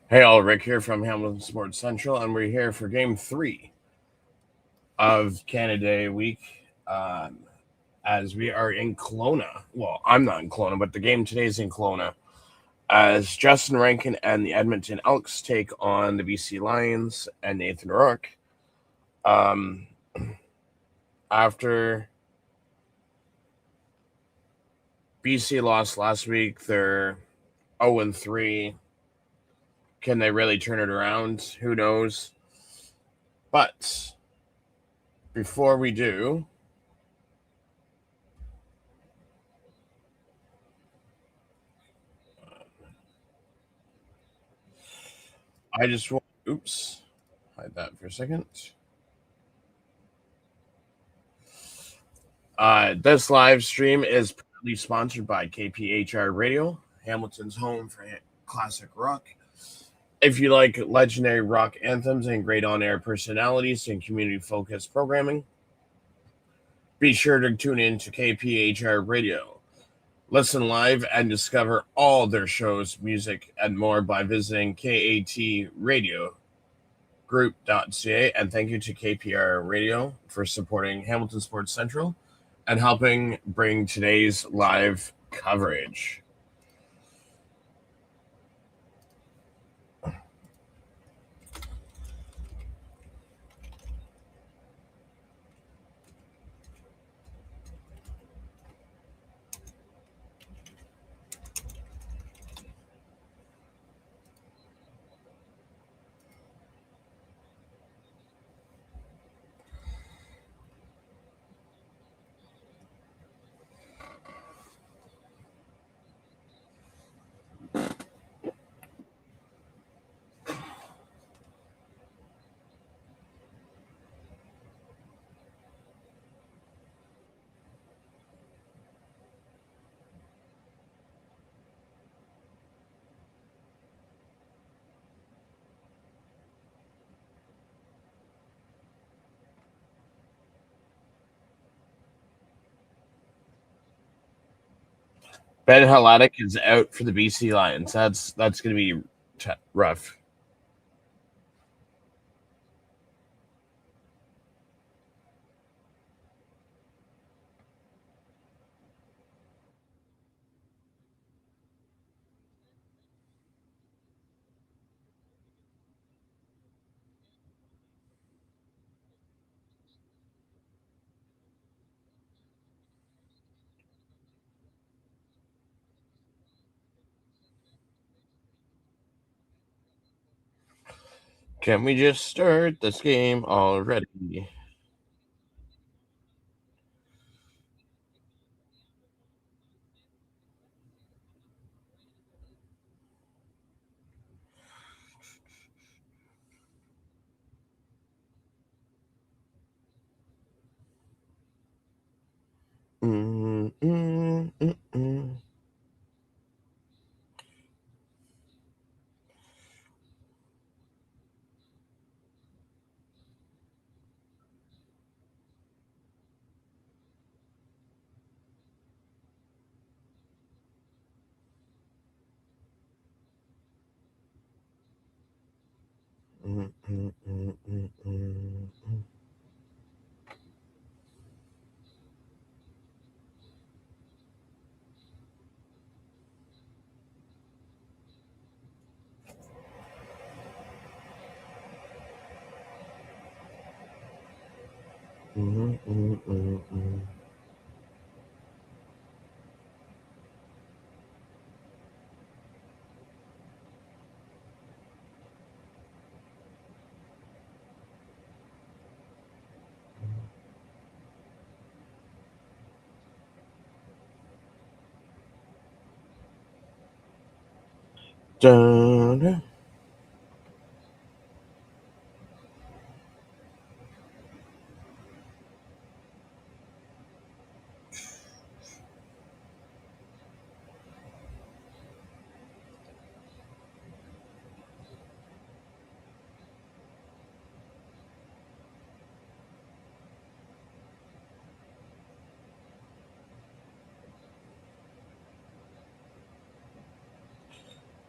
Hey, all, Rick here from Hamilton Sports Central, and we're here for Game 3 of Canada Day week as we are in Kelowna. Well, I'm not in Kelowna, but the game today is in Kelowna as Justin Rankin and the Edmonton Elks take on the BC Lions and Nathan Rourke. Um, after BC lost last week, they're 0-3. Can they really turn it around? Who knows? But before we do, I just want, oops, hide that for a second. This live stream is proudly sponsored by KPHR Radio, Hamilton's home for classic rock. If you like legendary rock anthems and great on air personalities and community focused programming, be sure to tune in to KPHR Radio. Listen live and discover all their shows, music, and more by visiting katradiogroup.ca. And thank you to KPR Radio for supporting Hamilton Sports Central and helping bring today's live coverage. Ben Haladik is out for the BC Lions. That's going to be rough. Can we just start this game already? Mm, mm, mm, mm. Mm, mm, mm, mm, mm. Mm, mm, mm, mm. Dun.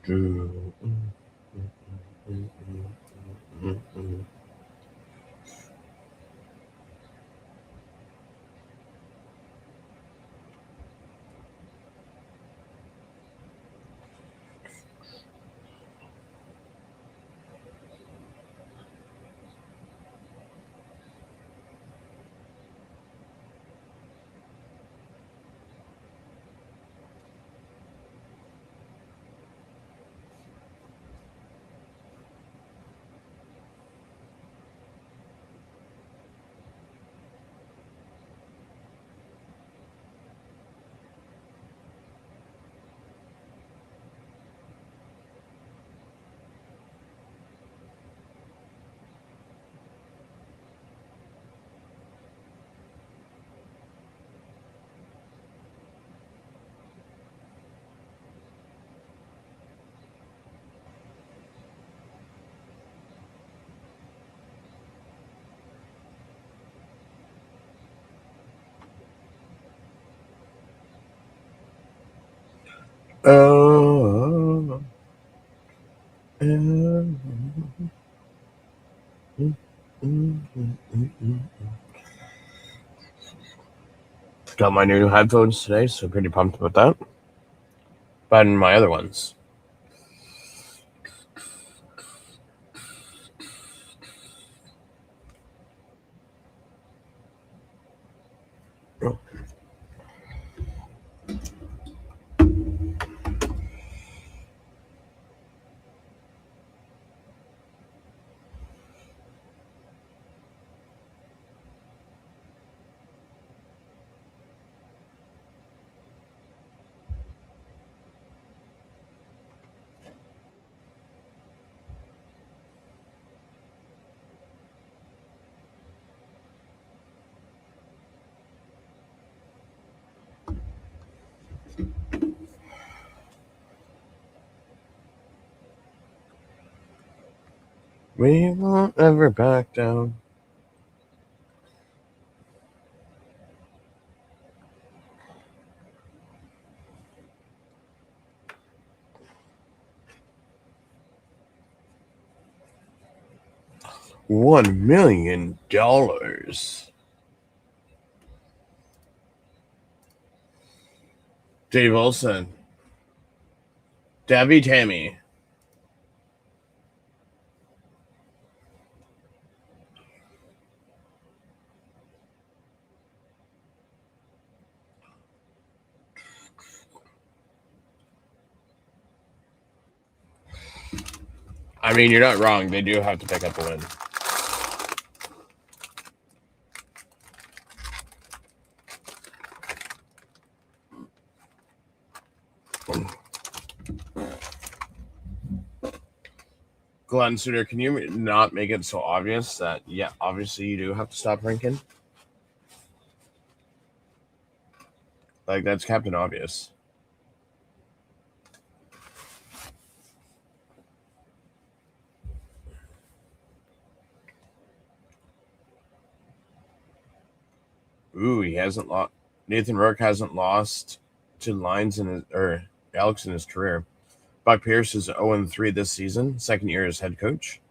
Dun. Oh. Got my new headphones today, so pretty pumped about that. Better than my other ones. We won't ever back down. $1 million. Dave Olson. Debbie Tammy. I mean, you're not wrong. They do have to pick up the win. Glenn Suter, can you not make it so obvious that, yeah, obviously you do have to stop drinking? Like, that's Captain Obvious. Ooh, he hasn't lost. Nathan Rourke hasn't lost to Lions or Elks in his career. Buck Pierce is 0-3 this season, second year as head coach.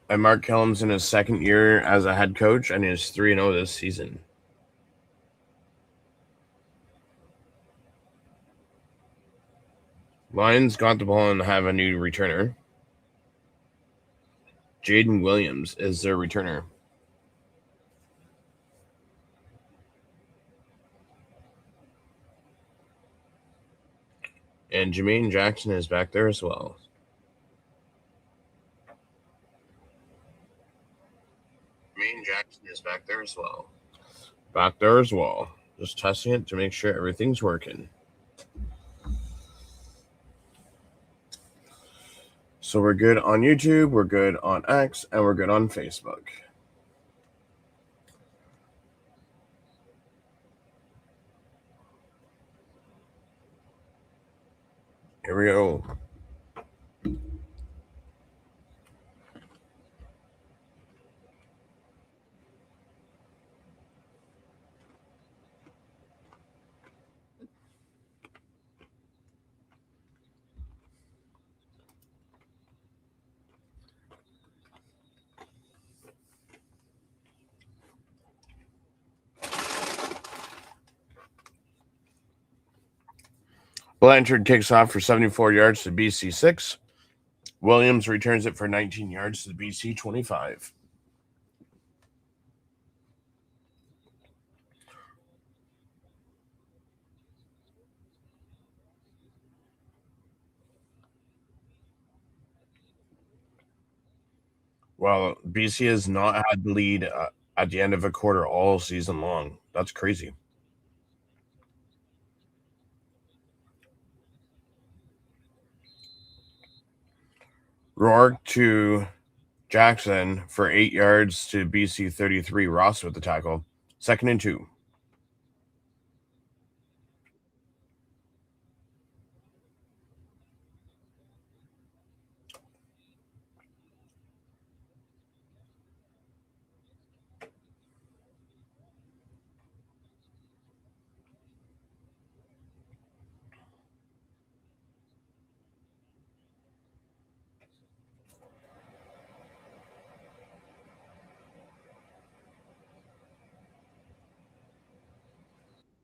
And Mark Kellum's in his second year as a head coach, and he's 3-0 this season. Lions got the ball and have a new returner. Jaden Williams is their returner. And Jermaine Jackson is back there as well. Jermaine Jackson is back there as well. Back there as well. Just testing it to make sure everything's working. So we're good on YouTube, we're good on X, and we're good on Facebook. Here we go. Blanchard kicks off for 74 yards to BC 6. Williams returns it for 19 yards to BC 25. Well, BC has not had the lead at the end of a quarter all season long. That's crazy. Rourke to Jackson for 8 yards to BC 33. Ross with the tackle. 2nd and 2.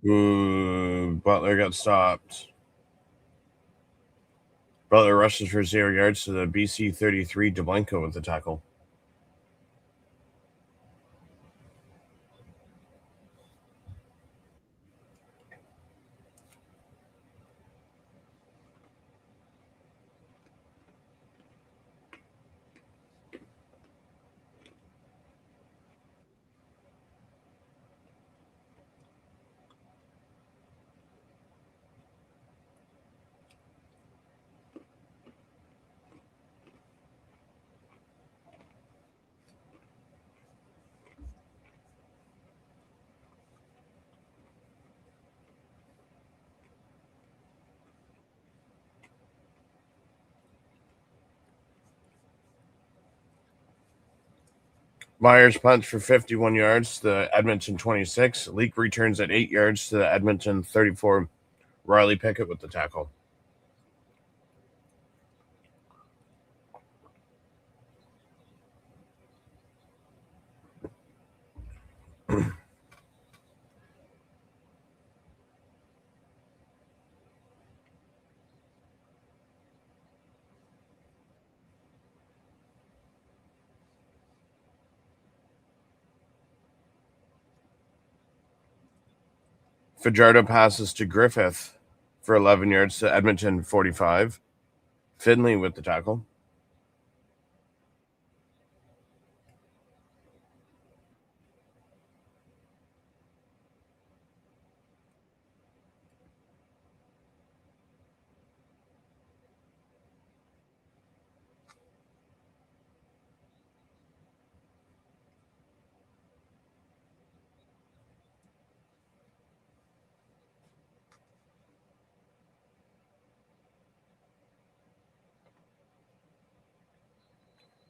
Ooh, Butler got stopped. Butler rushes for 0 yards to the BC 33. Dublenko with the tackle. Myers punts for 51 yards to the Edmonton 26. Leak returns at 8 yards to the Edmonton 34. Riley Pickett with the tackle. Fajardo passes to Griffith for 11 yards to Edmonton 45. Finley with the tackle.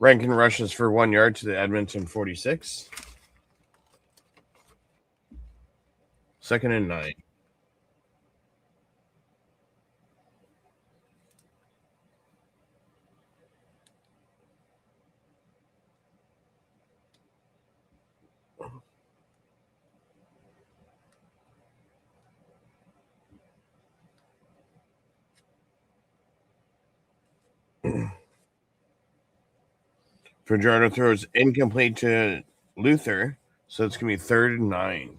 Rankin rushes for 1 yard to the Edmonton 46. Second and 9. Fajardo throws incomplete to Luther, so it's going to be 3rd and 9.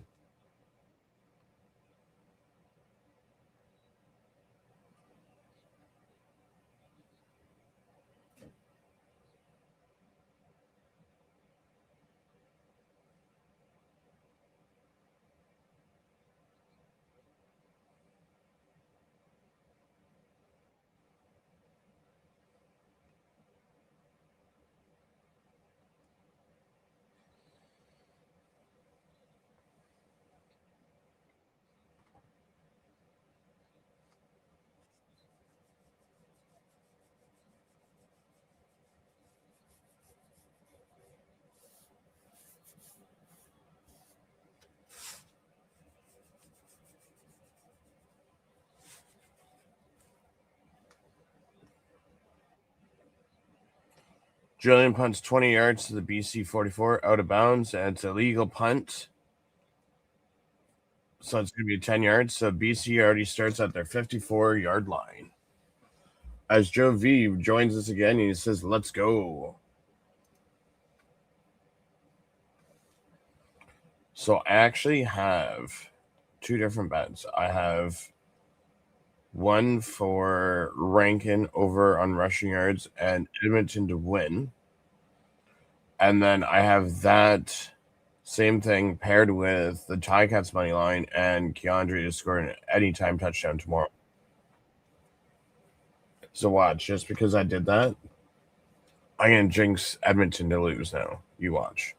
Julian punts 20 yards to the BC 44 out of bounds, and it's a legal punt. So it's going to be 10 yards. So BC already starts at their 54-yard line. As Joe V joins us again, he says, let's go. So I actually have two different bets. I have one for Rankin over on rushing yards and Edmonton to win. And then I have that same thing paired with the Ticats money line and Keandre to score an anytime touchdown tomorrow. So watch, just because I did that, I'm gonna jinx Edmonton to lose now. You watch.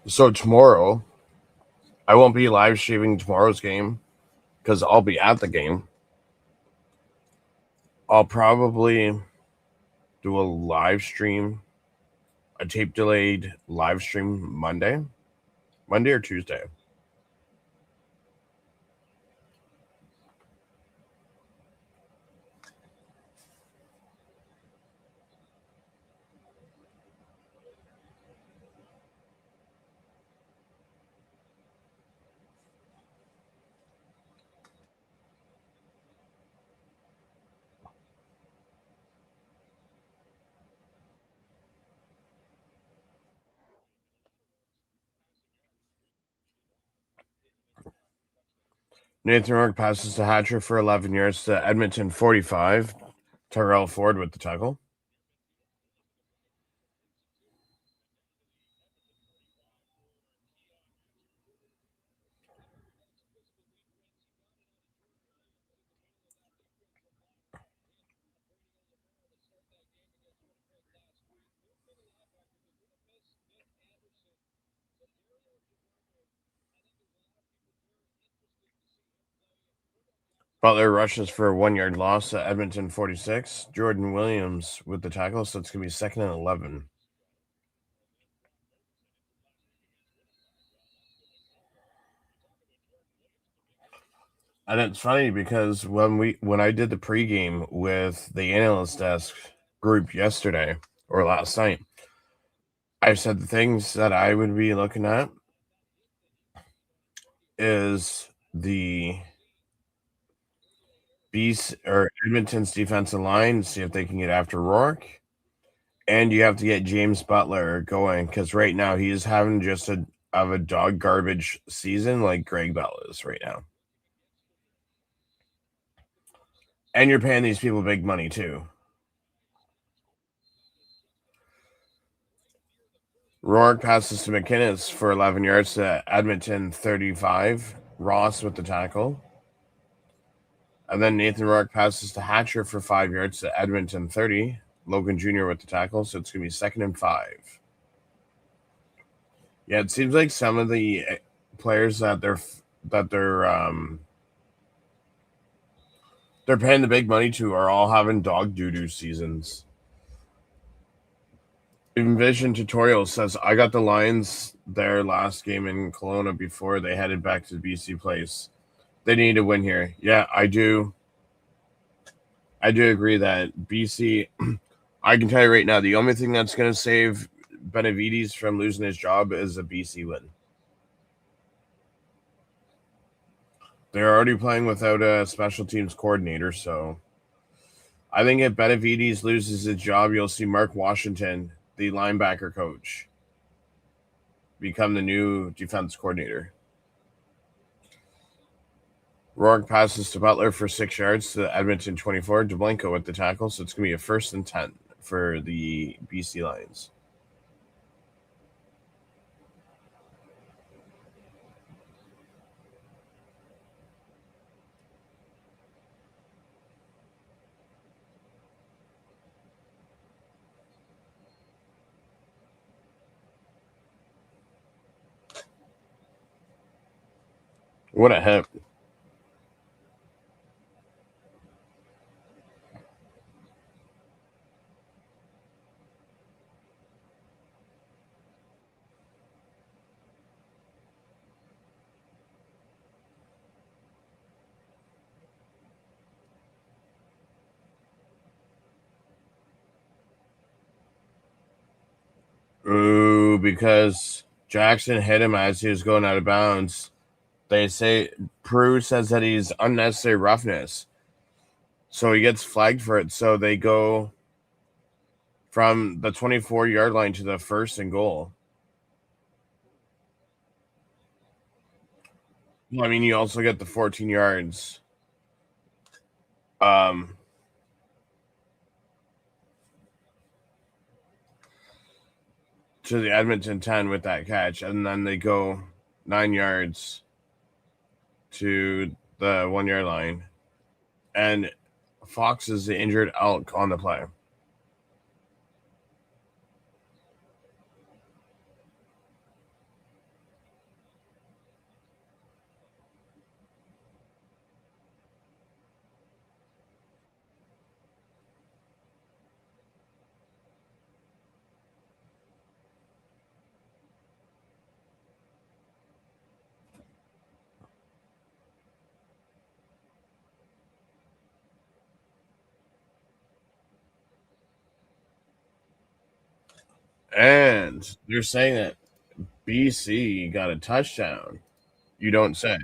So tomorrow, I won't be live streaming tomorrow's game because I'll be at the game. I'll probably do a live stream, a tape delayed live stream Monday or Tuesday. Nathan Rourke passes to Hatcher for 11 yards to Edmonton 45. Tyrell Ford with the tackle. Butler rushes for a 1 yard loss to Edmonton 46. Jordan Williams with the tackle, so it's going to be 2nd and 11. And it's funny because when I did the pregame with the analyst desk group yesterday or last night, I said the things that I would be looking at is the Beast or Edmonton's defensive line, see if they can get after Rourke. And you have to get James Butler going because right now he's having just a dog garbage season like Greg Bell is right now. And you're paying these people big money too. Rourke passes to McInnes for 11 yards to Edmonton 35. Ross with the tackle. And then Nathan Rourke passes to Hatcher for 5 yards to Edmonton 30. Logan Jr. with the tackle, so it's going to be 2nd and 5. Yeah, it seems like some of the players that they're paying the big money to are all having dog doo-doo seasons. Envision Tutorial says, I got the Lions their last game in Kelowna before they headed back to BC Place. They need to win here. Yeah, I do. I do agree that BC, I can tell you right now, the only thing that's going to save Benavides from losing his job is a BC win. They're already playing without a special teams coordinator, so I think if Benavides loses his job, you'll see Mark Washington, the linebacker coach, become the new defense coordinator. Rourke passes to Butler for 6 yards to Edmonton 24. DeBlanco with the tackle, so it's going to be a 1st and 10 for the BC Lions. What a hit. Ooh, because Jackson hit him as he was going out of bounds. They say Prue says that he's unnecessary roughness. So he gets flagged for it. So they go from the 24-yard line to the 1st and goal. Well, I mean, you also get the 14 yards. To the Edmonton 10 with that catch, and then they go 9 yards to the 1 yard line, and Fox is the injured Elk on the play. And they're saying that BC got a touchdown. You don't say.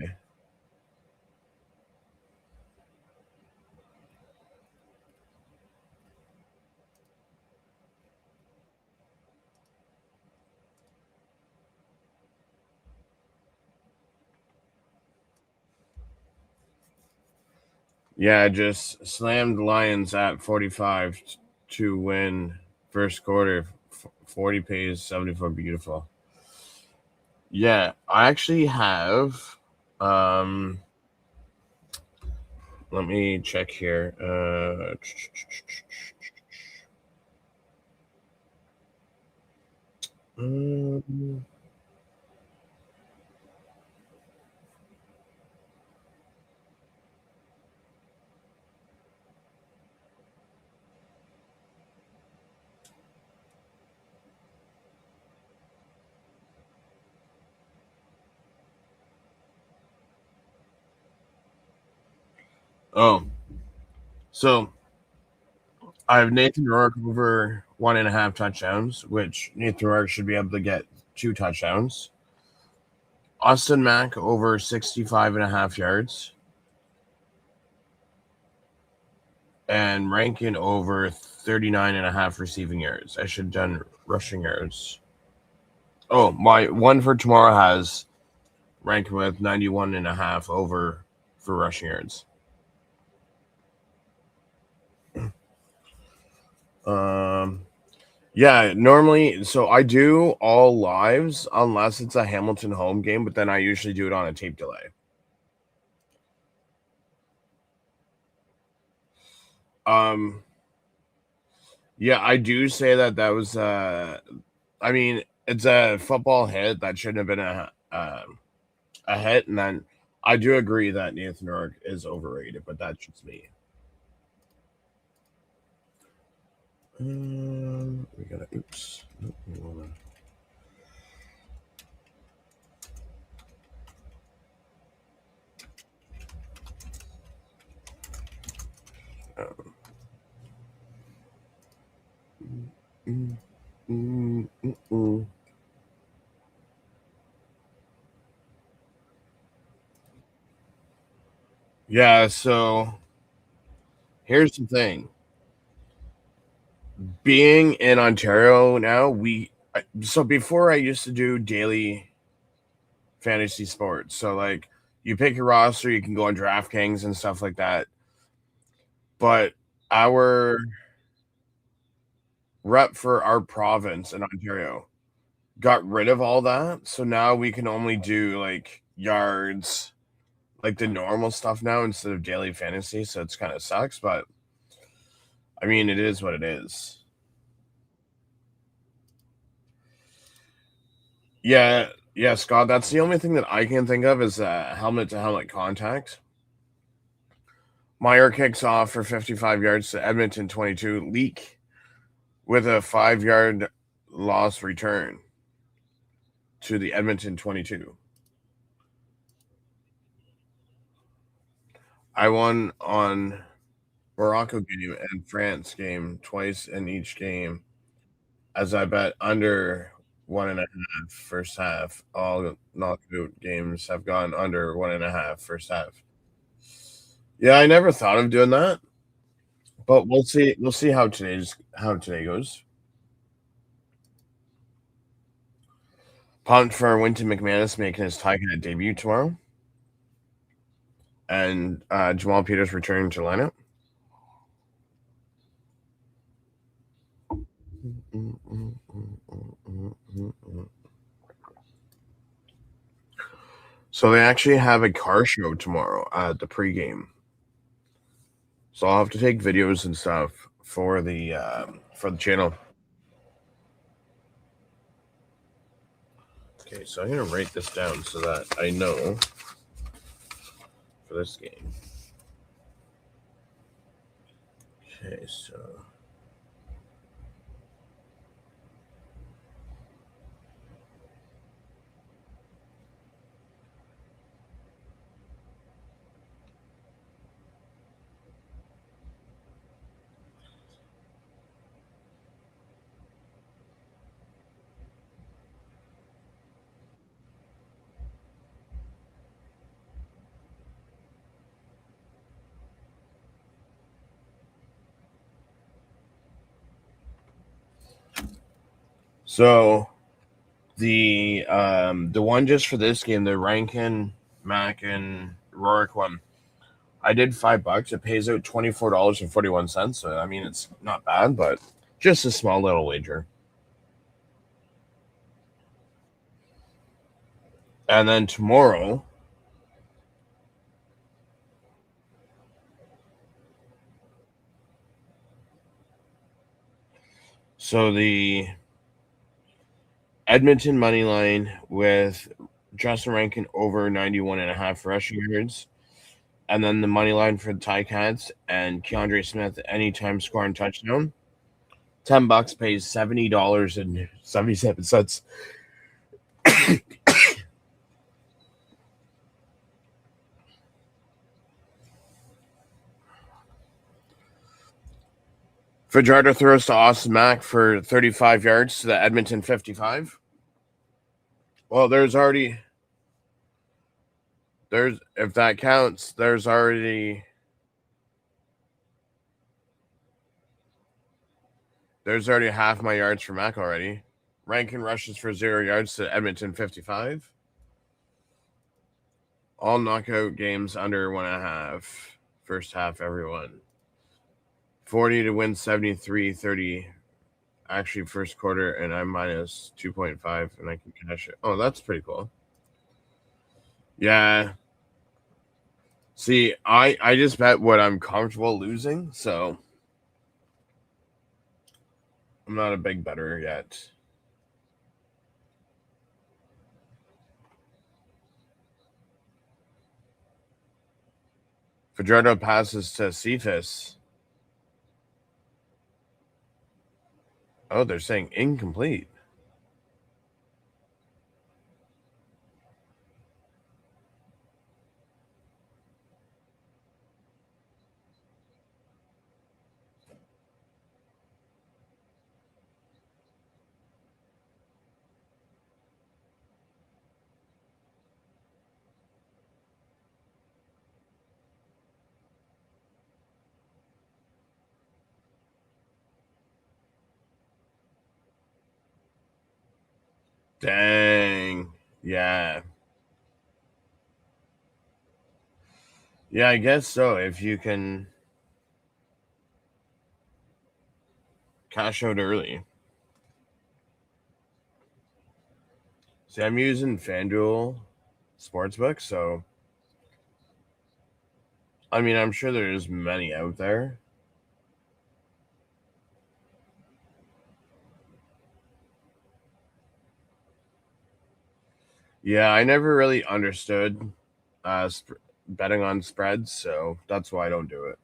Yeah, just slammed Lions at 45 to win first quarter. 40 pays 74 beautiful. Yeah, I actually have let me check here. Um, oh, so I have Nathan Rourke over 1.5 touchdowns, which Nathan Rourke should be able to get 2 touchdowns. Austin Mack over 65.5 yards. And Rankin over 39.5 receiving yards. I should have done rushing yards. Oh, my one for tomorrow has Rankin with 91.5 over for rushing yards. Um, yeah, normally, so I do all lives unless it's a Hamilton home game, but then I usually do it on a tape delay. Um, yeah, I do say that was I mean, it's a football hit that shouldn't have been a hit, and then I do agree that Nathan Rourke is overrated, but that's just me. We gotta oops. Mm, mm, mm, mm. Yeah, so here's the thing. Being in Ontario now, so before I used to do daily fantasy sports. So like you pick your roster, you can go on DraftKings and stuff like that. But our rep for our province in Ontario got rid of all that. So now we can only do like yards, like the normal stuff now instead of daily fantasy. So it's kind of sucks, but I mean, it is what it is. Yeah, yeah, Scott. That's the only thing that I can think of is helmet to helmet contact. Meyer kicks off for 55 yards to Edmonton 22. Leak with a 5 yard loss return to the Edmonton 22. I won on Morocco game and France game twice in each game as I bet under 1.5 first half. All knockout games have gone under 1.5 first half. Yeah, I never thought of doing that, but we'll see. We'll see how today goes. Pumped for Winton McManus making his Tiger debut tomorrow, and Jamal Peters returning to lineup. So they actually have a car show tomorrow at the pregame. So I'll have to take videos and stuff for the channel. Okay, so I'm gonna write this down so that I know for this game. Okay, so So the one just for this game, the Rankin, Mac, and Rourke one, I did $5. It pays out $24.41. So I mean, it's not bad, but just a small little wager. And then tomorrow, so the Edmonton money line with Justin Rankin over 91.5 rushing yards. And then the money line for the Ticats and Keandre Smith anytime scoring touchdown. $10 pays $70.77. Fajardo throws to Austin Mack for 35 yards to the Edmonton 55. Well, there's if that counts, there's already half my yards for Mack already. Rankin rushes for 0 yards to Edmonton 55. All knockout games under 1.5. First half, everyone. 40 to win 73-30. Actually, first quarter, and I'm minus 2.5, and I can cash it. Oh, that's pretty cool. Yeah. See, I just bet what I'm comfortable losing, so I'm not a big bettor yet. Fajardo passes to Cephas. Oh, they're saying incomplete. Dang. Yeah. Yeah, I guess so. If you can cash out early. See, I'm using FanDuel Sportsbook, so I mean, I'm sure there's many out there. Yeah, I never really understood betting on spreads, so that's why I don't do it.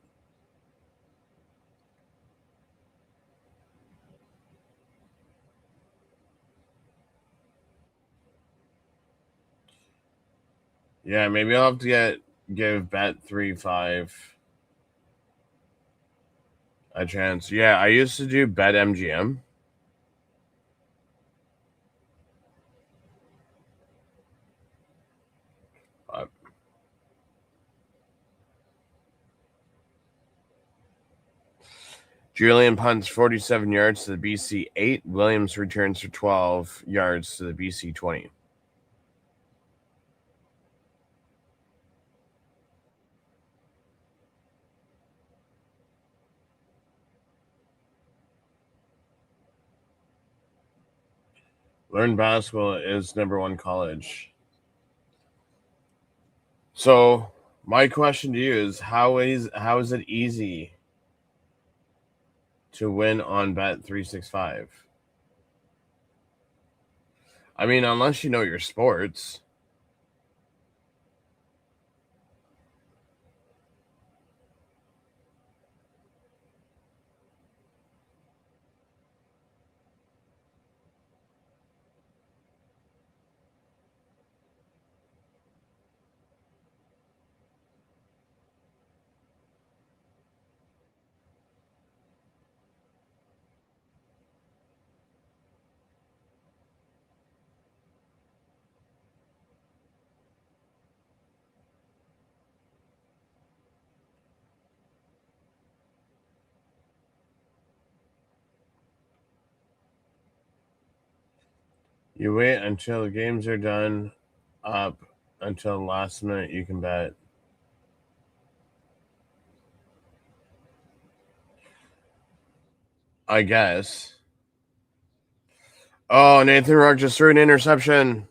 Yeah, maybe I'll have to give Bet35 a chance. Yeah, I used to do Bet MGM. Uh, Julian punts 47 yards to the BC 8. Williams returns for 12 yards to the BC 20. Learn basketball is number one college. So my question to you is how is it easy to win on Bet365? I mean, unless you know your sports. You wait until the games are done up until the last minute you can bet. I guess. Oh, Nathan Rourke just threw an interception.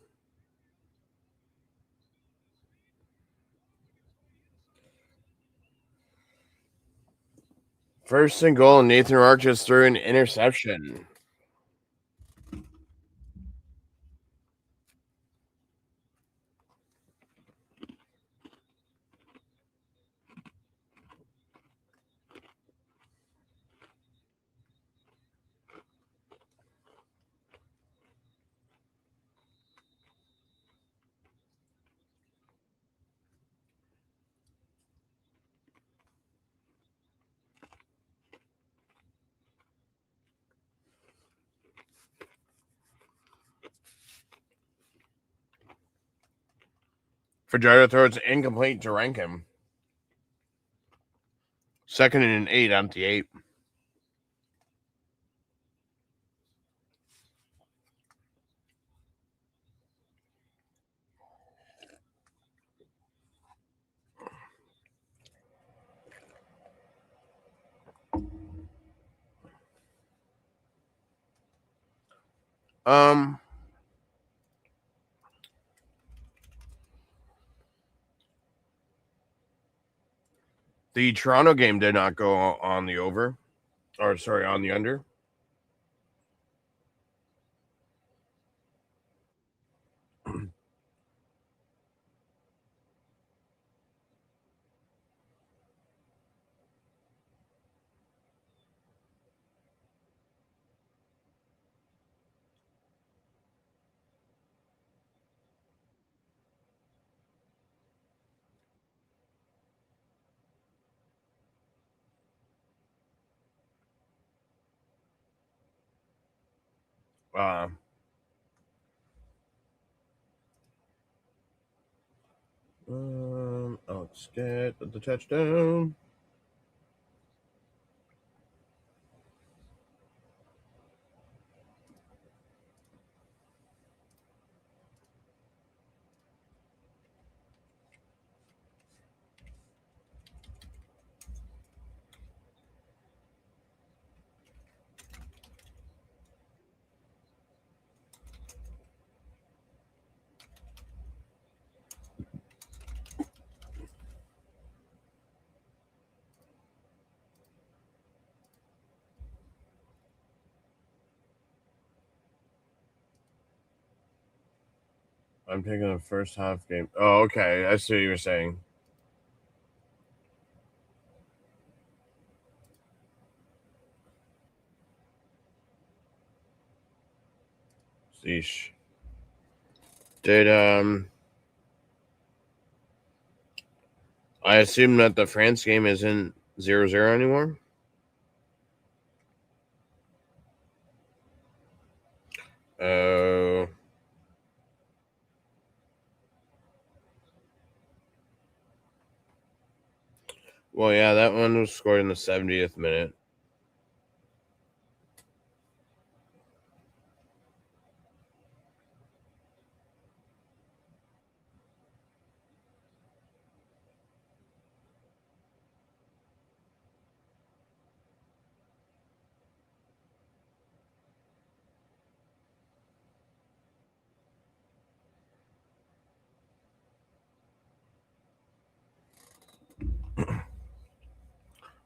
First and goal, Nathan Rourke just threw an interception. Fajardo throws incomplete to Rankin. 2nd and 8 on the 8. The Toronto game did not go on the over, or sorry, on the under. Let's get the touchdown. I'm taking the first half game. Oh, okay. I see what you were saying. Sheesh. Did I assume that the France game isn't 0-0 anymore? Oh. Well, yeah, that one was scored in the 70th minute.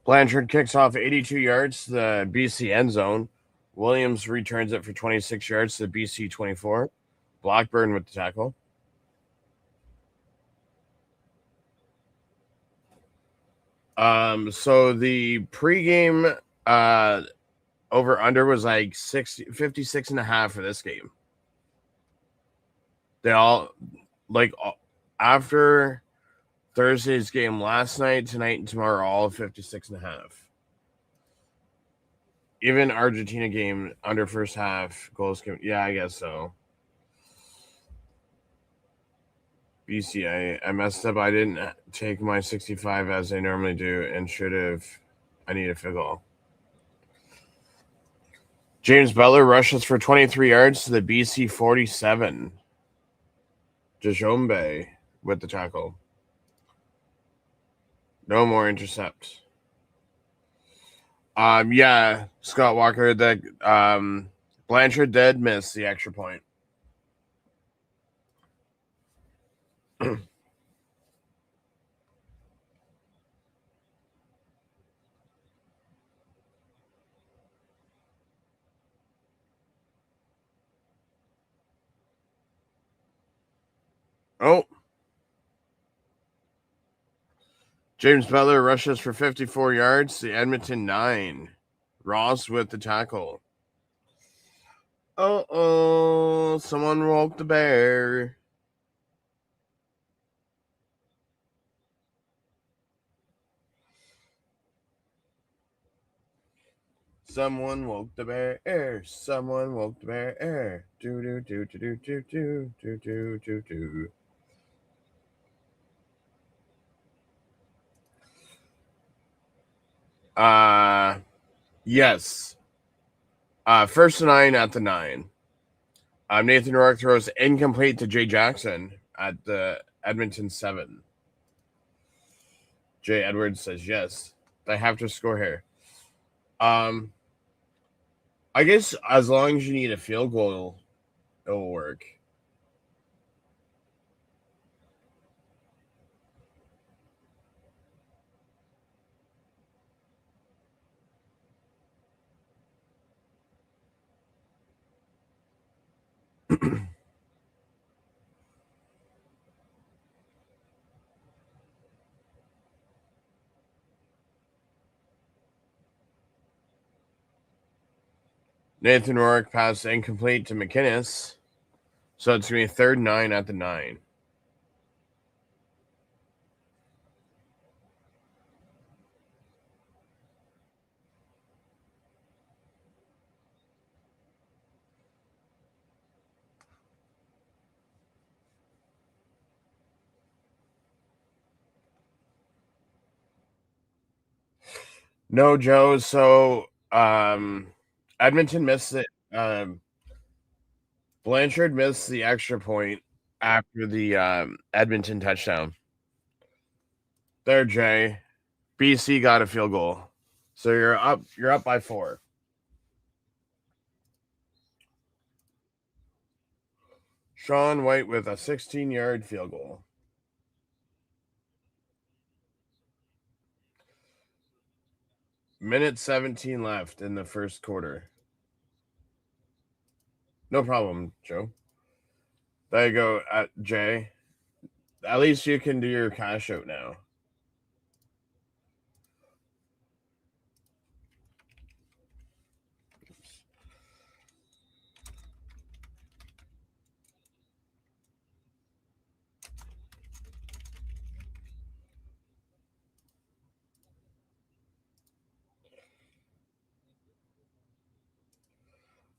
Blanchard kicks off 82 yards to the BC end zone. Williams returns it for 26 yards to the BC 24. Blackburn with the tackle. So the pregame over under was like 56 and a half for this game. They all like after Thursday's game last night, tonight, and tomorrow, all 56 and a half. Even Argentina game under first half goals. Yeah, I guess so. BC, I messed up. I didn't take my 65 as I normally do and should have. I need a field goal. James Butler rushes for 23 yards to the BC 47. Dejombe with the tackle. No more intercepts. Yeah, Scott Walker, Blanchard did miss the extra point. Oh. James Butler rushes for 54 yards to Edmonton 9. Ross with the tackle. Uh-oh, someone woke the bear. Someone woke the bear. Someone woke the bear. Do do do do do do do do do do do. Yes. First and 9 at the 9. Nathan Rourke throws incomplete to Jay Jackson at the Edmonton 7. Jay Edwards says yes. They have to score here. I guess as long as you need a field goal, it'll work. Nathan Rourke pass incomplete to McInnes. So it's going to be 3rd and 9 at the 9. No, Joe. So Edmonton missed it. Blanchard missed the extra point after the Edmonton touchdown. There, Jay. BC got a field goal. So you're up by 4. Sean White with a 16-yard field goal. Minute 17 left in the first quarter. No problem, Joe. There you go, Jay. At least you can do your cash out now.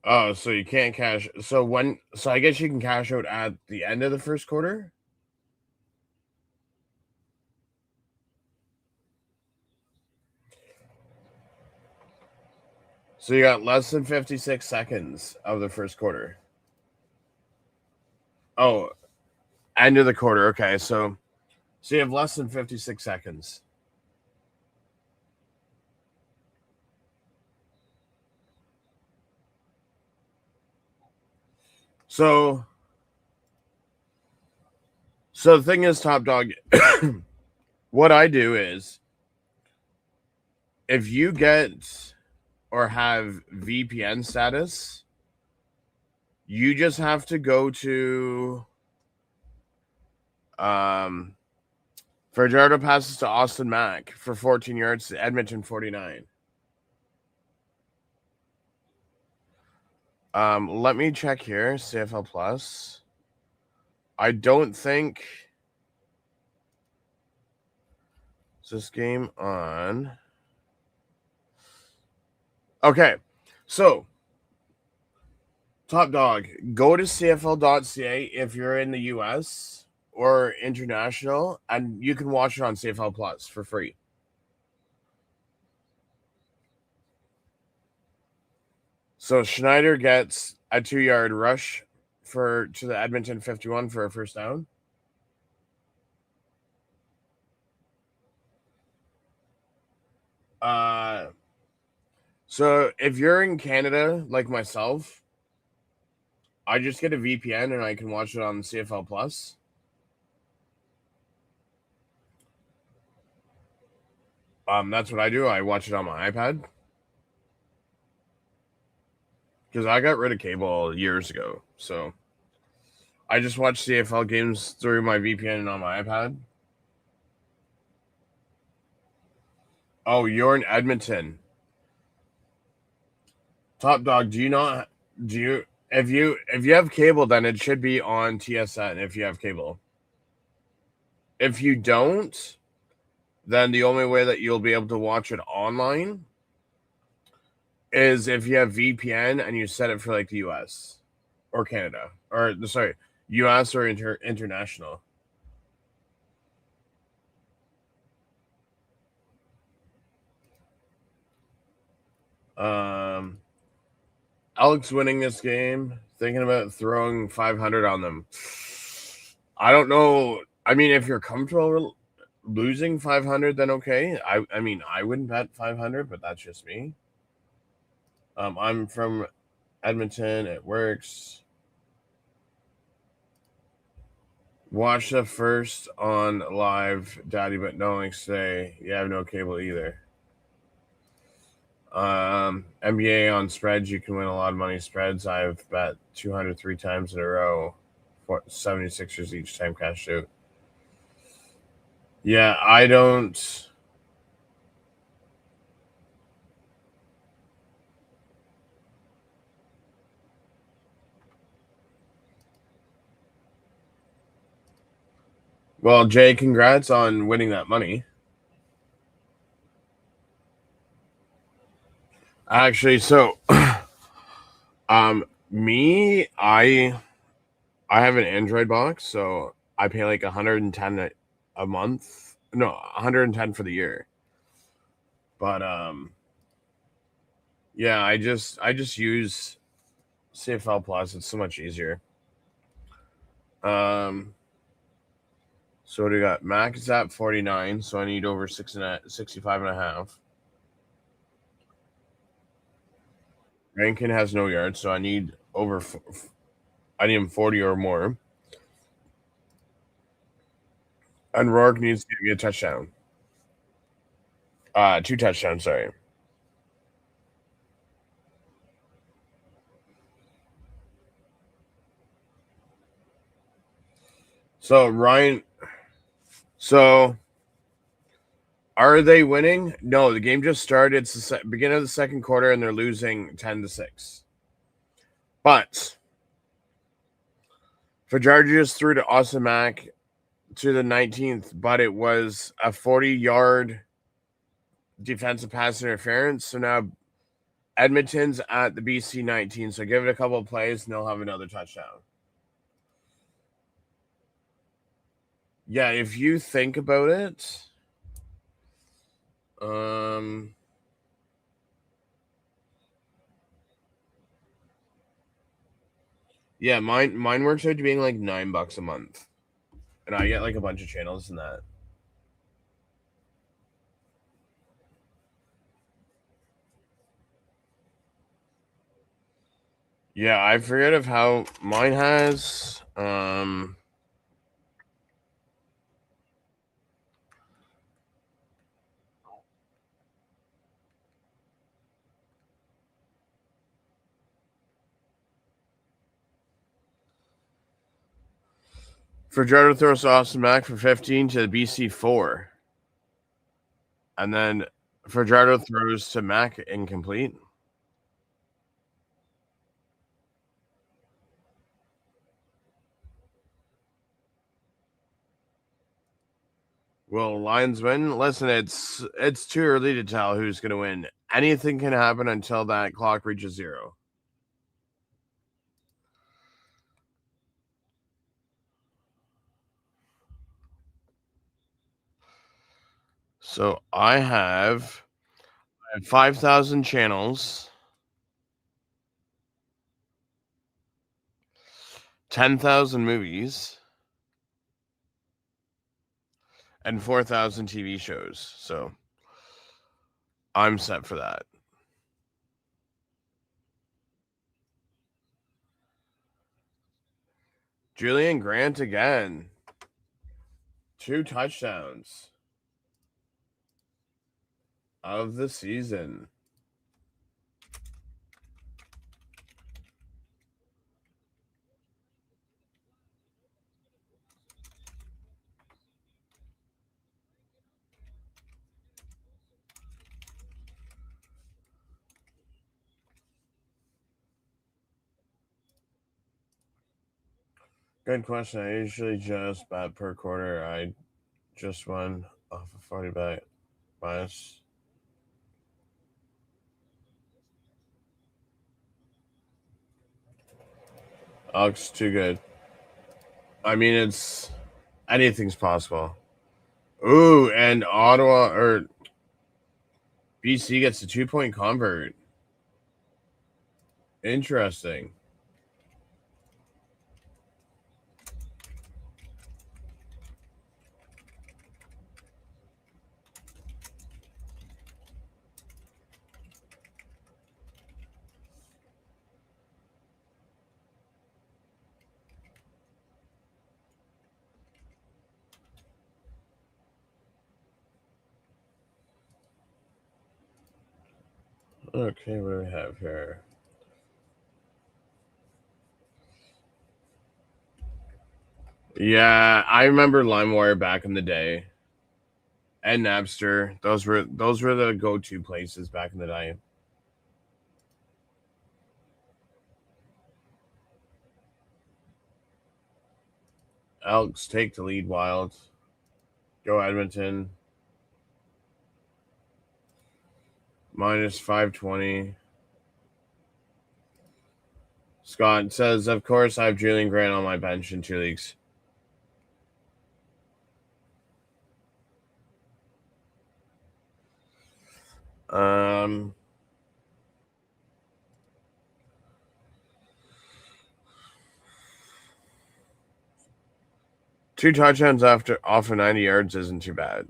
Oh, so you can't cash. So I guess you can cash out at the end of the first quarter? So you got less than 56 seconds of the first quarter. Oh, end of the quarter. Okay, so you have less than 56 seconds. So the thing is, Top Dog, what I do is if you get or have VPN status, you just have to go to Fajardo passes to Austin Mack for 14 yards to Edmonton 49. Let me check here. CFL Plus. I don't think is this game on. Okay, so Top Dog, go to CFL.ca if you're in the US or international, and you can watch it on CFL Plus for free. So Schneider gets a 2-yard rush to the Edmonton 51 for a first down. So if you're in Canada like myself, I just get a VPN and I can watch it on CFL Plus. That's what I do. I watch it on my iPad because I got rid of cable years ago. So I just watch CFL games through my VPN and on my iPad. Oh, you're in Edmonton. Top Dog, do you if you have cable, then it should be on TSN if you have cable. If you don't, then the only way that you'll be able to watch it online is if you have VPN and you set it for like the US or Canada or sorry, US or international. Elks winning this game. Thinking about throwing 500 on them. I don't know. I mean, if you're comfortable losing 500, then okay. I mean, I wouldn't bet 500, but that's just me. I'm from Edmonton. It works. Watch the first on live, Daddy, but no links today. You have no cable either. NBA on spreads, you can win a lot of money. Spreads, I've bet 203 times in a row. 76ers each time cashed out. Yeah, I don't. Well, Jay, congrats on winning that money. Actually, so me, I have an Android box, so I pay like 110 a month. No, 110 for the year. But yeah, I just use CFL Plus. It's so much easier. So what do we got? Mac is at 49, so I need over 65 and a half. Rankin has no yards, so I need I need him 40 or more. And Rourke needs to get a touchdown. 2 touchdowns, sorry. So Ryan, so are they winning? No, the game just started. It's the beginning of the second quarter, and they're losing 10-6. But Fajardo just threw to Austin Mack to the 19th, but it was a 40-yard defensive pass interference. So now Edmonton's at the BC 19. So give it a couple of plays, and they'll have another touchdown. Yeah, if you think about it, yeah, mine works out to being like $9 a month, and I get like a bunch of channels in that. Yeah, I forget of how mine has. Fajardo throws Austin Mack for 15 to the BC 4. And then Fajardo throws to Mack incomplete. Will Lions win? Listen, it's too early to tell who's going to win. Anything can happen until that clock reaches 0. So I have 5,000 channels. 10,000 movies and 4,000 TV shows. So I'm set for that. Julian Grant again. 2 touchdowns of the season. Good question. I usually just bet per quarter. I just won off a 40 bet minus. Elks too good. I mean, it's anything's possible. Ooh, and Ottawa or BC gets a 2-point convert. Interesting. Okay, what do we have here? Yeah, I remember LimeWire back in the day, and Napster. Those were the go-to places back in the day. Elks take the lead. Wild. Go Edmonton. Minus 520. Scott says, of course, I have Julian Grant on my bench in 2 leagues. Um, 2 touchdowns off of 90 yards isn't too bad.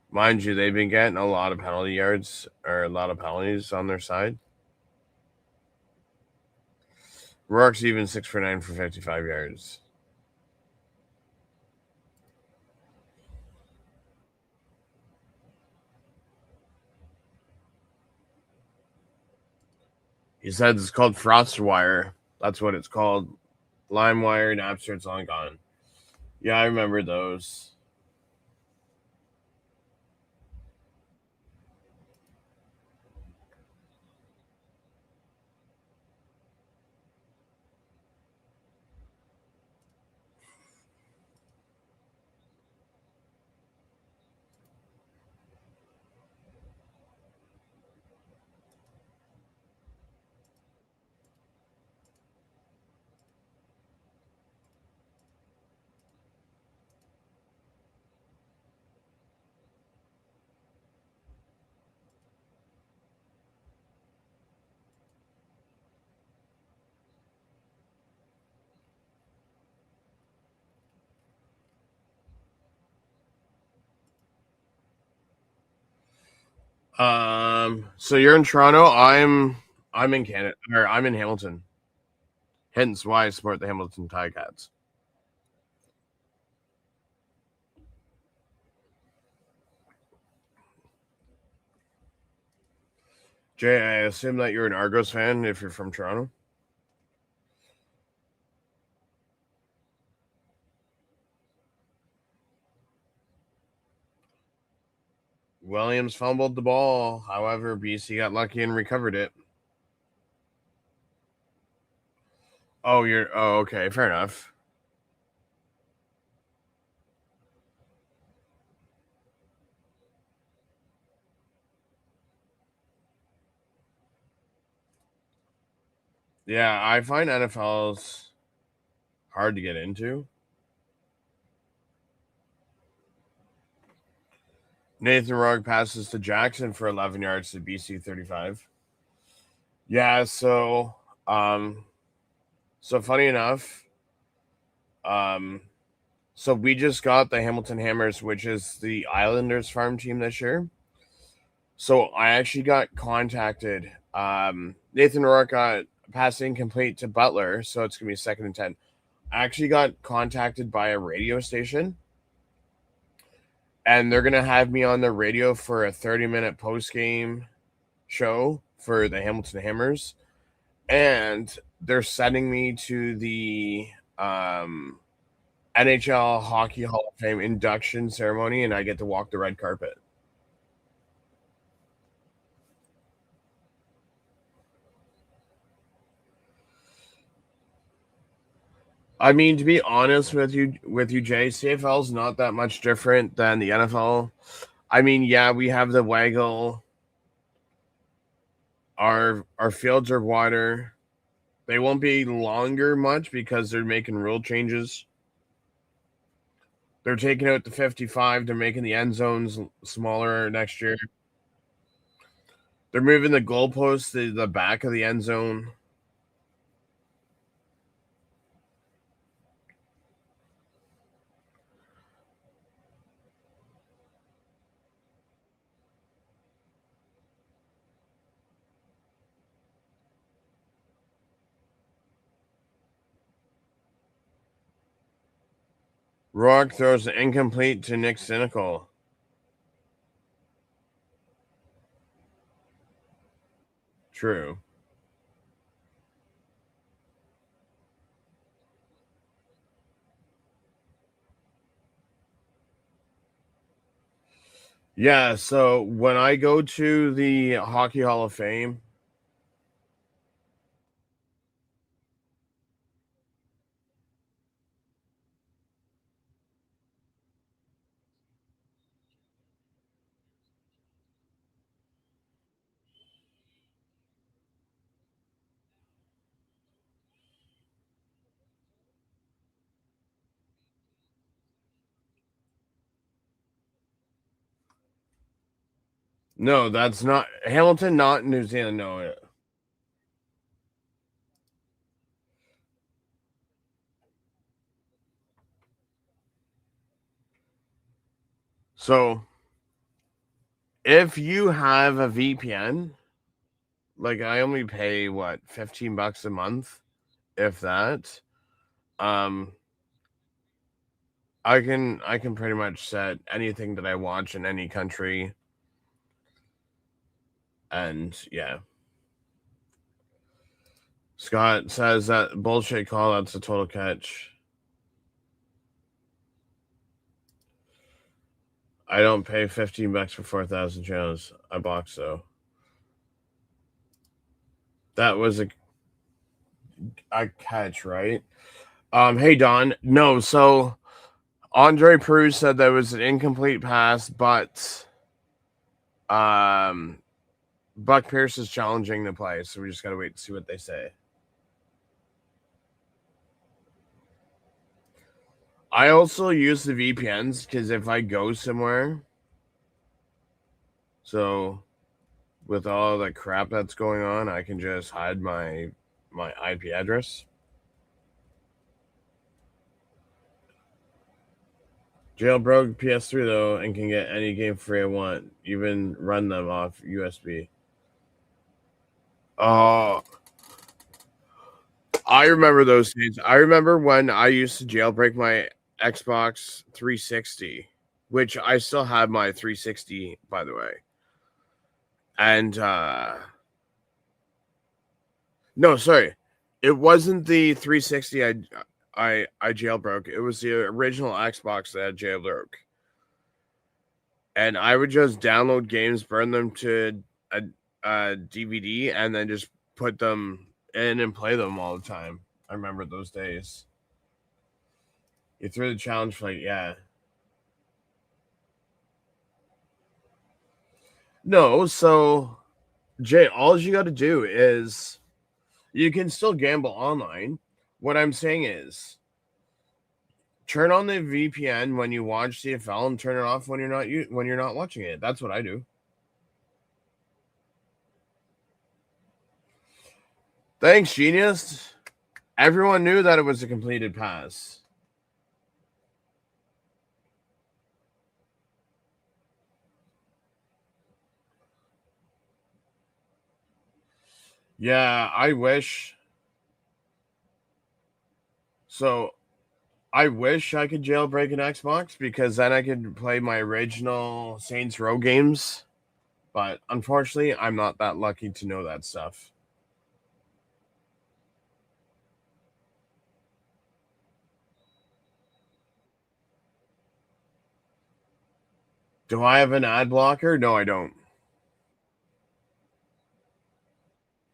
Mind you, they've been getting a lot of penalty yards or a lot of penalties on their side. Rourke's even 6 for 9 for 55 yards. He said it's called Frostwire. That's what it's called. LimeWire, Napster, it's long gone. Yeah, I remember those. So you're in Toronto. I'm in Canada, or I'm in Hamilton. Hence why I support the Hamilton Ticats. Jay, I assume that you're an Argos fan if you're from Toronto. Williams fumbled the ball. However, BC got lucky and recovered it. Oh, okay. Fair enough. Yeah, I find NFL's hard to get into. Nathan Rugg passes to Jackson for 11 yards to BC 35. Yeah, so So funny enough, so we just got the Hamilton Hammers, which is the Islanders farm team this year. So I actually got contacted. Nathan Rourke got passing complete to Butler, so it's gonna be 2nd and 10. I actually got contacted by a radio station, and they're gonna have me on the radio for a 30-minute post game show for the Hamilton Hammers, and they're sending me to the NHL Hockey Hall of Fame induction ceremony, and I get to walk the red carpet. I mean, to be honest with you, Jay, CFL is not that much different than the NFL. I mean, yeah, we have the waggle. Our fields are wider. They won't be longer much because they're making rule changes. They're taking out the 55. They're making the end zones smaller next year. They're moving the goalposts to the back of the end zone. Rourke throws an incomplete to Nick Cynical. True. Yeah, so when I go to the Hockey Hall of Fame, no, that's not Hamilton, not New Zealand. No. So if you have a VPN, like I only pay what, $15 a month, if that. I can pretty much set anything that I watch in any country. And yeah. Scott says that bullshit call out's a total catch. I don't pay $15 for 4,000 channels. I box though. That was a catch, right? Hey Don. No, so Andre Prue said that was an incomplete pass, but Buck Pierce is challenging the play, so we just gotta wait and see what they say. I also use the VPNs because if I go somewhere, so with all the crap that's going on, I can just hide my IP address. Jailbroke PS3 though, and can get any game free I want, even run them off USB. Oh, I remember those days. I remember when I used to jailbreak my Xbox 360, which I still have my 360, by the way. And no, sorry, it wasn't the 360 I jailbroke. It was the original Xbox that I jailbroke. And I would just download games, burn them to a DVD, and then just put them in and play them all the time. I remember those days. You threw the challenge flag, yeah. No, so Jay, all you got to do is you can still gamble online. What I'm saying is turn on the VPN when you watch CFL and turn it off when you're not watching it. That's what I do. Thanks, genius. Everyone knew that it was a completed pass. Yeah, I wish. So I wish I could jailbreak an Xbox because then I could play my original Saints Row games. But unfortunately, I'm not that lucky to know that stuff. Do I have an ad blocker? No, I don't.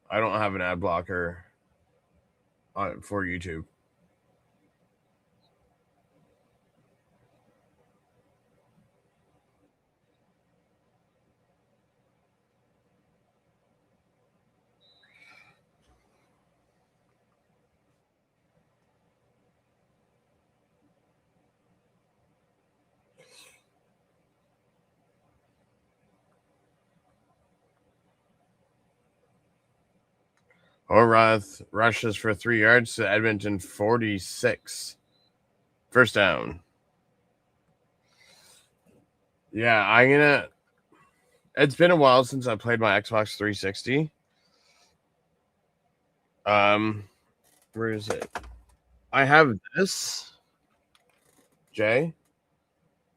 I don't have an ad blocker for YouTube. Horath rushes for 3 yards to Edmonton 46. First down. Yeah, I'm gonna. It's been a while since I played my Xbox 360. Where is it? I have this, Jay.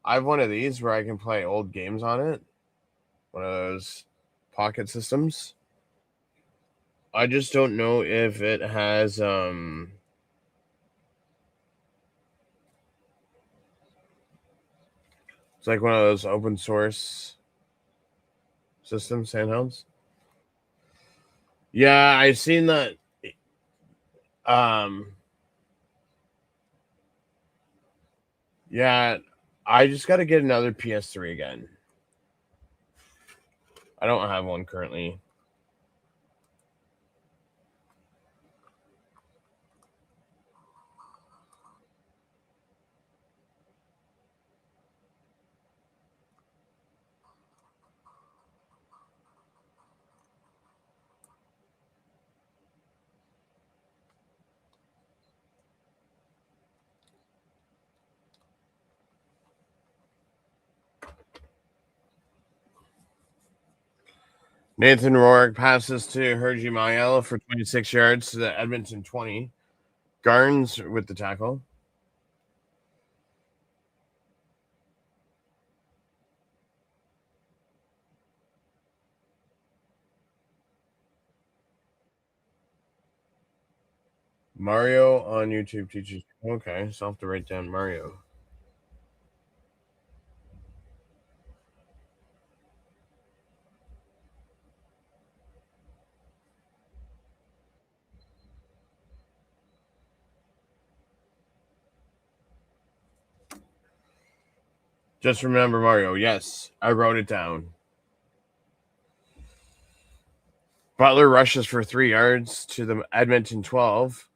I have one of these where I can play old games on it. One of those pocket systems. I just don't know if it has it's like one of those open source systems, handhelds. Yeah, I've seen that. Um, yeah, I just got to get another PS3 again. I don't have one currently. Nathan Rourke passes to Hergy Mael for 26 yards to the Edmonton 20. Garns with the tackle. Mario on YouTube teaches. Okay, so I'll have to write down Mario. Just remember Mario. Yes, I wrote it down. Butler rushes for 3 yards to the Edmonton 12.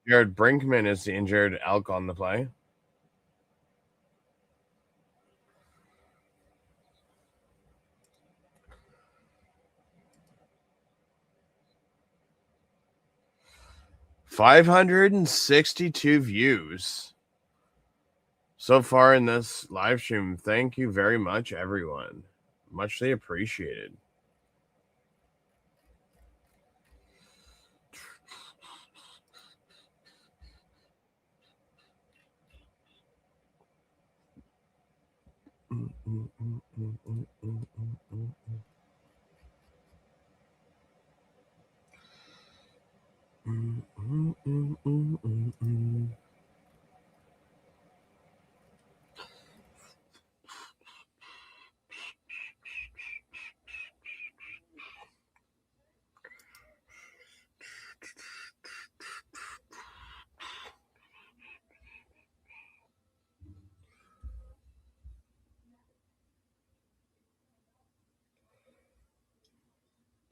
Jared Brinkman is the injured Elk on the play. $562 views so far in this live stream. Thank you very much, everyone. Muchly appreciated.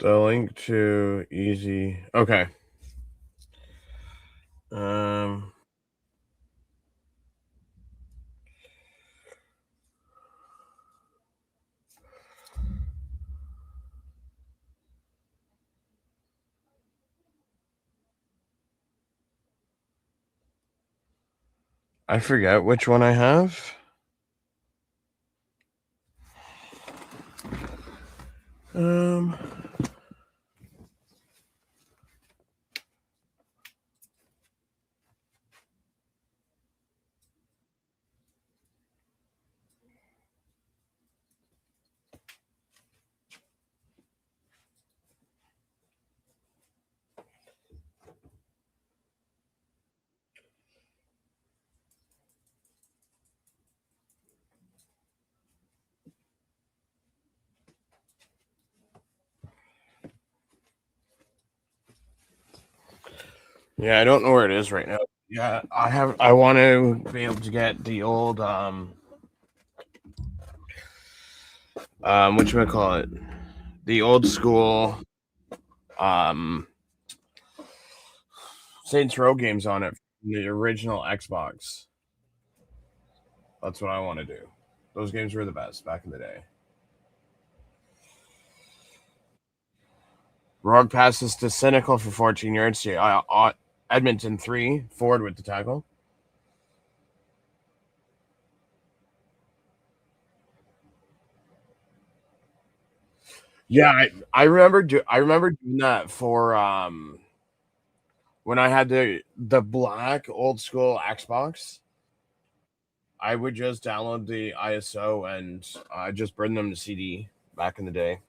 The link to easy. Okay. Um. I forget which one I have. Um, yeah, I don't know where it is right now. Yeah, I want to be able to get the old what you call it, the old school Saints Row games on it, the original Xbox. That's what I want to do. Those games were the best back in the day. Rogue passes to Cynical for 14 yards. To Edmonton 3, Ford with the tackle. Yeah, I remember doing that for when I had the black old school Xbox. I would just download the ISO and just burn them to CD back in the day.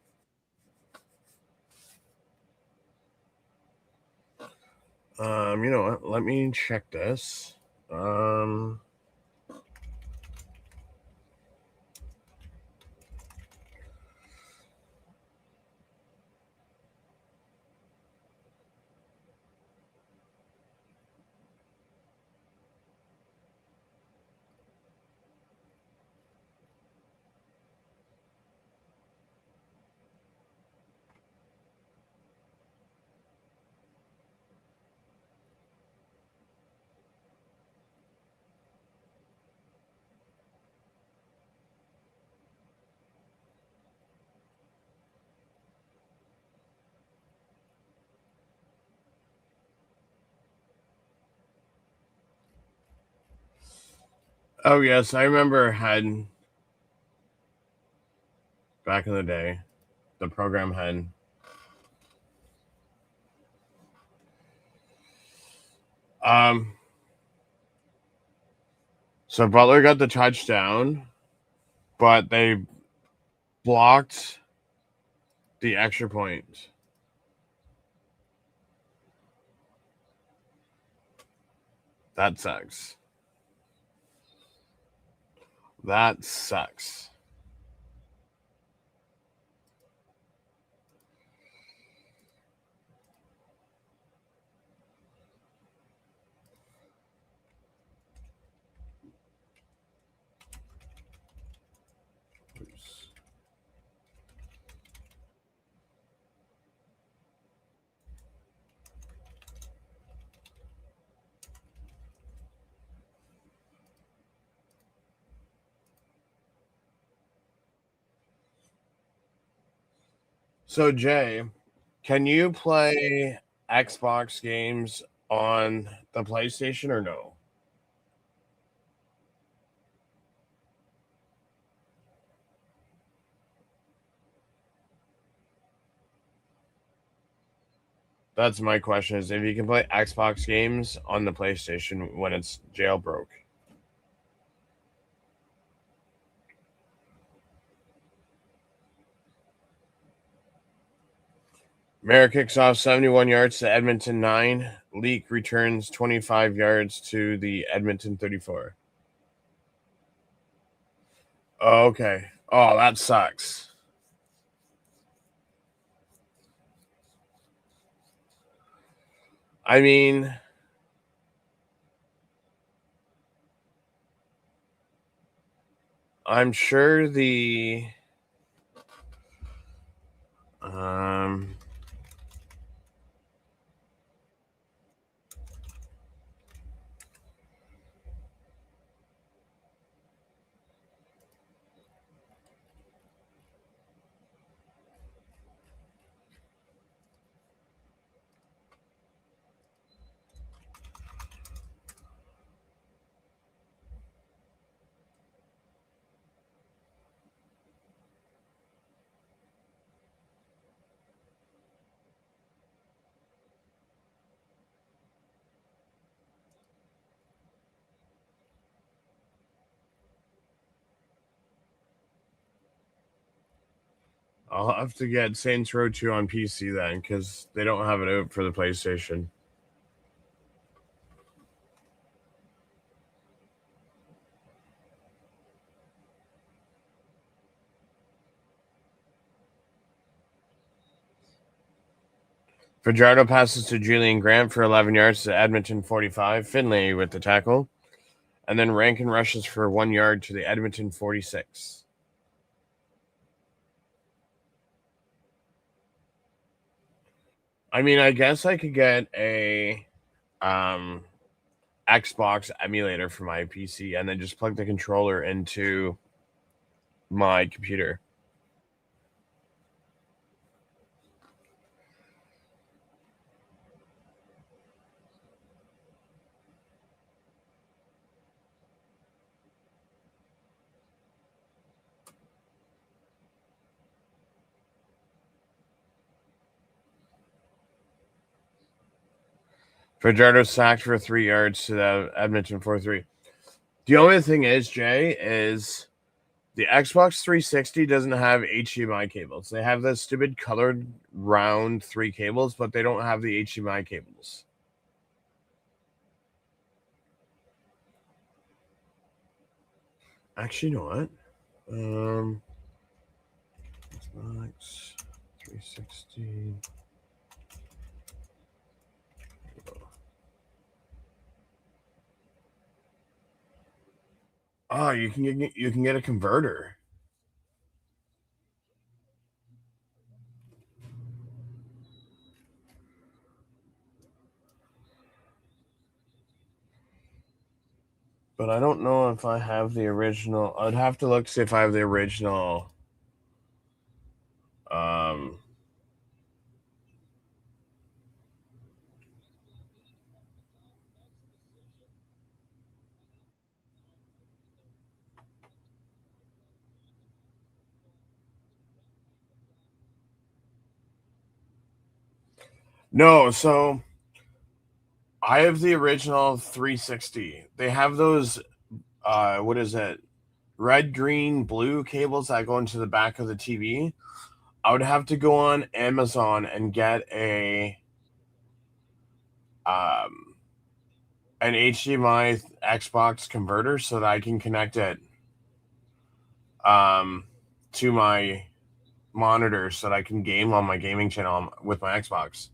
You know what? Let me check this. Um, oh yes, I remember had back in the day the program had. Um, so Butler got the touchdown, but they blocked the extra point. That sucks. That sucks. So Jay, can you play Xbox games on the PlayStation or no? That's my question: is if you can play Xbox games on the PlayStation when it's jailbroke. Mara kicks off 71 yards to Edmonton 9. Leak returns 25 yards to the Edmonton 34. Oh, okay. Oh, that sucks. I mean, I'm sure the um I'll have to get Saints Row 2 on PC then, because they don't have it out for the PlayStation. Fajardo passes to Julian Grant for 11 yards to Edmonton 45. Finlay with the tackle. And then Rankin rushes for 1 yard to the Edmonton 46. I mean, I guess I could get a Xbox emulator for my PC and then just plug the controller into my computer. Fajardo sacked for 3 yards to the Edmonton 4-3. The only thing is, Jay, is the Xbox 360 doesn't have HDMI cables. They have the stupid colored round 3 cables, but they don't have the HDMI cables. Actually, you know what? Xbox 360. Oh, you can get a converter. But I don't know if I have the original. I'd have to look see if I have the original. Um, no, so I have the original 360. They have those. What is it? Red, green, blue cables that go into the back of the TV. I would have to go on Amazon and get um, an HDMI Xbox converter so that I can connect it um, to my monitor so that I can game on my gaming channel with my Xbox.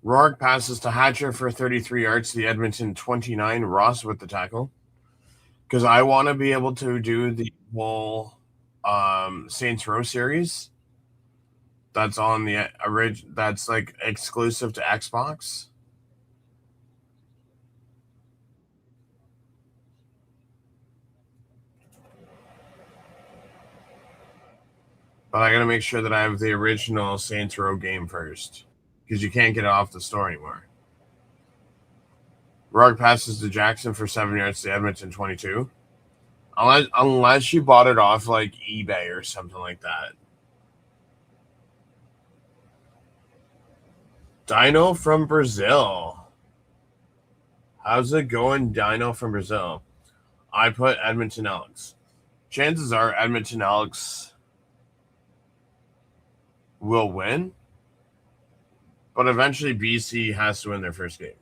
Rourke passes to Hatcher for 33 yards to the Edmonton 29. Ross with the tackle. Because I want to be able to do the whole Saints Row series that's on the that's like exclusive to Xbox. But I got to make sure that I have the original Saints Row game first. Because you can't get it off the store anymore. Rourke passes to Jackson for 7 yards to Edmonton 22. Unless you bought it off like eBay or something like that. Dino from Brazil. How's it going, Dino from Brazil? I put Edmonton Elks. Chances are Edmonton Elks will win, but eventually BC has to win their first game.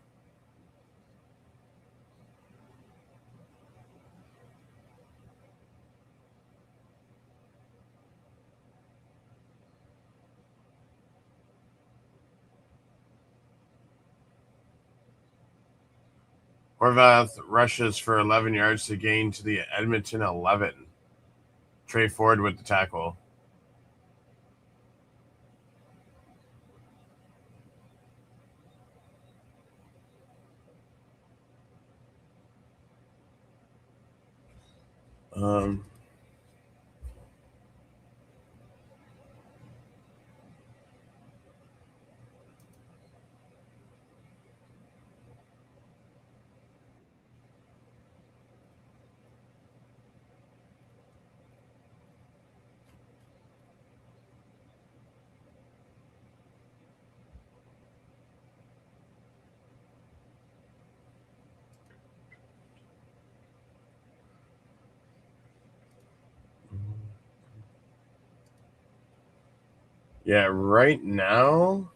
Horvath rushes for 11 yards to gain to the Edmonton 11. Trey Ford with the tackle. Um, Yeah, right now.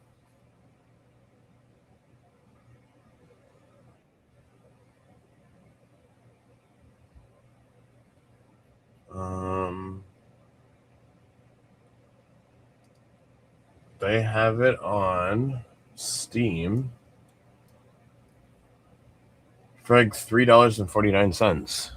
Um, they have it on Steam for like $3.49.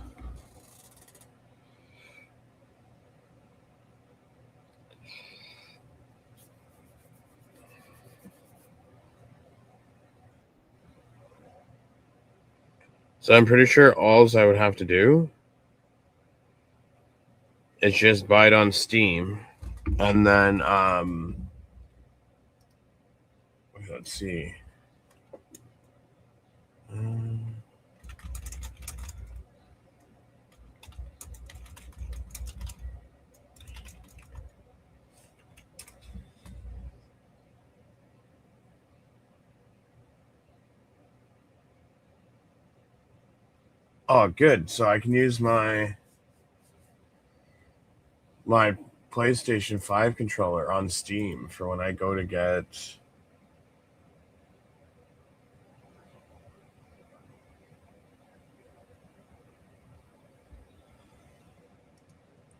So I'm pretty sure all I would have to do is just buy it on Steam, and then let's see. Um, oh, good. So I can use my PlayStation 5 controller on Steam for when I go to get.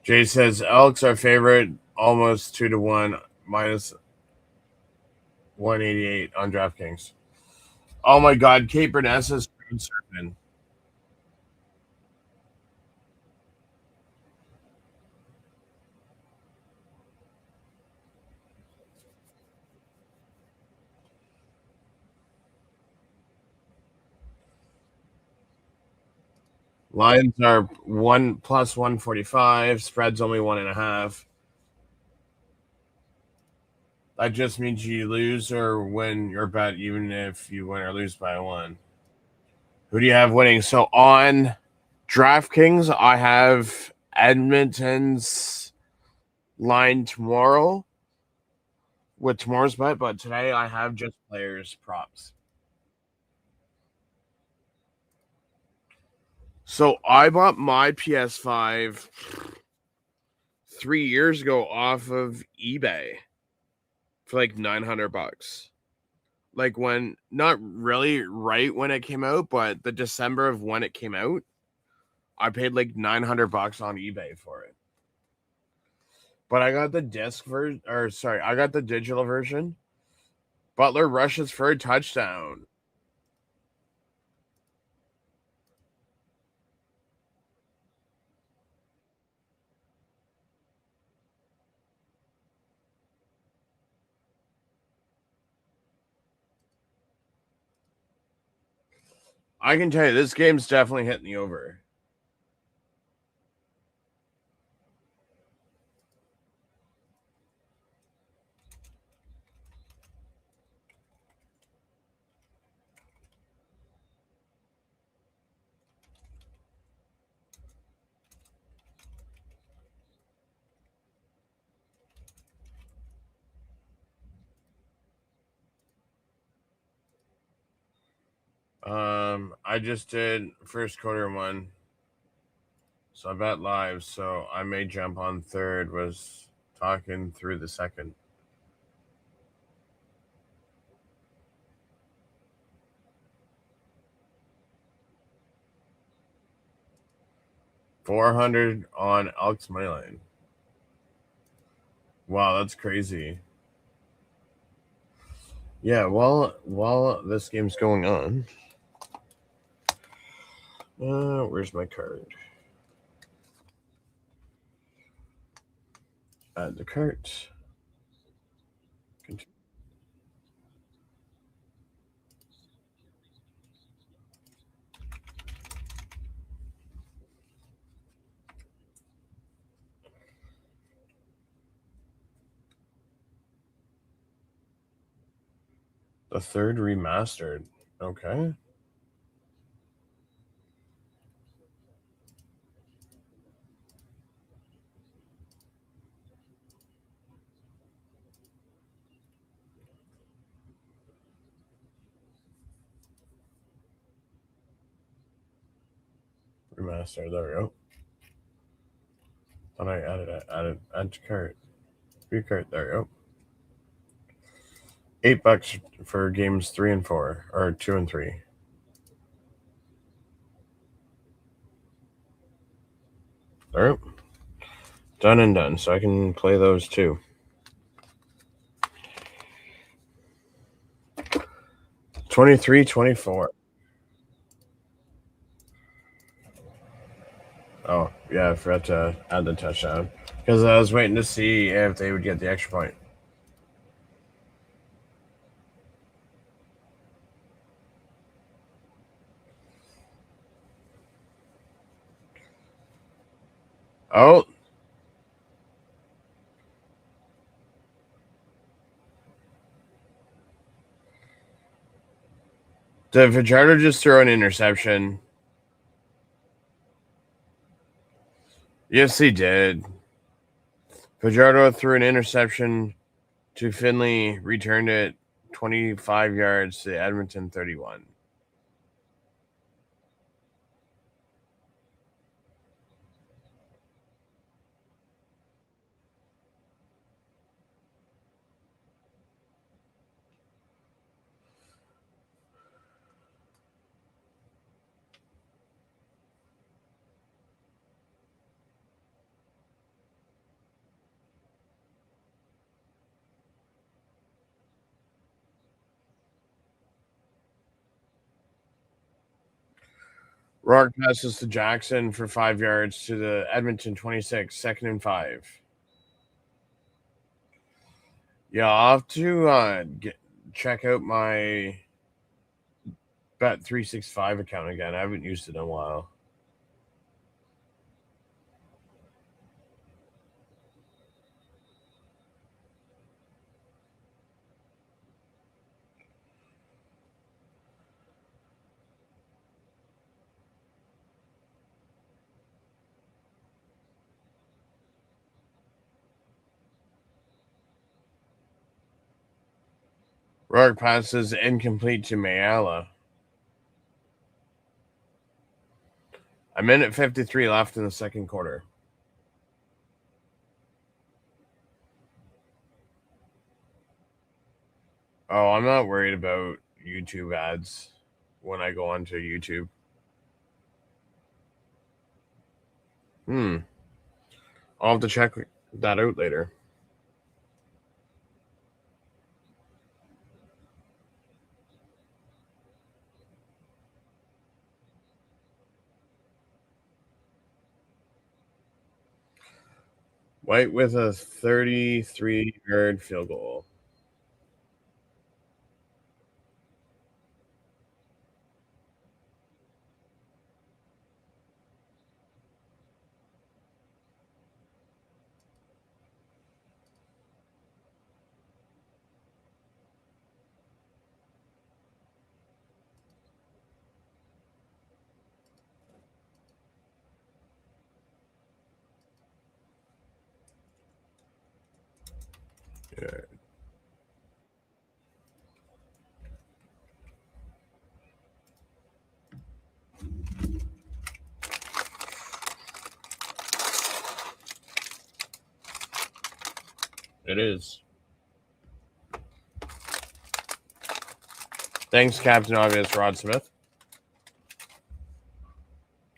Jay says Elks are favorite, almost 2-1, minus 188 on DraftKings. Oh my God, Kate Burnessa's surfing. Lions are 1+145. Spread's only 1.5. That just means you lose or win your bet, even if you win or lose by one. Who do you have winning? So on DraftKings, I have Edmonton's line tomorrow with tomorrow's bet, but today I have just players props. So I bought my PS5 3 years ago off of eBay for like $900. Like when, not really right when it came out, but the December of when it came out, I paid like $900 on eBay for it. But I got the disc version, or sorry, I got the digital version. Butler rushes for a touchdown. I can tell you, this game's definitely hitting the over. I just did first quarter one, so I bet live. So I may jump on third. Was talking through the second. 400 on Elks Moneyline. Wow, that's crazy. Yeah, while this game's going on, where's my card? Add the cart. The third remastered. Okay. Remastered. There we go. Thought I add to cart. View cart. There we go. $8 for games 3 and 4, or 2 and 3. All right. Done and done. So I can play those too. 23-24. Oh, yeah, I forgot to add the touchdown. Because I was waiting to see if they would get the extra point. Oh. Did Fajardo just throw an interception? Yes, he did. Fajardo threw an interception to Finley, returned it 25 yards to Edmonton 31. Rourke passes to Jackson for 5 yards to the Edmonton 26, 2nd and 5. Yeah, I'll have to check out my Bet365 account again. I haven't used it in a while. Rourke passes incomplete to Mayala. A minute 53 left in the second quarter. Oh, I'm not worried about YouTube ads when I go onto YouTube. I'll have to check that out later. White with a 33-yard field goal. Yeah. It is. Thanks, Captain Obvious Rod Smith.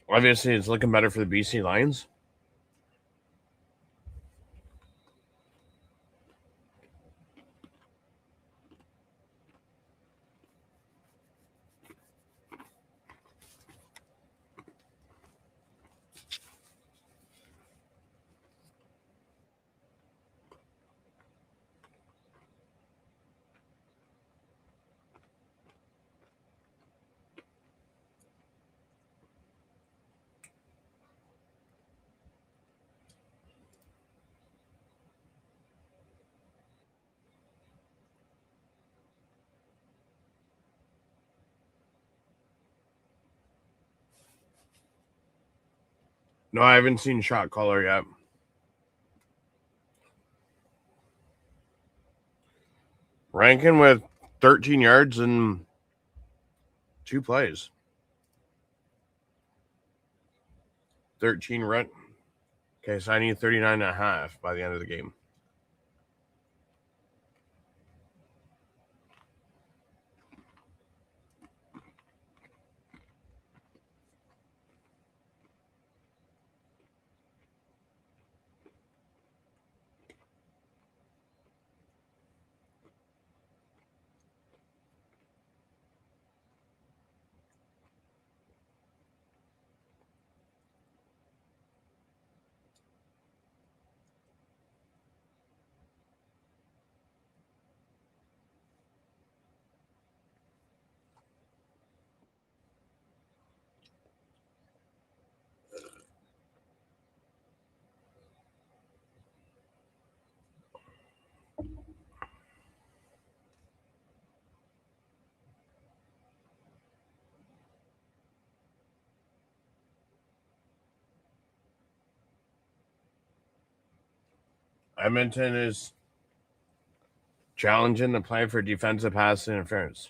Obviously, it's looking better for the BC Lions. No, I haven't seen shot caller yet. Rankin with 13 yards and 2 plays. 13 run. Okay, so I need 39.5 by the end of the game. Edmonton is challenging the play for defensive pass interference.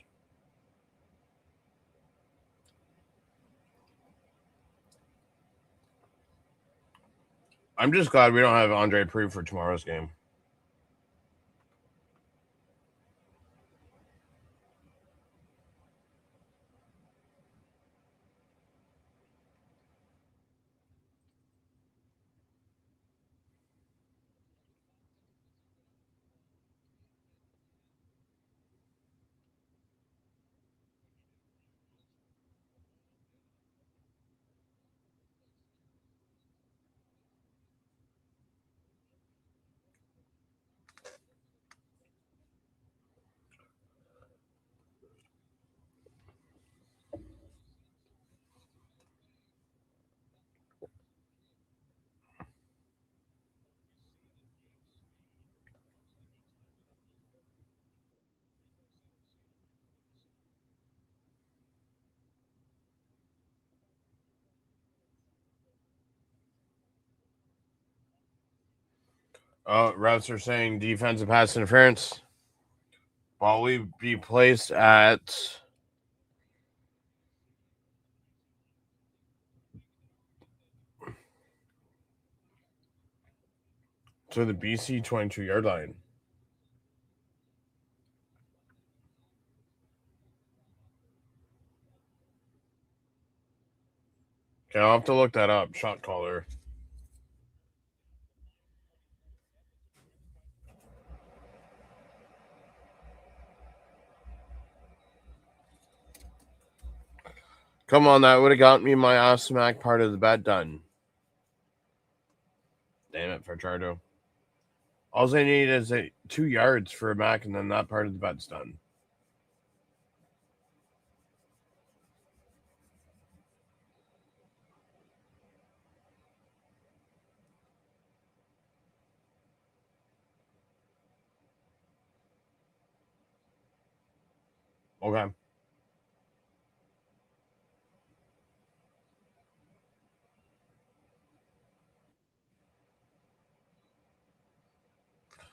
I'm just glad we don't have Andre Prue for tomorrow's game. Refs are saying defensive pass interference. Ball will be placed at to the BC 22-yard line. Okay, I'll have to look that up. Shot caller. Come on, that would have got me my Osmac part of the bet done. Damn it, Fajardo. All I need is 2 yards for a Mac, and then that part of the bet's done. Okay.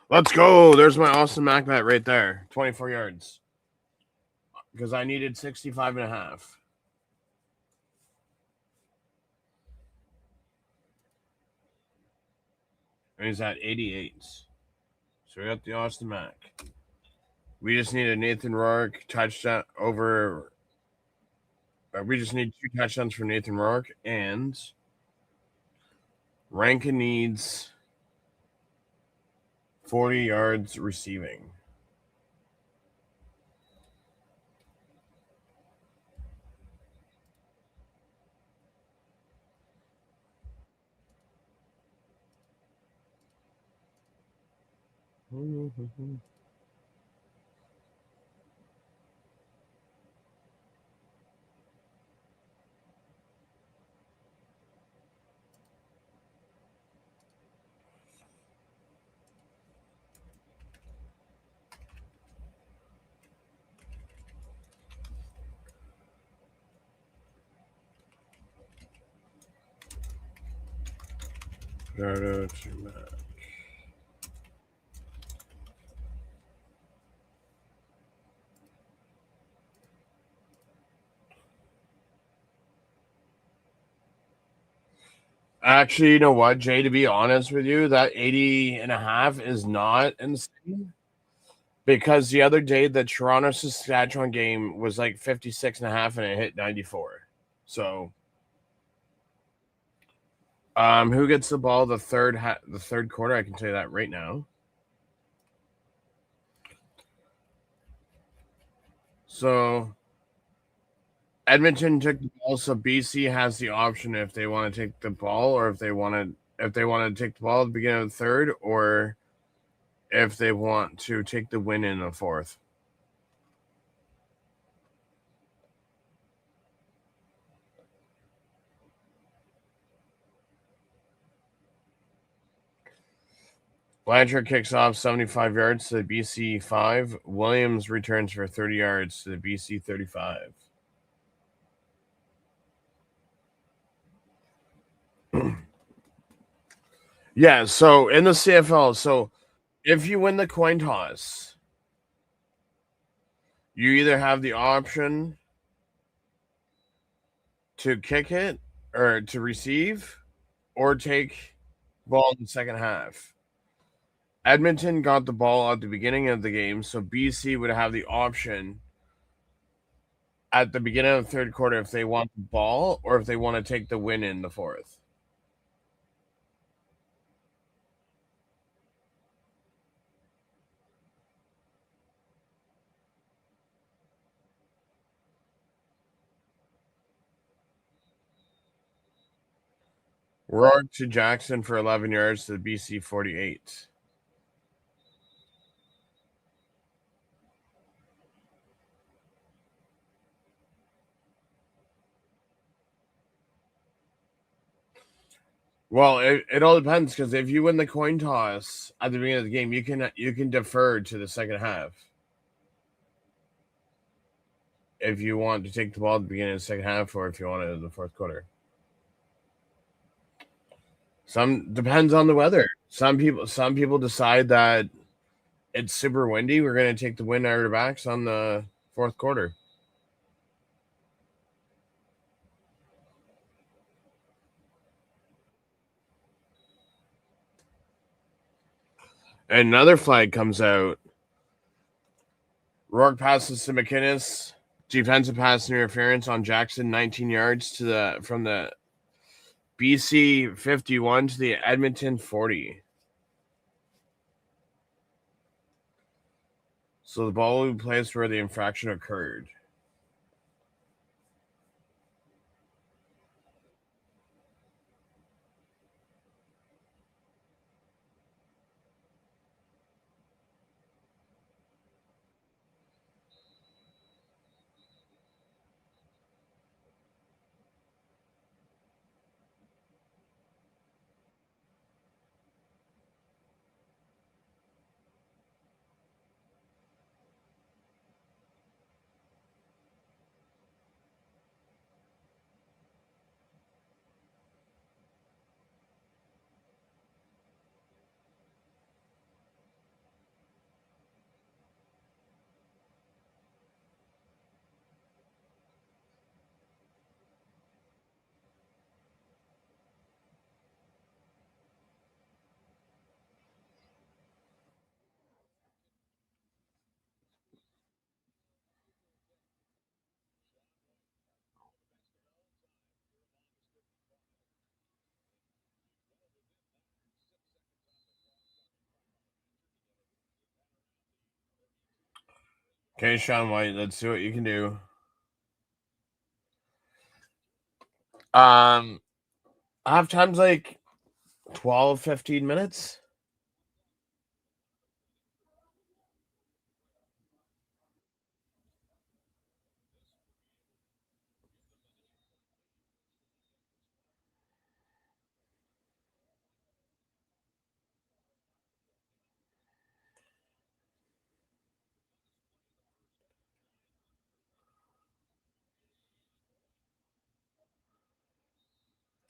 Let's go. There's my Austin Mac bet right there. 24 yards. Because I needed 65 and a half. And he's at 88. So we got the Austin Mac. We just need a Nathan Rourke touchdown over. We just need 2 touchdowns for Nathan Rourke, and Rankin needs 40 yards receiving. Actually, you know what, Jay, to be honest with you, that 80 and a half is not insane. Because the other day, the Toronto Saskatchewan game was like 56 and a half and it hit 94. So, who gets the ball the third quarter? I can tell you that right now. So, Edmonton took the ball, so BC has the option if they want to take the ball, or if they want to take the ball at the beginning of the third, or if they want to take the win in the fourth. Blanchard kicks off 75 yards to the BC 5. Williams returns for 30 yards to the BC 35. Yeah, so in the CFL, so if you win the coin toss, you either have the option to kick it or to receive or take ball in the second half. Edmonton got the ball at the beginning of the game, so BC would have the option at the beginning of the third quarter if they want the ball or if they want to take the win in the fourth. Rourke to Jackson for 11 yards to the BC 48. Well, it all depends because if you win the coin toss at the beginning of the game, you can defer to the second half if you want to take the ball at the beginning of the second half or if you want it in the fourth quarter. Some depends on the weather. Some people decide that it's super windy. We're going to take the wind out of our backs on the fourth quarter. And another flag comes out. Rourke passes to McInnes. Defensive pass interference on Jackson, 19 yards to the from the BC 51 to the Edmonton 40. So the ball will be placed where the infraction occurred. Okay, Sean White, let's see what you can do. Halftime's like 12, 15 minutes.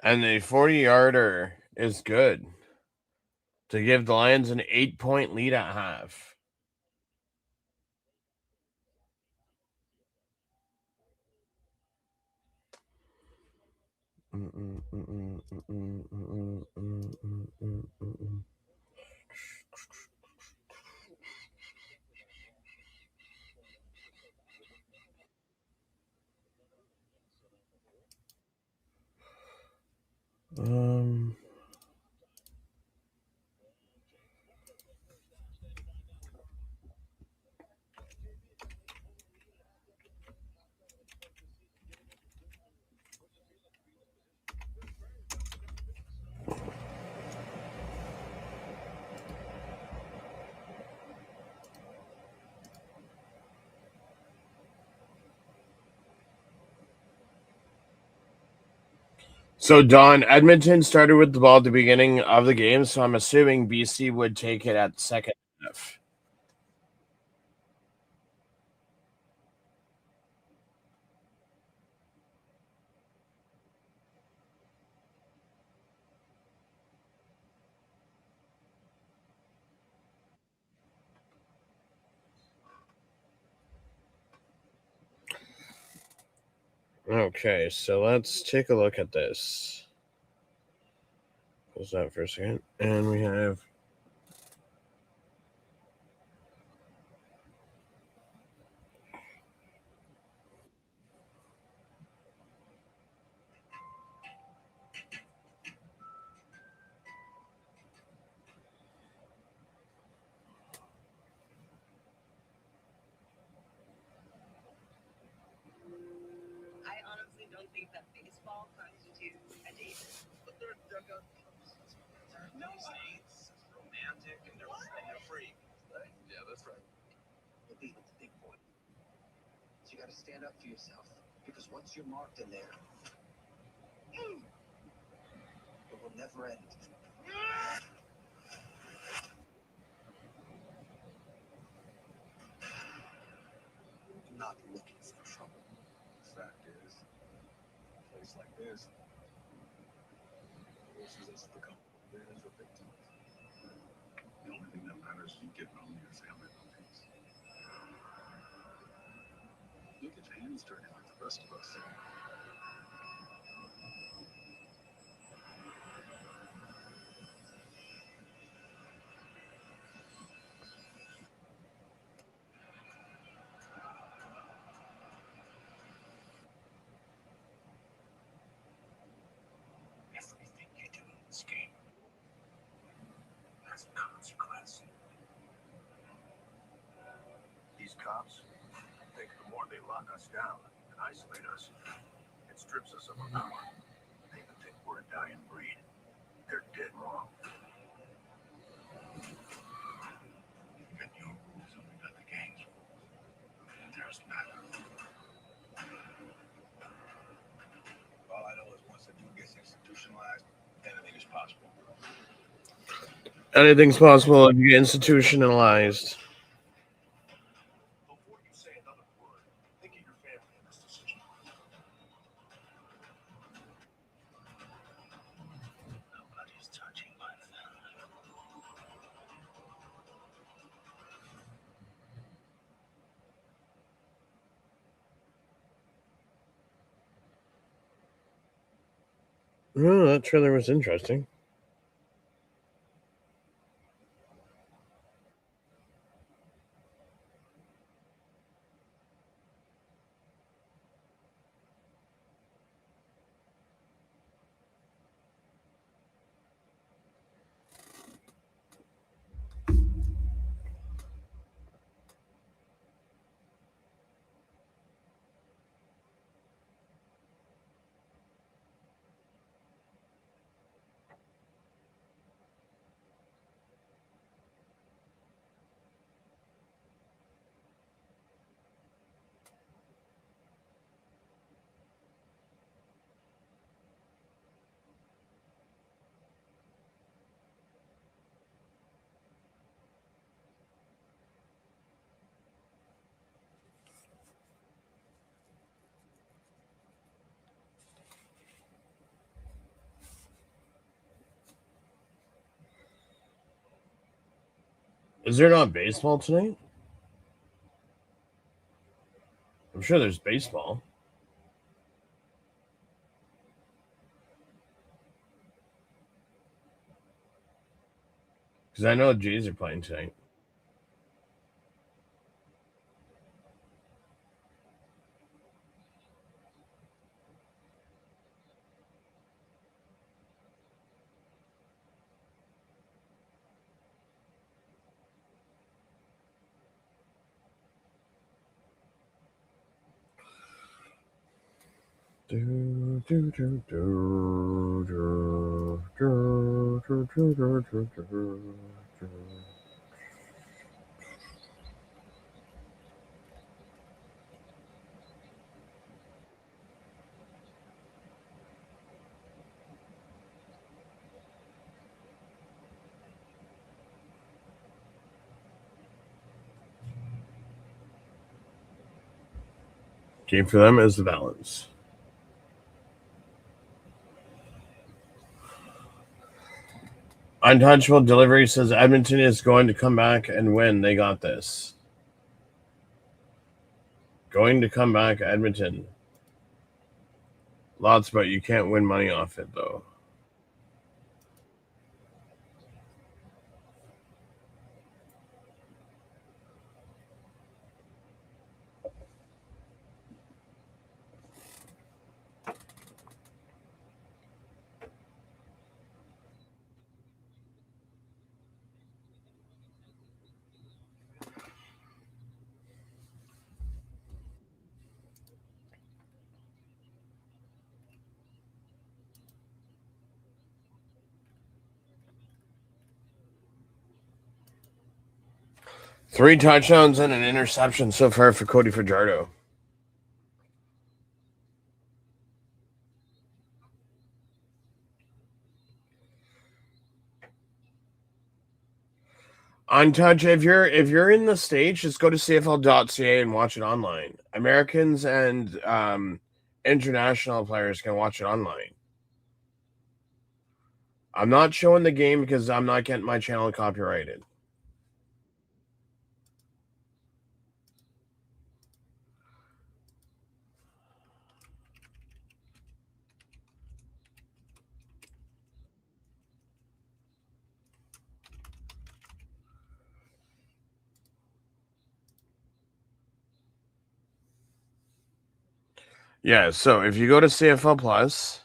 And the 40-yarder is good to give the Lions an 8-point lead at half. Um, so, Don, Edmonton started with the ball at the beginning of the game, so I'm assuming BC would take it at the second half. Okay, so let's take a look at this. Close that for a second. And we have You got to stand up for yourself, because once you're marked in there, it will never end. I'm not looking for trouble. The fact is, a place like this forces us to become winners or victims. The only thing that matters is you getting home to your family in one piece. Look at your hands turning like the rest of us. Everything you do in this game has a consequence. These cops think the more they lock us down and isolate us, it strips us of our power. They even think we're a dying breed. They're dead wrong. You got your rules and we got the gang's rules. There's matter. All I know is once the dude gets institutionalized, anything is possible. anything's possible if you get institutionalized. Before you say another word, think of your family in this decision. Nobody's touching my family. Oh, that trailer was interesting. Is there not baseball tonight? I'm sure there's baseball. Because I know the Jays are playing tonight. Game for them is the balance. Untouchable Delivery says Edmonton is going to come back and win. They got this. Going to come back, Edmonton. Lots, but you can't win money off it, though. Three touchdowns and an interception so far for Cody Fajardo. On touch, if you're in the States, just go to CFL.ca and watch it online. Americans and international players can watch it online. I'm not showing the game because I'm not getting my channel copyrighted. Yeah, so if you go to CFL Plus,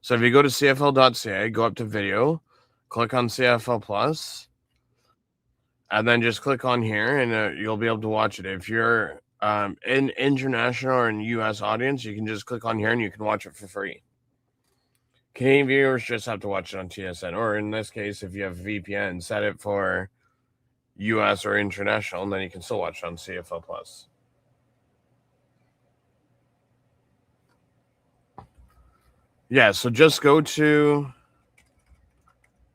so if you go to CFL.ca, go up to video, click on CFL Plus, and then just click on here, and you'll be able to watch it. If you're in international or in U.S. audience, you can just click on here and you can watch it for free. Canadian viewers just have to watch it on TSN, or in this case, if you have VPN, set it for U.S. or international, and then you can still watch it on CFL Plus. Yeah, so just go to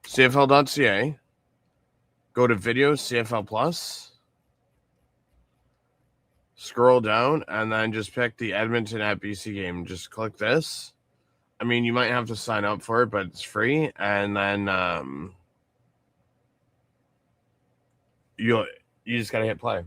CFL.ca, go to video, CFL Plus, scroll down, and then just pick the Edmonton at BC game. Just click this. I mean, you might have to sign up for it, but it's free. And then you just gotta hit play.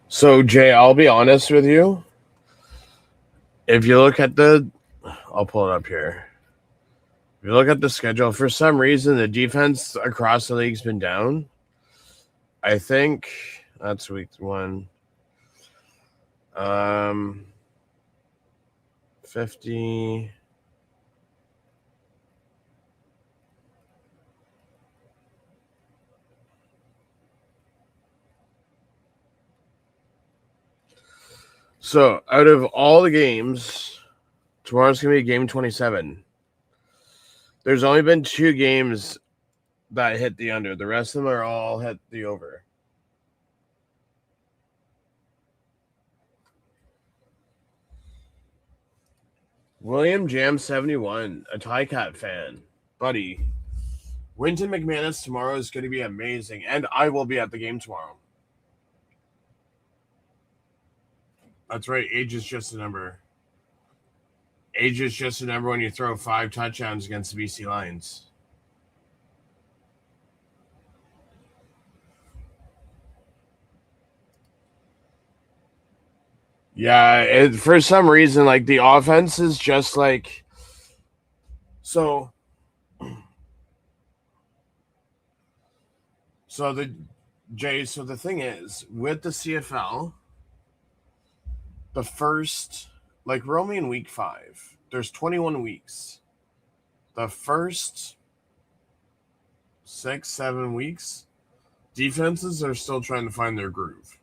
So, Jay, I'll be honest with you. If you look at I'll pull it up here. If you look at the schedule, for some reason, the defense across the league's been down. I think that's week 1. 50. So, out of all the games, tomorrow's going to be game 27. There's only been 2 games that hit the under. The rest of them are all hit the over. William Jam 71, a Ticat fan. Buddy, Winton McManus tomorrow is going to be amazing, and I will be at the game tomorrow. That's right. Age is just a number. Age is just a number when you throw 5 touchdowns against the BC Lions. Yeah, for some reason, like the offense is just like so. So the Jay. So the thing is with the CFL, the first like we're only in week 5. There's 21 weeks. The first 6, 7 weeks, defenses are still trying to find their groove.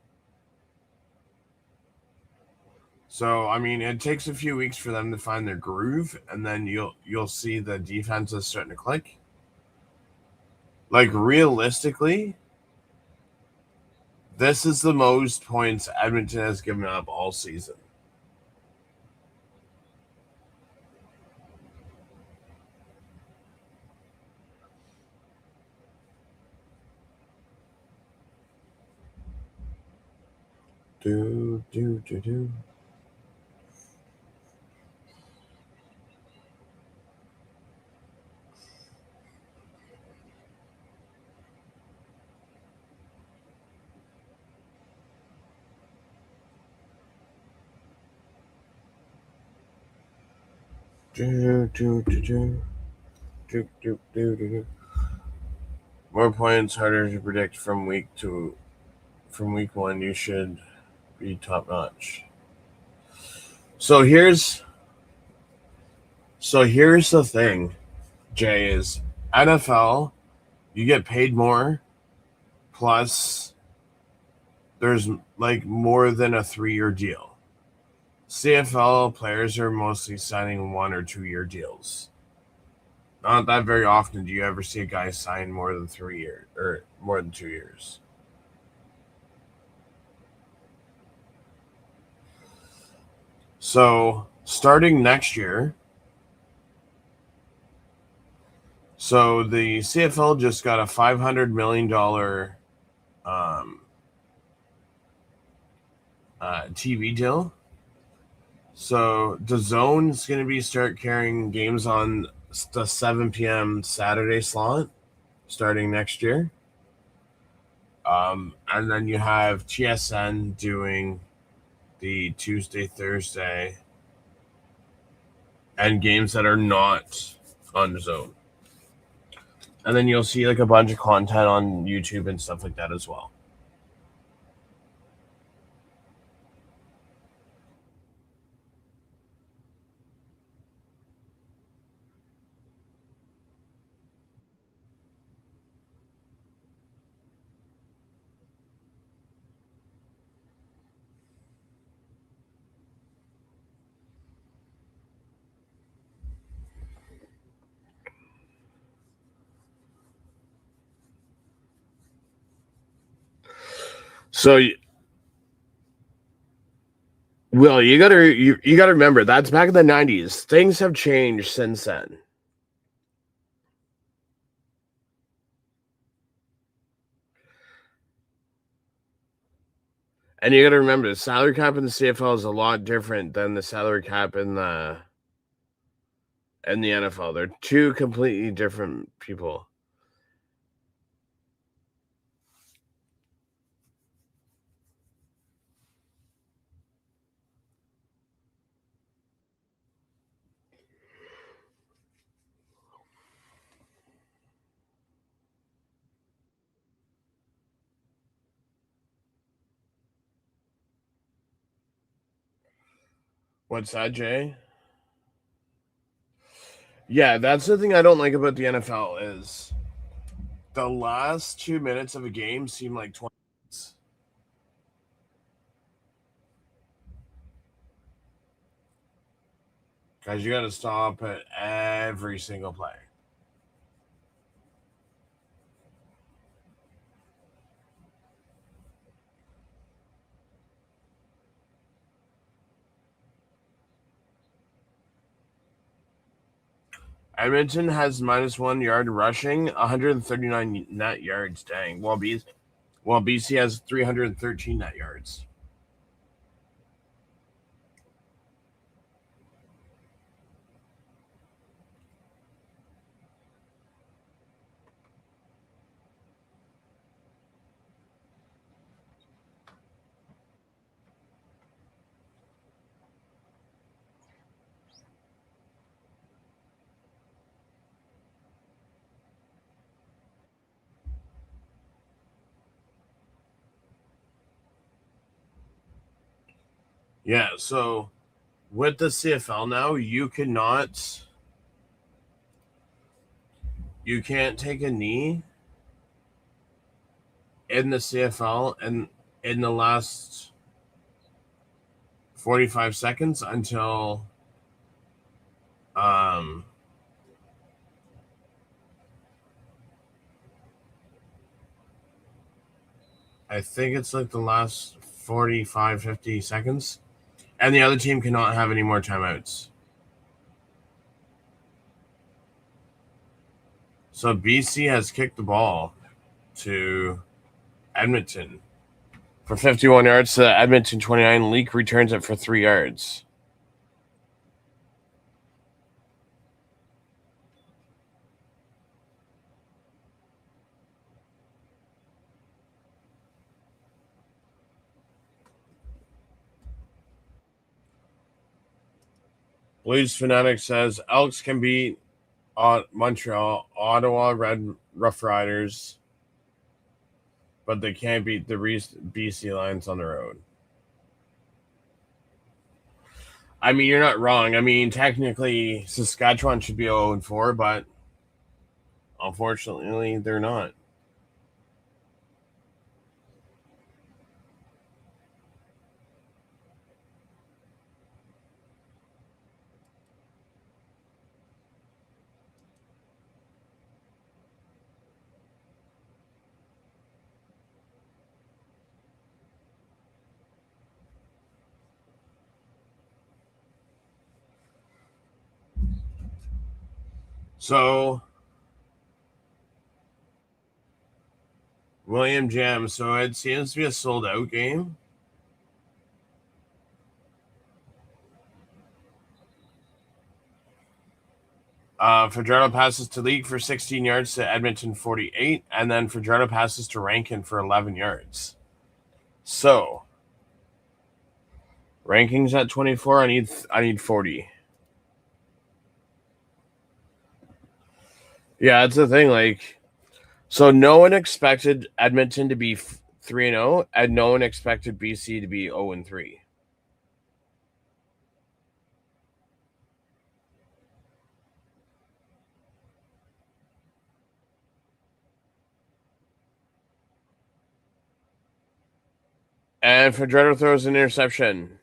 So I mean, it takes a few weeks for them to find their groove, and then you'll see the defenses starting to click. Like realistically, this is the most points Edmonton has given up all season. Do do do do. Do, do, do, do. Do, do, do, do, do. More points, harder to predict from week 1. You should be top notch. So here's the thing, Jay, is NFL, you get paid more, plus there's like more than a 3-year deal. CFL players are mostly signing 1 or 2 year deals. Not that very often do you ever see a guy sign more than 3 years or more than 2 years. So starting next year, so the CFL just got a $500 million TV deal. So the zone is going to be start carrying games on the 7 p.m. Saturday slot starting next year. And then you have TSN doing the Tuesday, Thursday, and games that are not on the zone. And then you'll see like a bunch of content on YouTube and stuff like that as well. So, Will, you gotta remember that's back in the '90s. Things have changed since then. And you got to remember the salary cap in the CFL is a lot different than the salary cap in the NFL. They're two completely different people. What's that, Jay? Yeah, that's the thing I don't like about the NFL is the last 2 minutes of a game seem like 20 minutes. Because you got to stop at every single play. Edmonton has -1 yard rushing, 139 net yards. Dang. While BC has 313 net yards. Yeah, so with the CFL now, you can't take a knee in the CFL and in the last 45 seconds until um I think it's like the last 45, 50 seconds. And the other team cannot have any more timeouts. So BC has kicked the ball to Edmonton for 51 yards to Edmonton 29. Leak returns it for 3 yards. Blues Fanatic says Elks can beat Montreal, Ottawa Red Rough Riders, but they can't beat the BC Lions on the road. I mean, you're not wrong. I mean, technically, Saskatchewan should be 0-4, but unfortunately, they're not. So, William Jam. So it seems to be a sold out game. Fajardo passes to Leak for 16 yards to Edmonton 48, and then Fajardo passes to Rankin for 11 yards. So, rankings at 24. I need 40. Yeah, that's the thing. Like, so no one expected Edmonton to be 3-0, and no one expected BC to be 0-3. And Fajardo throws an interception.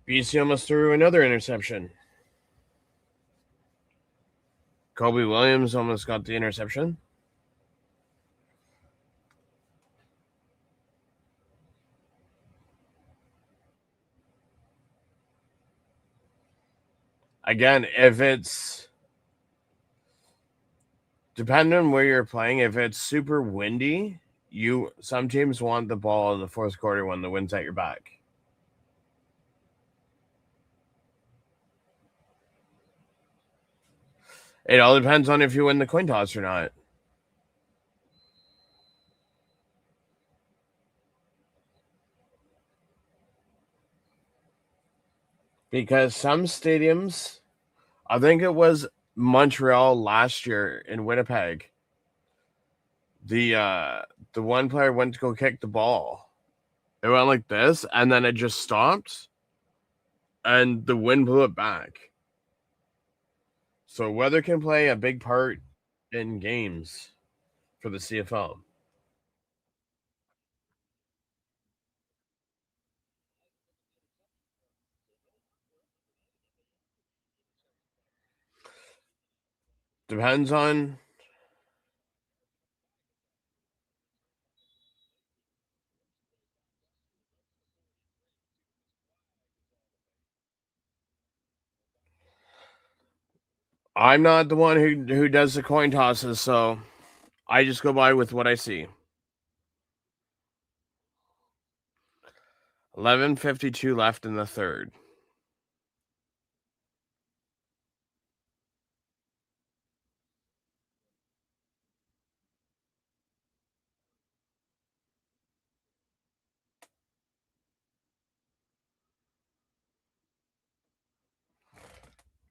BC almost threw another interception. Kobe Williams almost got the interception. Again, if it's depending on where you're playing, if it's super windy, some teams want the ball in the fourth quarter when the wind's at your back. It all depends on if you win the coin toss or not. Because some stadiums, I think it was Montreal last year in Winnipeg, the one player went to go kick the ball. It went like this, and then it just stopped, and the wind blew it back. So weather can play a big part in games for the CFL. Depends on. I'm not the one who does the coin tosses, so I just go by with what I see. 11:52 left in the third.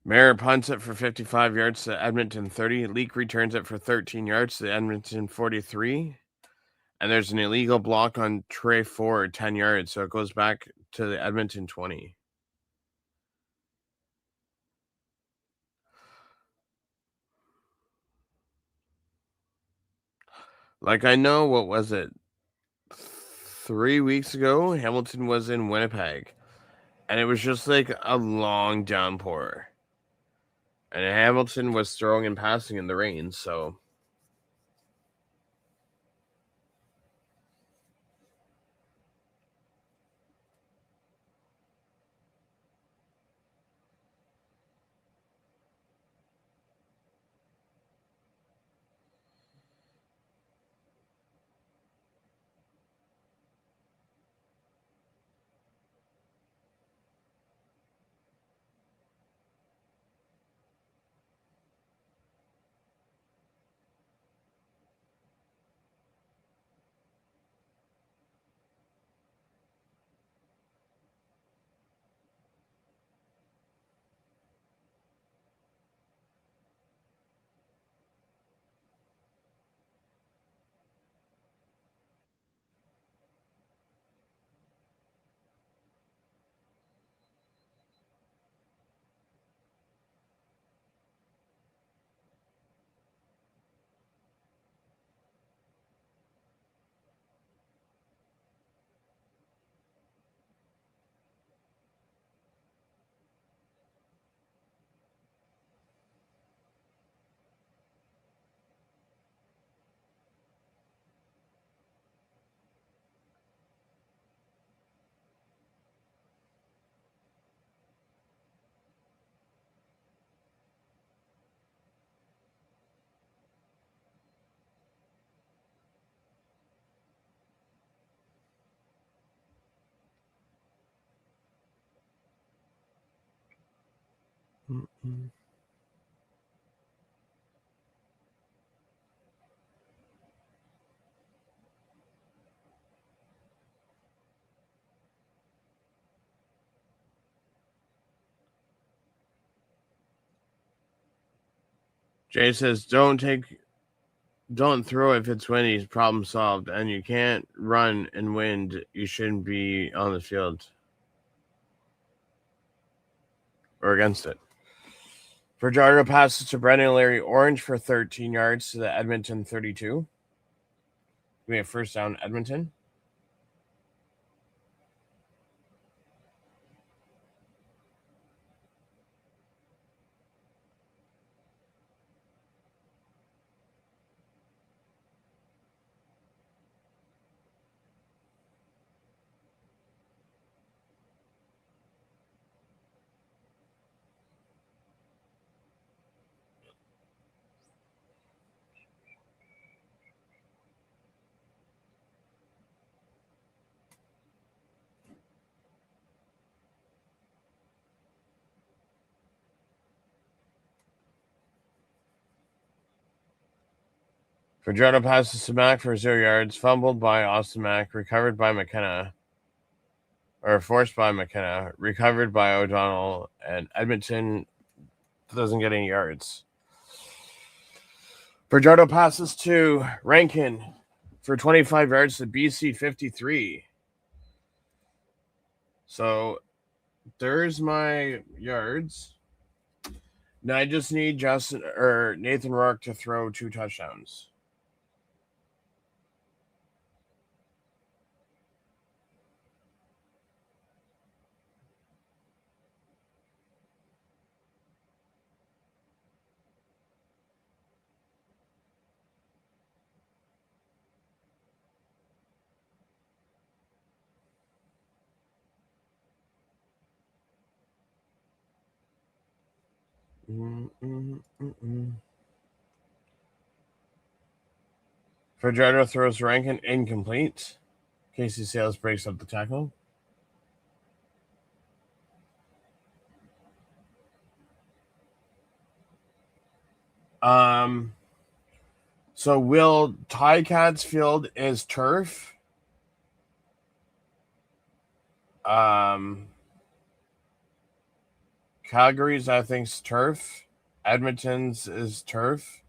Mayer punts it for 55 yards to Edmonton 30. Leak returns it for 13 yards to Edmonton 43. And there's an illegal block on Trey Ford, 10 yards. So it goes back to the Edmonton 20. Like, I know, what was it? 3 weeks ago, Hamilton was in Winnipeg. And it was just like a long downpour. And Hamilton was throwing and passing in the rain, so. Mm-mm. Jay says, don't throw if it's windy, problem solved. And you can't run in wind, you shouldn't be on the field. Or against it. Fajardo passes to Brendan Larry Orange for 13 yards to the Edmonton 32. We have first down, Edmonton. Fajardo passes to Mack for 0 yards, fumbled by Austin Mack, recovered by McKenna, or forced by McKenna, recovered by O'Donnell, and Edmonton doesn't get any yards. Fajardo passes to Rankin for 25 yards to BC 53. So there's my yards. Now I just need Nathan Rourke to throw 2 touchdowns. Fajardo throws Rankin incomplete. Casey Sales breaks up the tackle. So will Ticats Field is turf? Calgary's, I think, is turf. Edmonton's is turf.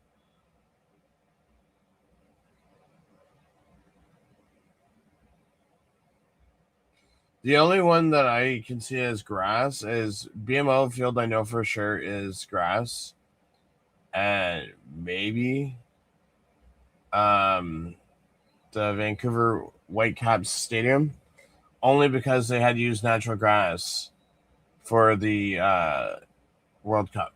The only one that I can see as grass is BMO Field. I know for sure is grass, and maybe the Vancouver Whitecaps Stadium, only because they had used natural grass for the World Cup.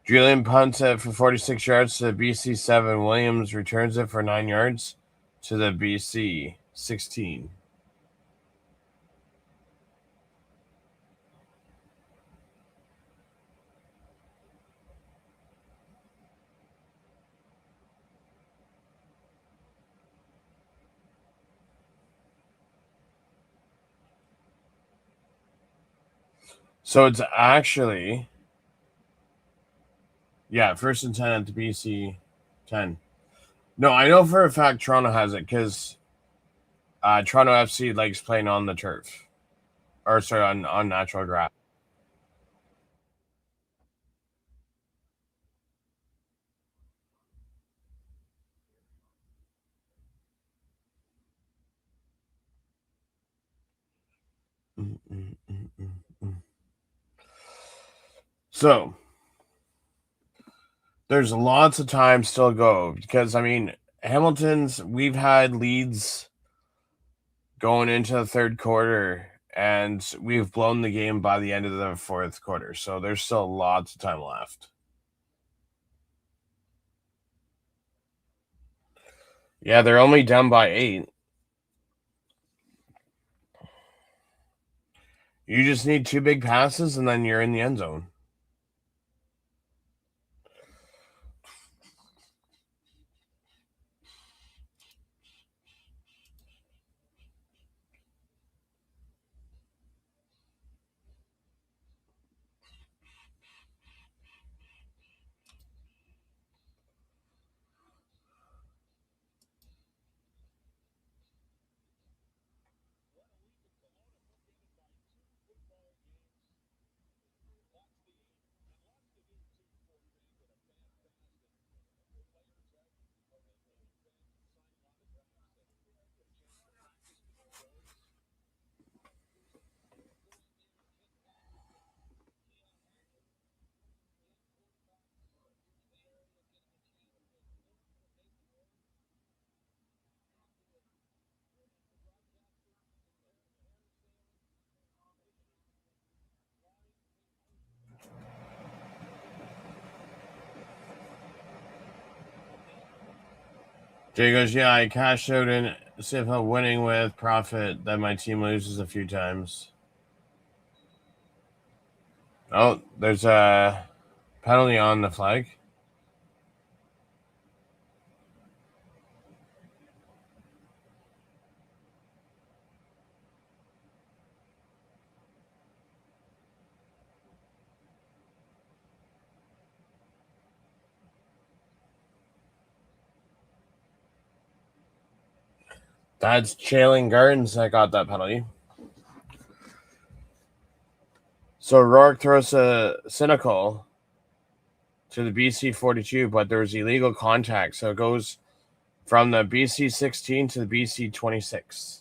Julian punts it for 46 yards to the BC 7. Williams returns it for 9 yards to the BC 16. So it's actually, yeah, 1st and 10 at the BC 10. No, I know for a fact Toronto has it because Toronto FC likes playing on the turf. Or, sorry, on natural grass. So there's lots of time still to go because, I mean, Hamilton's, we've had leads going into the third quarter, and we've blown the game by the end of the fourth quarter. So there's still lots of time left. Yeah, they're only down by 8. You just need 2 big passes, and then you're in the end zone. Jay goes, yeah, I cashed out in CFL winning with profit that my team loses a few times. Oh, there's a penalty on the flag. That's Chailing Gardens that got that penalty. So Rourke throws a cynical to the BC 42, but there's illegal contact. So it goes from the BC 16 to the BC 26.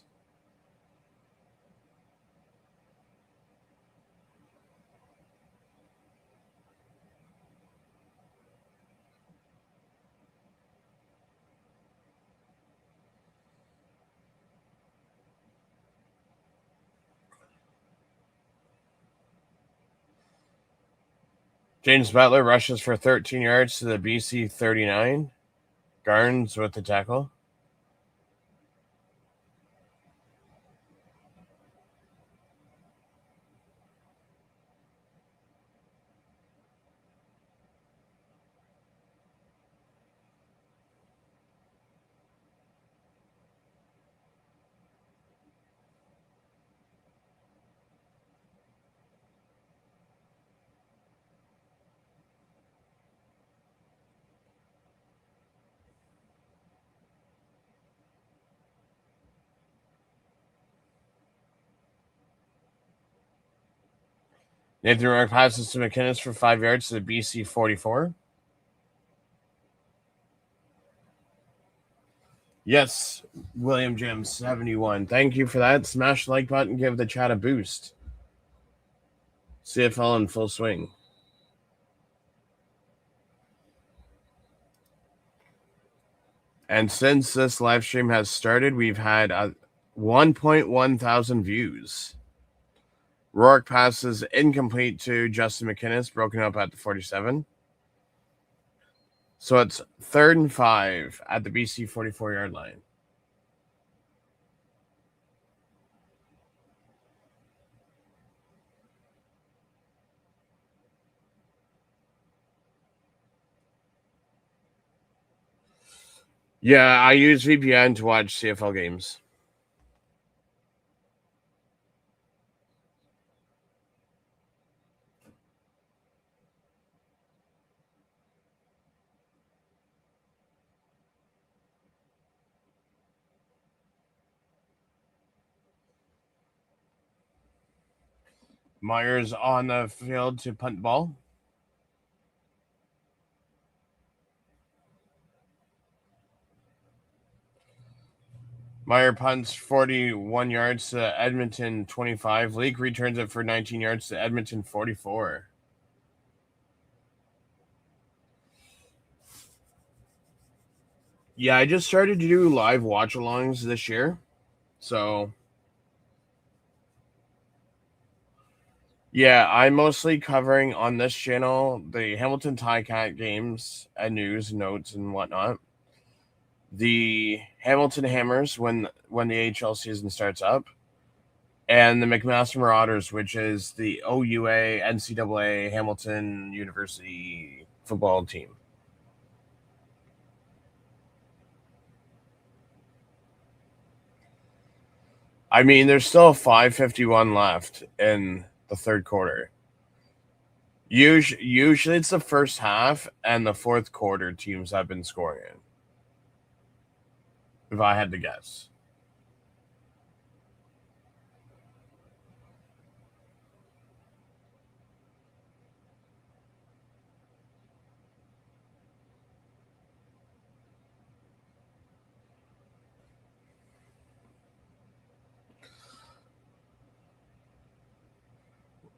James Butler rushes for 13 yards to the BC 39. Garns with the tackle. Nathan Rourke passes to McInnes for 5 yards to the BC 44. Yes, William Jim 71. Thank you for that. Smash the like button, give the chat a boost. CFL in full swing. And since this live stream has started, we've had 1.1 thousand views. Rourke passes incomplete to Justin McInnes, broken up at the 47. So it's 3rd and 5 at the BC 44-yard line. Yeah, I use VPN to watch CFL games. Myers on the field to punt the ball. Meyer punts 41 yards to Edmonton 25. Leake returns it for 19 yards to Edmonton 44. Yeah, I just started to do live watch-alongs this year. So, yeah, I'm mostly covering on this channel the Hamilton Ticat games and news, notes, and whatnot. The Hamilton Hammers when the AHL season starts up. And the McMaster Marauders, which is the OUA NCAA Hamilton University football team. I mean, there's still 5:51 left in the third quarter. Usually it's the first half and the fourth quarter teams have been scoring in. If I had to guess.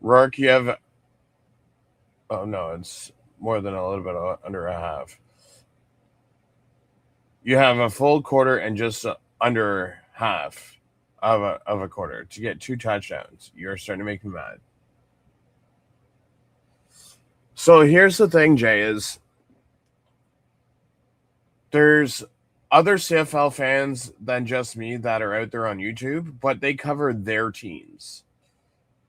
Rourke, you have... Oh, no, it's more than a little bit under a half. You have a full quarter and just under half of a quarter to get 2 touchdowns. You're starting to make me mad. So here's the thing, Jay, is there's other CFL fans than just me that are out there on YouTube, but they cover their teams.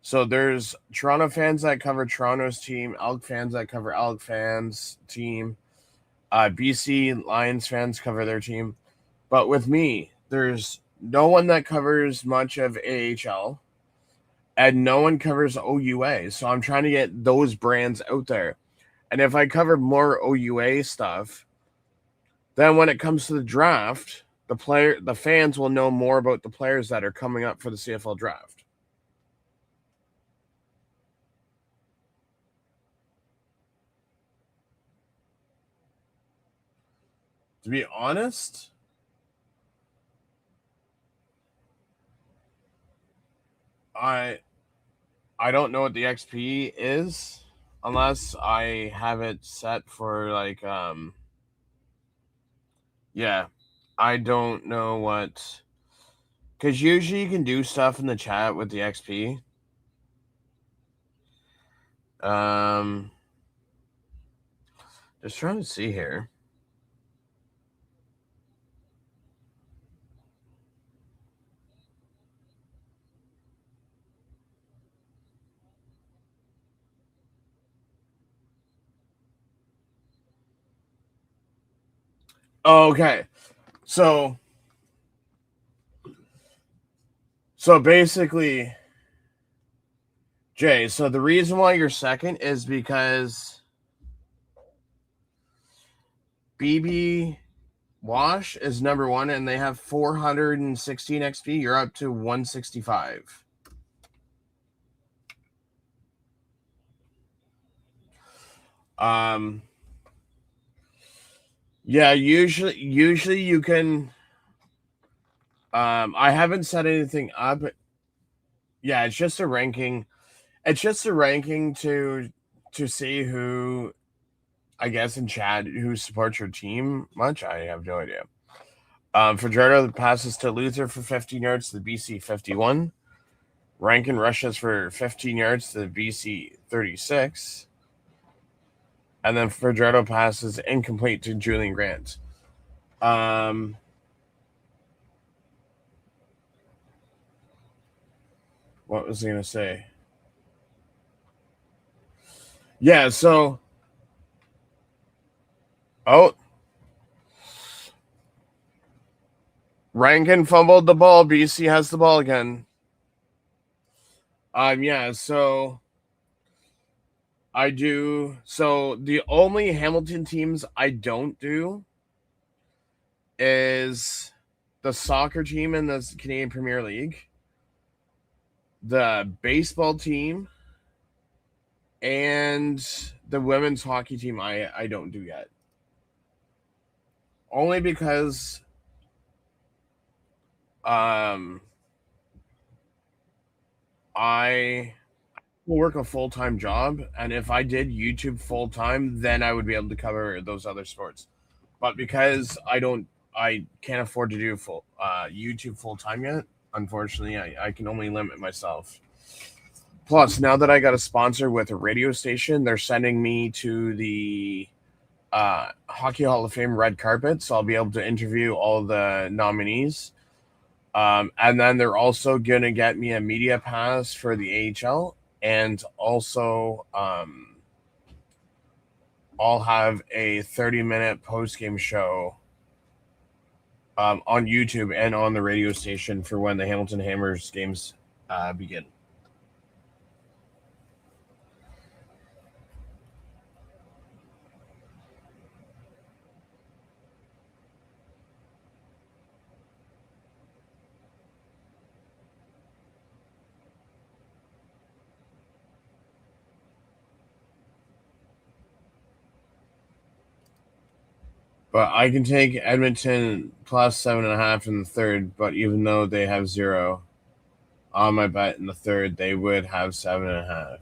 So there's Toronto fans that cover Toronto's team, Elk fans that cover Elk fans' team, BC Lions fans cover their team. But with me, there's no one that covers much of AHL, and no one covers OUA. So I'm trying to get those brands out there. And if I cover more OUA stuff, then when it comes to the draft, the fans will know more about the players that are coming up for the CFL draft. To be honest, I don't know what the XP is unless I have it set for like yeah, I don't know what, because usually you can do stuff in the chat with the XP. Just trying to see here. Okay. So basically, Jay, so the reason why you're second is because BB Wash is number one and they have 416 XP. You're up to 165. Yeah, usually you can I haven't set anything up. Yeah, it's just a ranking. It's just a ranking to see who, I guess, in chat who supports your team much. I have no idea. Fajardo passes to Luther for 15 yards to the BC 51. Rankin rushes for 15 yards to the BC 36. And then Fajardo passes incomplete to Julian Grant. What was I going to say? Yeah, so. Oh. Rankin fumbled the ball. BC has the ball again. Yeah, so I do. So the only Hamilton teams I don't do is the soccer team in the Canadian Premier League, the baseball team, and the women's hockey team. I don't do yet. Only because I work a full-time job, and if I did YouTube full-time, then I would be able to cover those other sports. But because I can't afford to do full YouTube full-time yet, unfortunately, I can only limit myself. Plus, now that I got a sponsor with a radio station, they're sending me to the Hockey Hall of Fame red carpet, so I'll be able to interview all the nominees. And then they're also going to get me a media pass for the AHL, and also I'll have a 30-minute post-game show on YouTube and on the radio station for when the Hamilton Hammers games begin. But I can take Edmonton plus 7.5 in the third, but even though they have 0 on my bet in the third, they would have 7.5.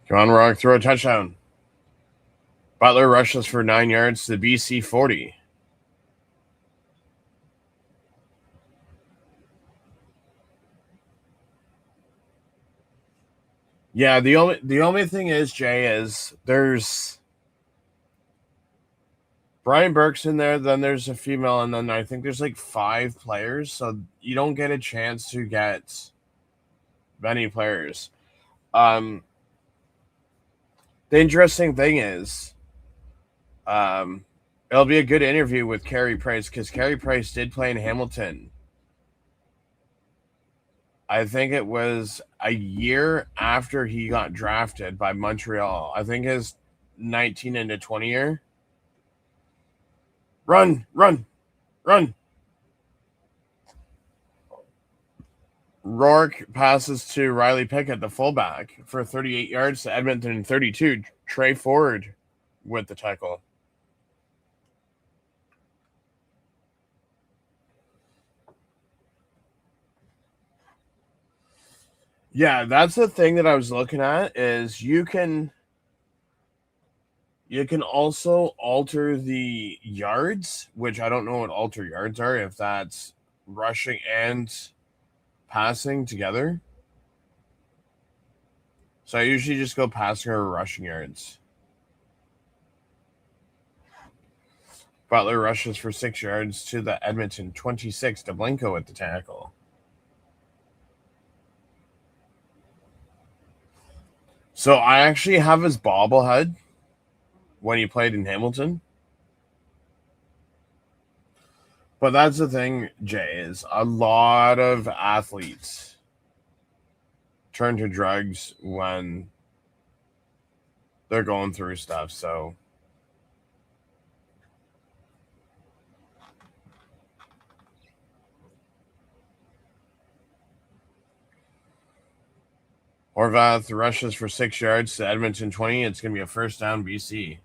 Come on, Rock, throw a touchdown. Butler rushes for 9 yards to the BC 40. Yeah, the only thing is, Jay, is there's Brian Burke's in there, then there's a female, and then I think there's like 5 players, so you don't get a chance to get many players. The interesting thing is, it'll be a good interview with Carey Price, because Carey Price did play in Hamilton. I think it was a year after he got drafted by Montreal. I think his 19 into 20 year. Run. Rourke passes to Riley Pickett, the fullback, for 38 yards to Edmonton 32. Trey Ford with the tackle. Yeah, that's the thing that I was looking at is you can also alter the yards, which I don't know what alter yards are, if that's rushing and passing together. So I usually just go passing or rushing yards. Butler rushes for 6 yards to the Edmonton 26. DeBlanco at the tackle. So I actually have his bobblehead when he played in Hamilton. But that's the thing, Jay, is a lot of athletes turn to drugs when they're going through stuff. So Horvath rushes for 6 yards to Edmonton 20. It's going to be a first down, BC.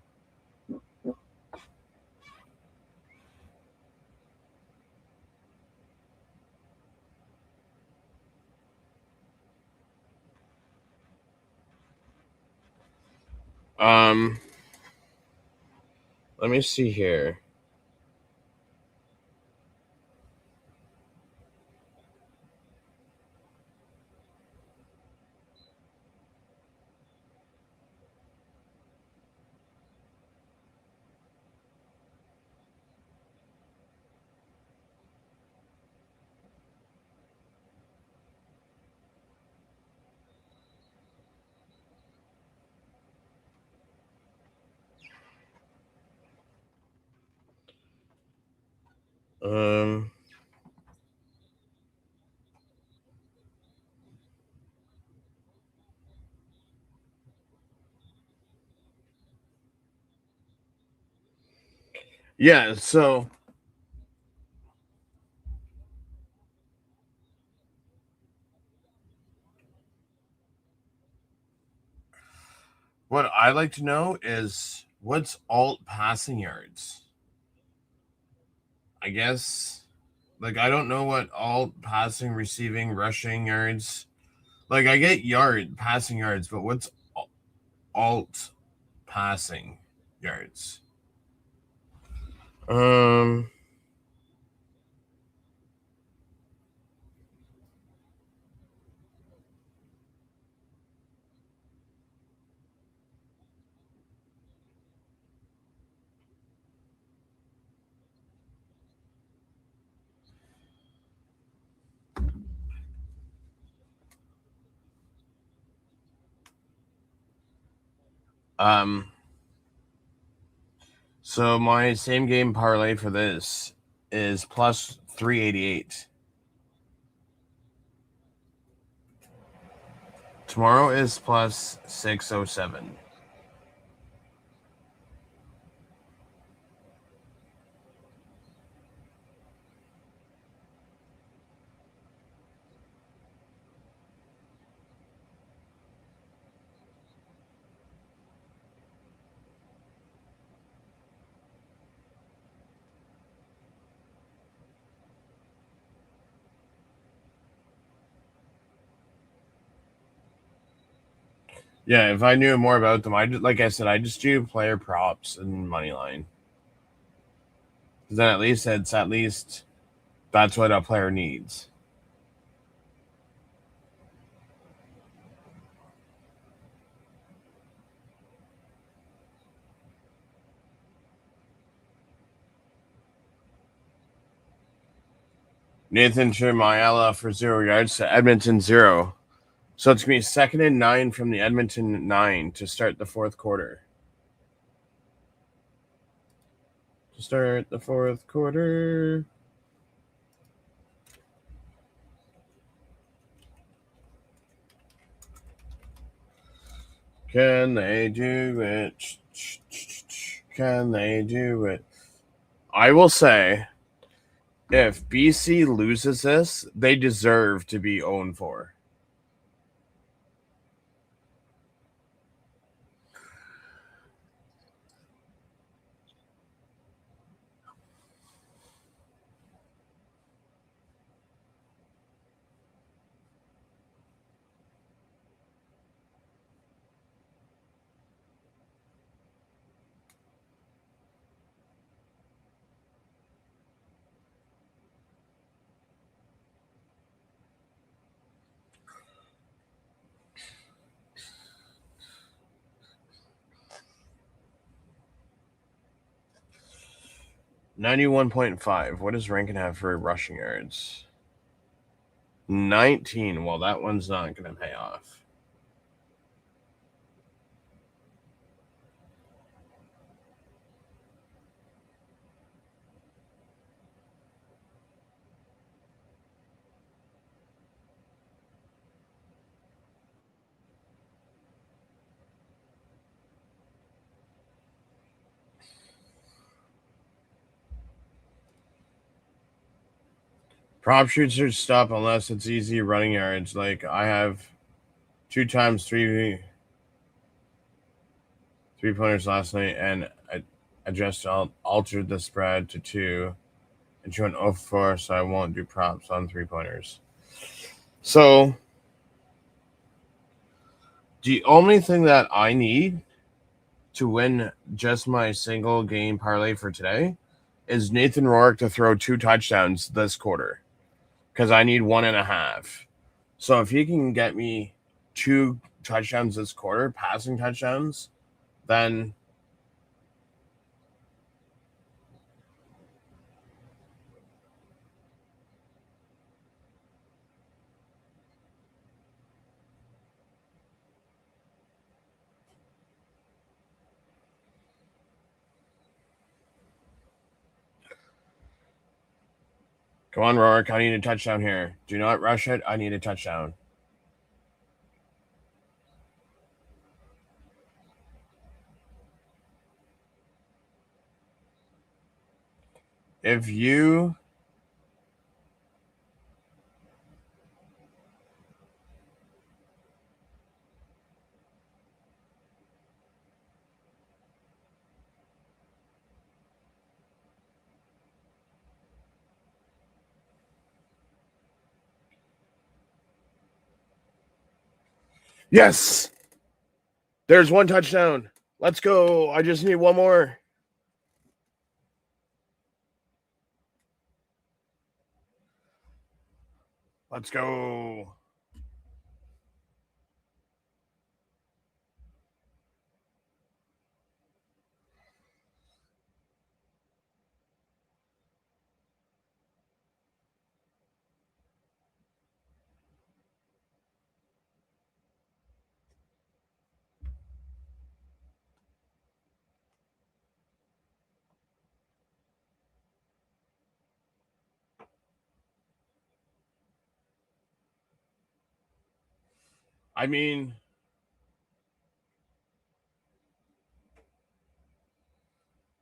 Let me see here. Um, yeah, so what I like to know is what's alt passing yards? I guess, like, I don't know what alt passing, receiving, rushing yards. Like, I get passing yards, but what's alt passing yards? Um, um, so my same game parlay for this is plus 388. Tomorrow is plus 607. Yeah, if I knew more about them, like I said, I just do player props and money line. Then at least that's what a player needs. Nathan Chermayella for 0 yards to Edmonton 0. So it's going to be 2nd and 9 from the Edmonton 9 to start the fourth quarter. To start the fourth quarter. Can they do it? Can they do it? I will say, if BC loses this, they deserve to be 0-4. 91.5. What does Rankin have for rushing yards? 19. Well, that one's not going to pay off. Prop shoots are stop unless it's easy running yards. Like I have 2 times 3 pointers last night, and I just altered the spread to 2 and to an 0-4, so I won't do props on 3 pointers. So the only thing that I need to win just my single game parlay for today is Nathan Rourke to throw 2 touchdowns this quarter, because I need 1.5. So if he can get me 2 touchdowns this quarter, passing touchdowns, then come on, Rourke, I need a touchdown here. Do not rush it. I need a touchdown. If you Yes. There's 1 touchdown. Let's go. I just need 1 more. Let's go. I mean,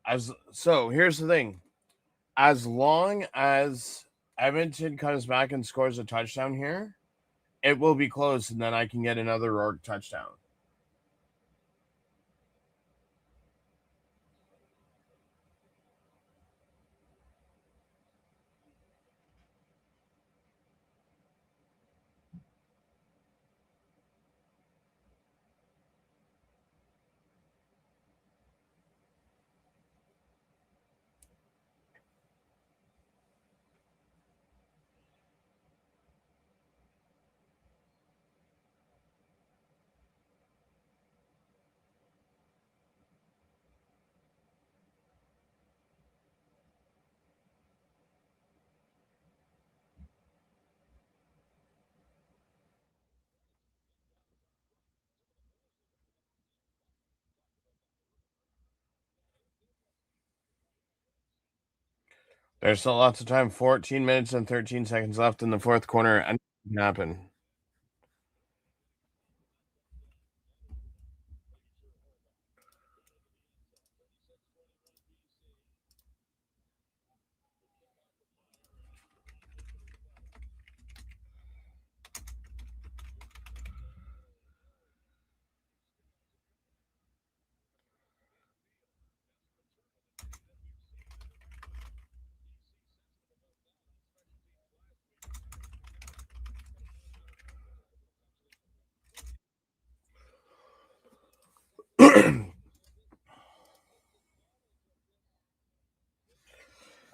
here's the thing. As long as Edmonton comes back and scores a touchdown here, it will be close, and then I can get another Rourke touchdown. There's still lots of time. 14 minutes and 13 seconds left in the fourth quarter. Anything can happen.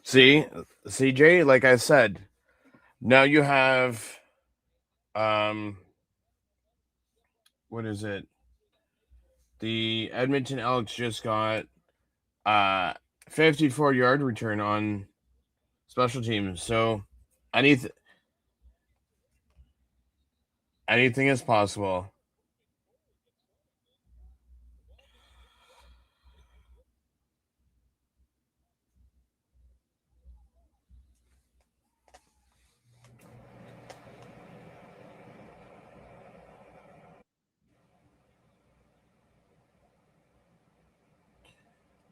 See, CJ, like I said, now you have what is it? The Edmonton Elks just got 54-yard return on special teams. So anything anything is possible.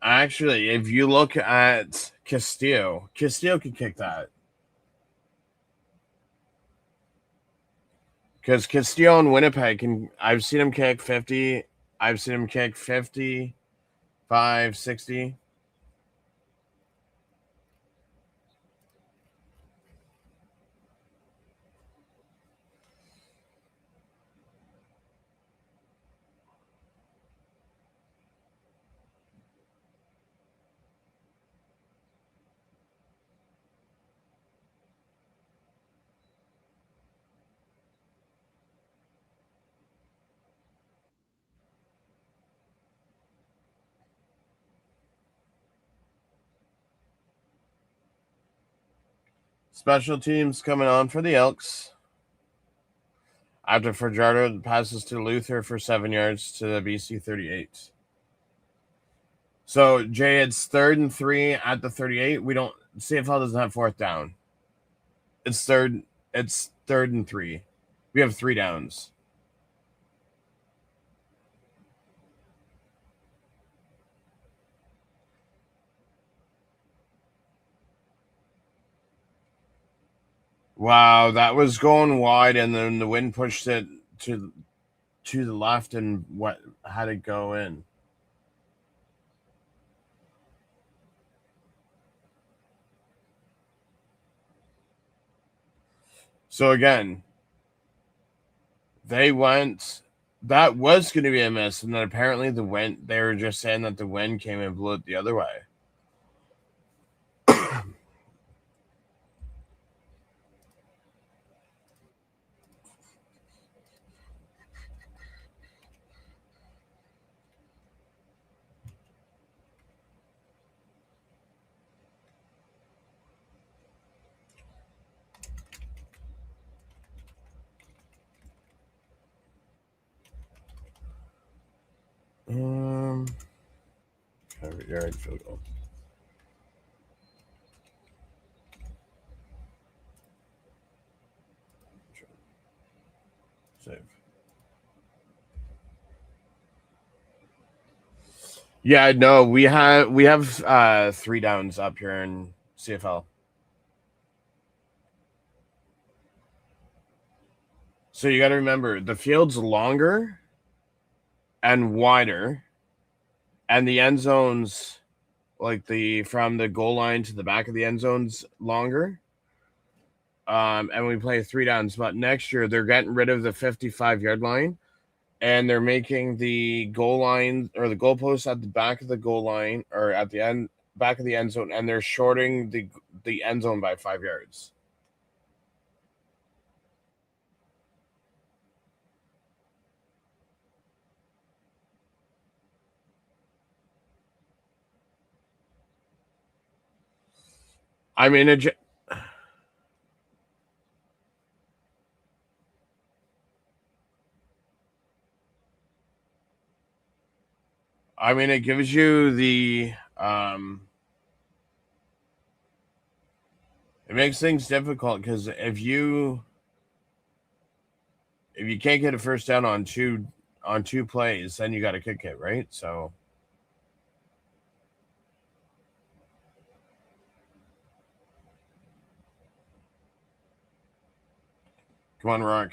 Actually, if you look at Castillo can kick that. Because Castillo and Winnipeg can. I've seen him kick 50. I've seen him kick 55, 60. Special teams coming on for the Elks. After Fajardo passes to Luther for 7 yards to the BC 38. So, Jay, it's 3rd and 3 at the 38. We don't. CFL doesn't have 4th down. It's third. It's 3rd and 3. We have 3 downs. Wow, that was going wide, and then the wind pushed it to the left, and what had it go in. So again, they went. That was going to be a miss, and then apparently the wind. They were just saying that the wind came and blew it the other way. Yard field goal. Save. Yeah, no, we have 3 downs up here in CFL. So you got to remember the field's longer and wider, and the end zones, like the from the goal line to the back of the end zones, longer. And we play 3 downs. But next year they're getting rid of the 55-yard line, and they're making the goal line or the goalpost at the back of the goal line or at the end back of the end zone, and they're shorting the end zone by 5 yards. I mean, it gives you the it makes things difficult because if you can't get a first down on two plays, then you got to kick it, right? So come on, Rock.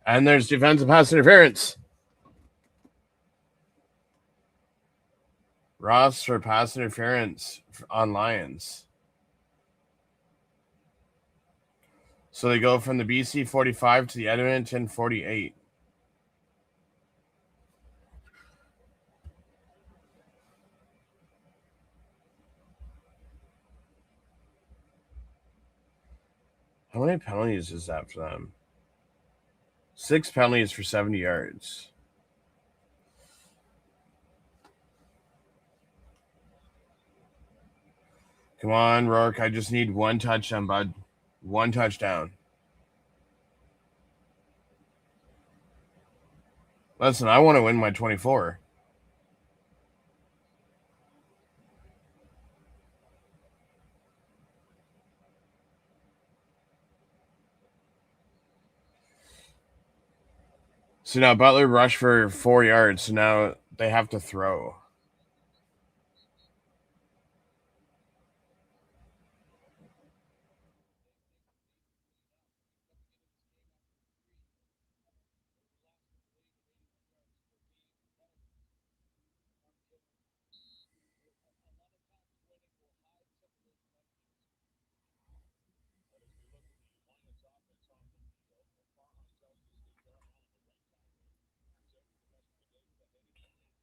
And there's defensive pass interference. Ross for pass interference on Lions. So they go from the BC 45 to the Edmonton 48. How many penalties is that for them? 6 penalties for 70 yards. Come on, Rourke. I just need one touchdown, bud. One touchdown. Listen, I want to win my 24. So now Butler rushed for 4 yards. So now they have to throw.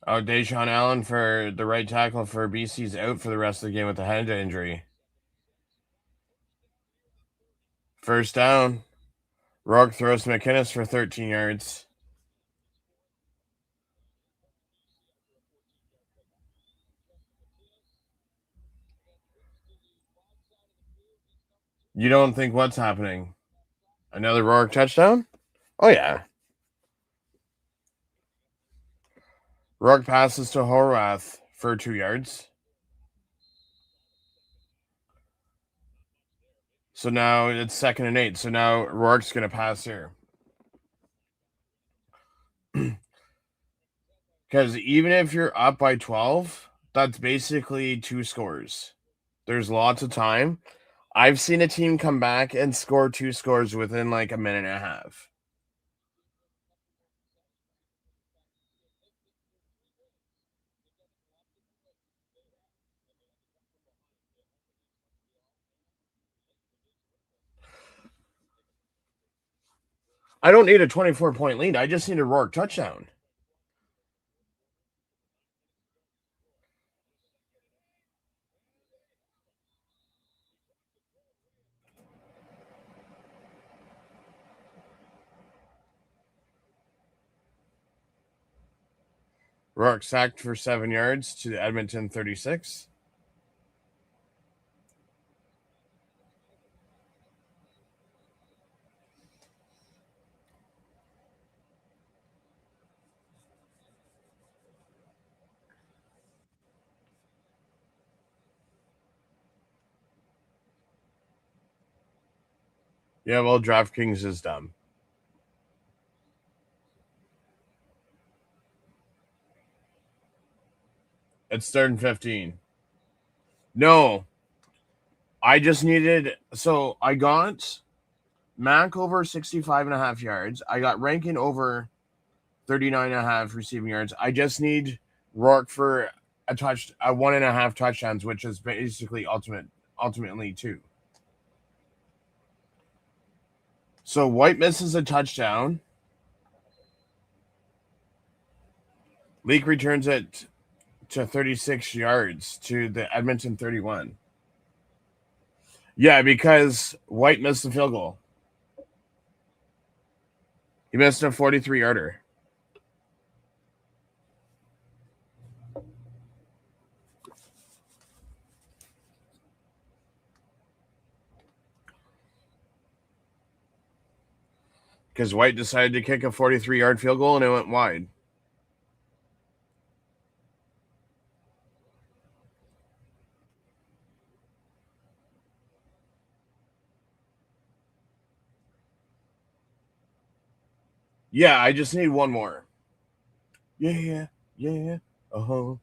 Oh, Deshaun Allen for the right tackle for BC's out for the rest of the game with a head injury. First down. Rourke throws to McInnes for 13 yards. You don't think what's happening? Another Rourke touchdown? Oh, yeah. Rourke passes to Horwath for 2 yards. So now it's 2nd and 8. So now Rourke's going to pass here. Because even if you're up by 12, that's basically 2 scores. There's lots of time. I've seen a team come back and score 2 scores within like a minute and a half. I don't need a 24-point lead. I just need a Rourke touchdown. Rourke sacked for 7 yards to the Edmonton 36. Yeah, well, DraftKings is dumb. It's 3rd and 15. No. I just needed. So I got Mac over 65.5 yards. I got Rankin over 39.5 receiving yards. I just need Rourke for a 1.5 touchdowns, which is basically ultimately 2. So White misses a touchdown. Leak returns it to 36 yards to the Edmonton 31. Yeah, because White missed the field goal. He missed a 43-yarder. Because White decided to kick a 43-yard field goal and it went wide. Yeah, I just need one more. Yeah. Uh-huh.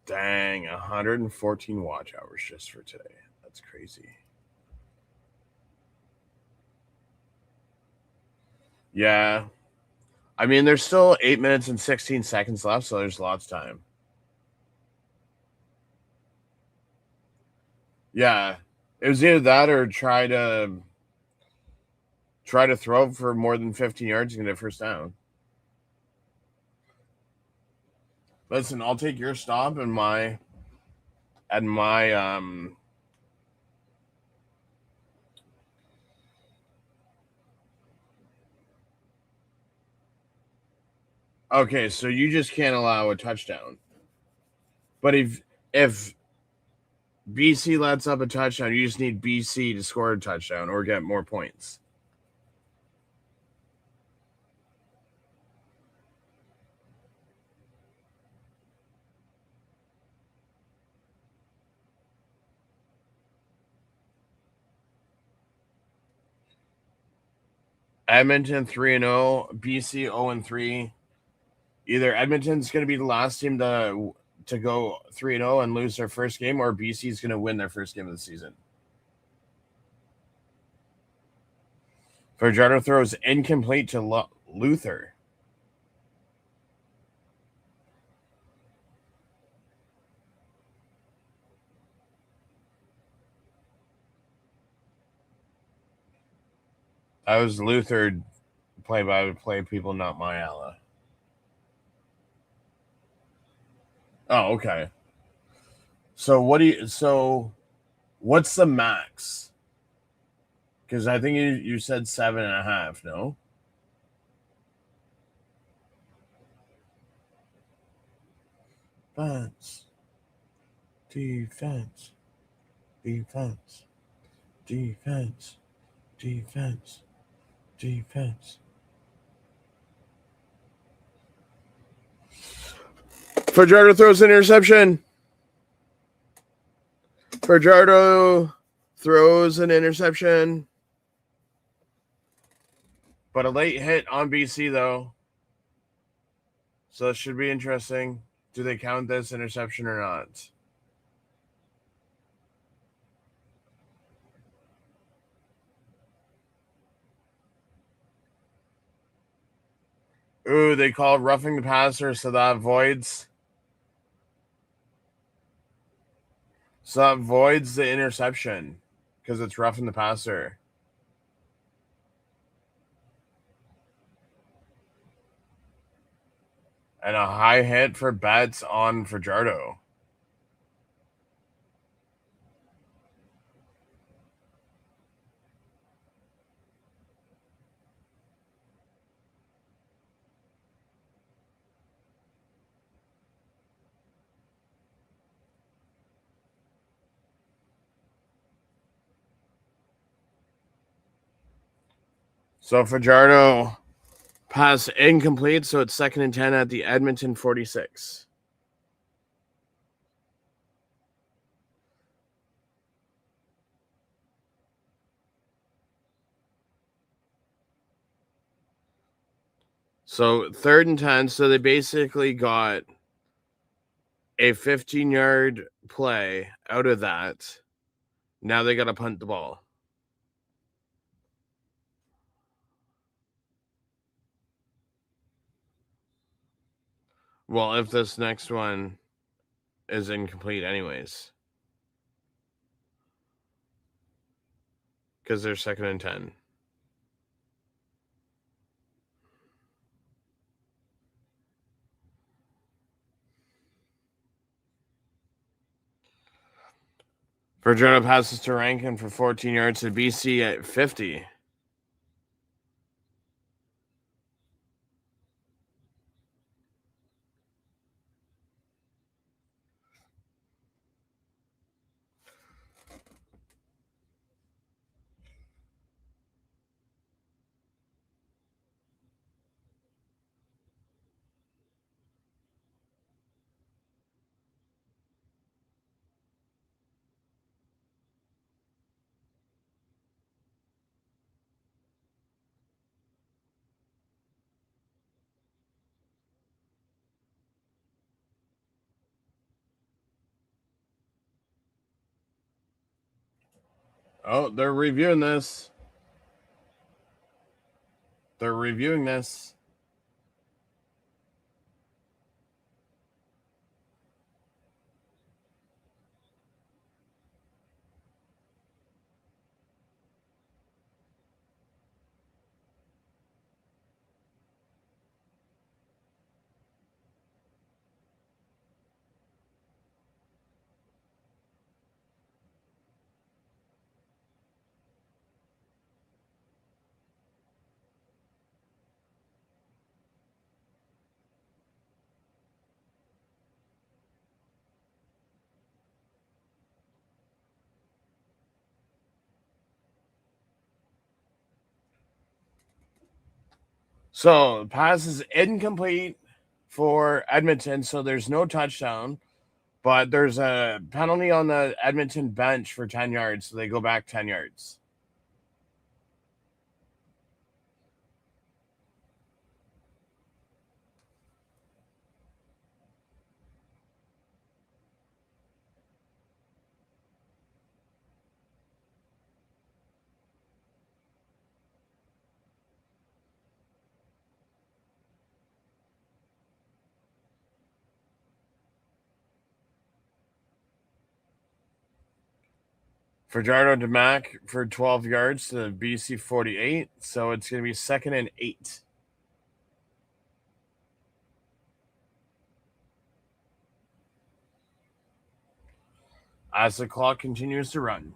Dang, 114 watch hours just for today. That's crazy. Yeah. I mean, there's still 8 minutes and 16 seconds left, so there's lots of time. Yeah. It was either that or try to throw for more than 15 yards and get a first down. Listen, I'll take your stop and my okay, so you just can't allow a touchdown. But if BC lets up a touchdown, you just need BC to score a touchdown or get more points. Edmonton 3-0, BC 0-3. Either Edmonton's going to be the last team to go 3-0 and lose their first game, or BC's going to win their first game of the season. Fajardo throws incomplete to Luther. That was Luther play-by-play people, not Mayala. Oh, okay. So what's the max? Because I think you said 7.5, no? Defense. Defense. Defense. Defense. Defense. Defense. Fajardo throws an interception. Fajardo throws an interception. But a late hit on BC, though. So it should be interesting. Do they count this interception or not? Ooh, they call roughing the passer, so that voids. So that voids the interception because it's roughing the passer. And a high hit for bets on Fajardo. So Fajardo pass incomplete, so it's 2nd and 10 at the Edmonton 46. So 3rd and 10, so they basically got a 15-yard play out of that. Now they got to punt the ball. Well, if this next one is incomplete anyways. Because they're 2nd and 10. Fajardo passes to Rankin for 14 yards to BC at 50. Oh, they're reviewing this. They're reviewing this. So pass is incomplete for Edmonton, so there's no touchdown, but there's a penalty on the Edmonton bench for 10 yards, so they go back 10 yards. Fajardo DeMac for 12 yards to BC 48, so it's going to be 2nd and 8. As the clock continues to run.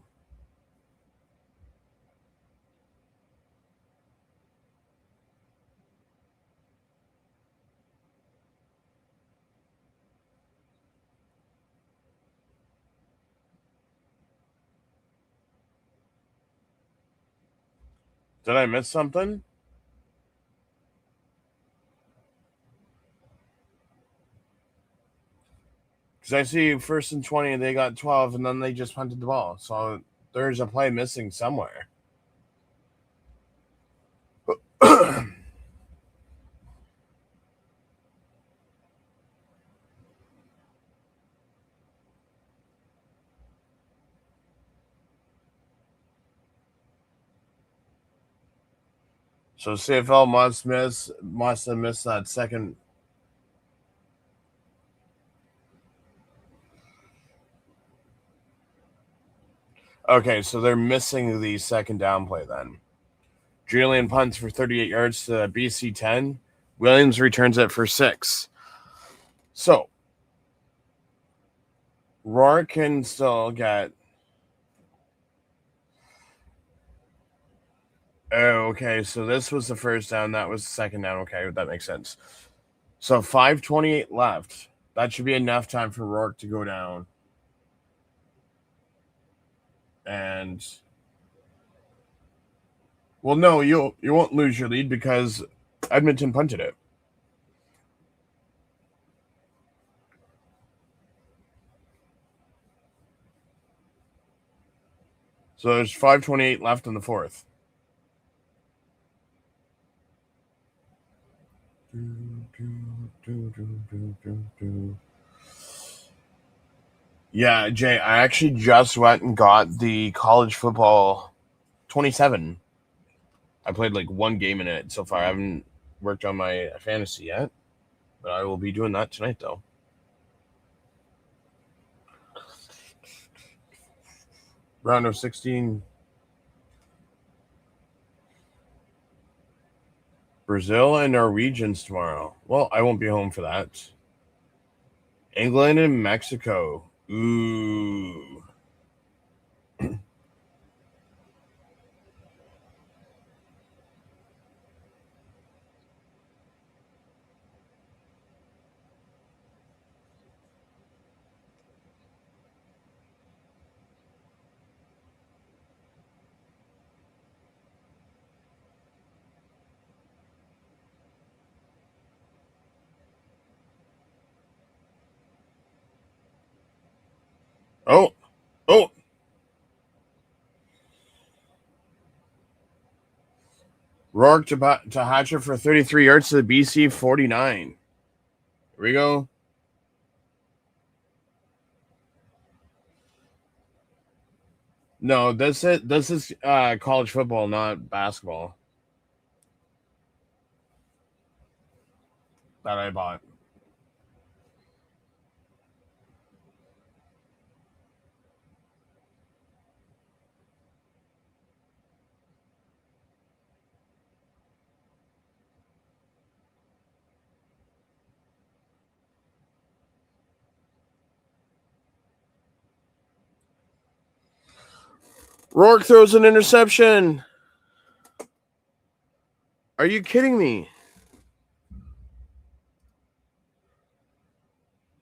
Did I miss something? Because I see 1st and 20, they got 12, and then they just punted the ball. So there's a play missing somewhere. So CFL must have missed that second. Okay, so they're missing the second down play then. Julian punts for 38 yards to BC 10. Williams returns it for 6. So Rourke can still get. Oh, okay, so this was the first down. That was the second down. Okay, that makes sense. So 5:28 left. That should be enough time for Rourke to go down. And well, no, you won't lose your lead because Edmonton punted it. So there's 5:28 left in the fourth. Yeah, Jay, I actually just went and got the college football 27. I played like one game in it so far. I haven't worked on my fantasy yet, but I will be doing that tonight though. Round of 16. Brazil and Norwegians tomorrow. Well, I won't be home for that. England and Mexico. Ooh. Oh. Rourke to Hatcher for 33 yards to the BC 49. Here we go. No, this is college football, not basketball that I bought. Rourke throws an interception. Are you kidding me?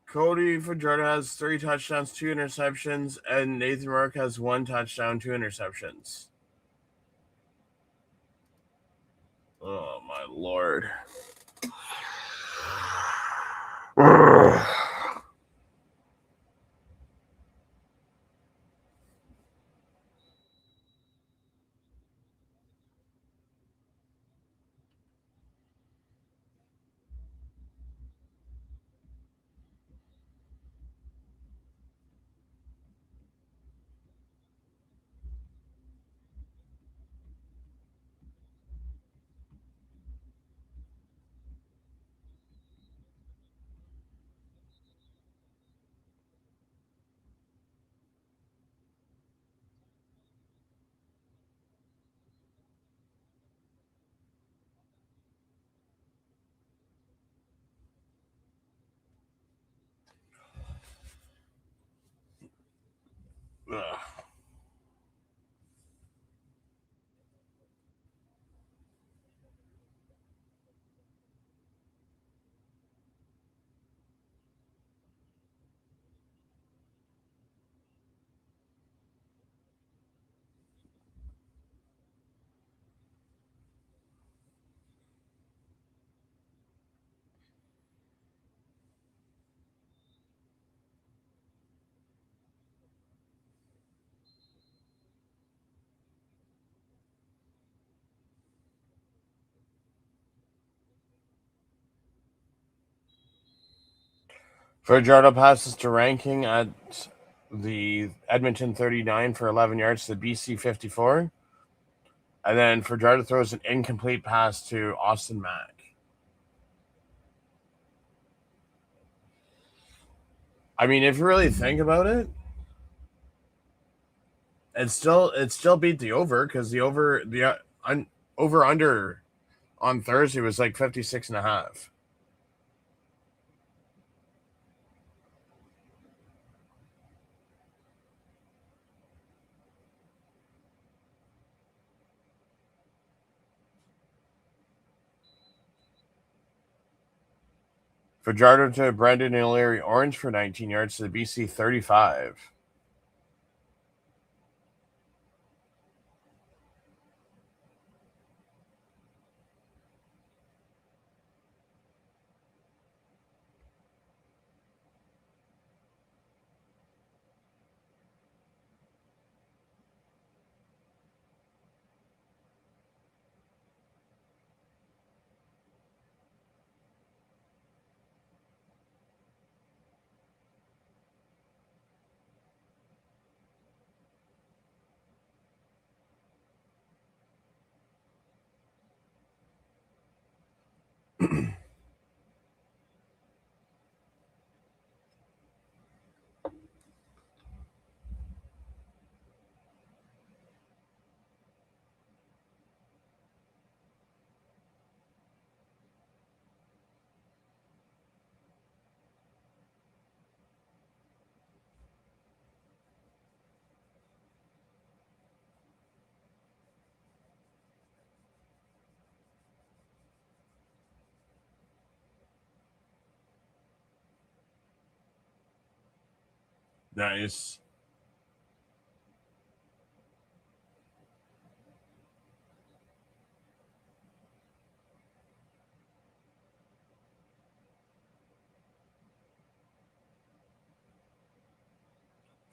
Cody Fajardo has 3 touchdowns, 2 interceptions, and Nathan Rourke has 1 touchdown, 2 interceptions. Oh my lord. Fajardo passes to Ranking at the Edmonton 39 for 11 yards to the BC 54. And then Fajardo throws an incomplete pass to Austin Mack. I mean, if you really think about it, it still beat the over because the over under on Thursday was like 56.5. Fajardo to Brendan and Larry Orange for 19 yards to the BC 35. Nice.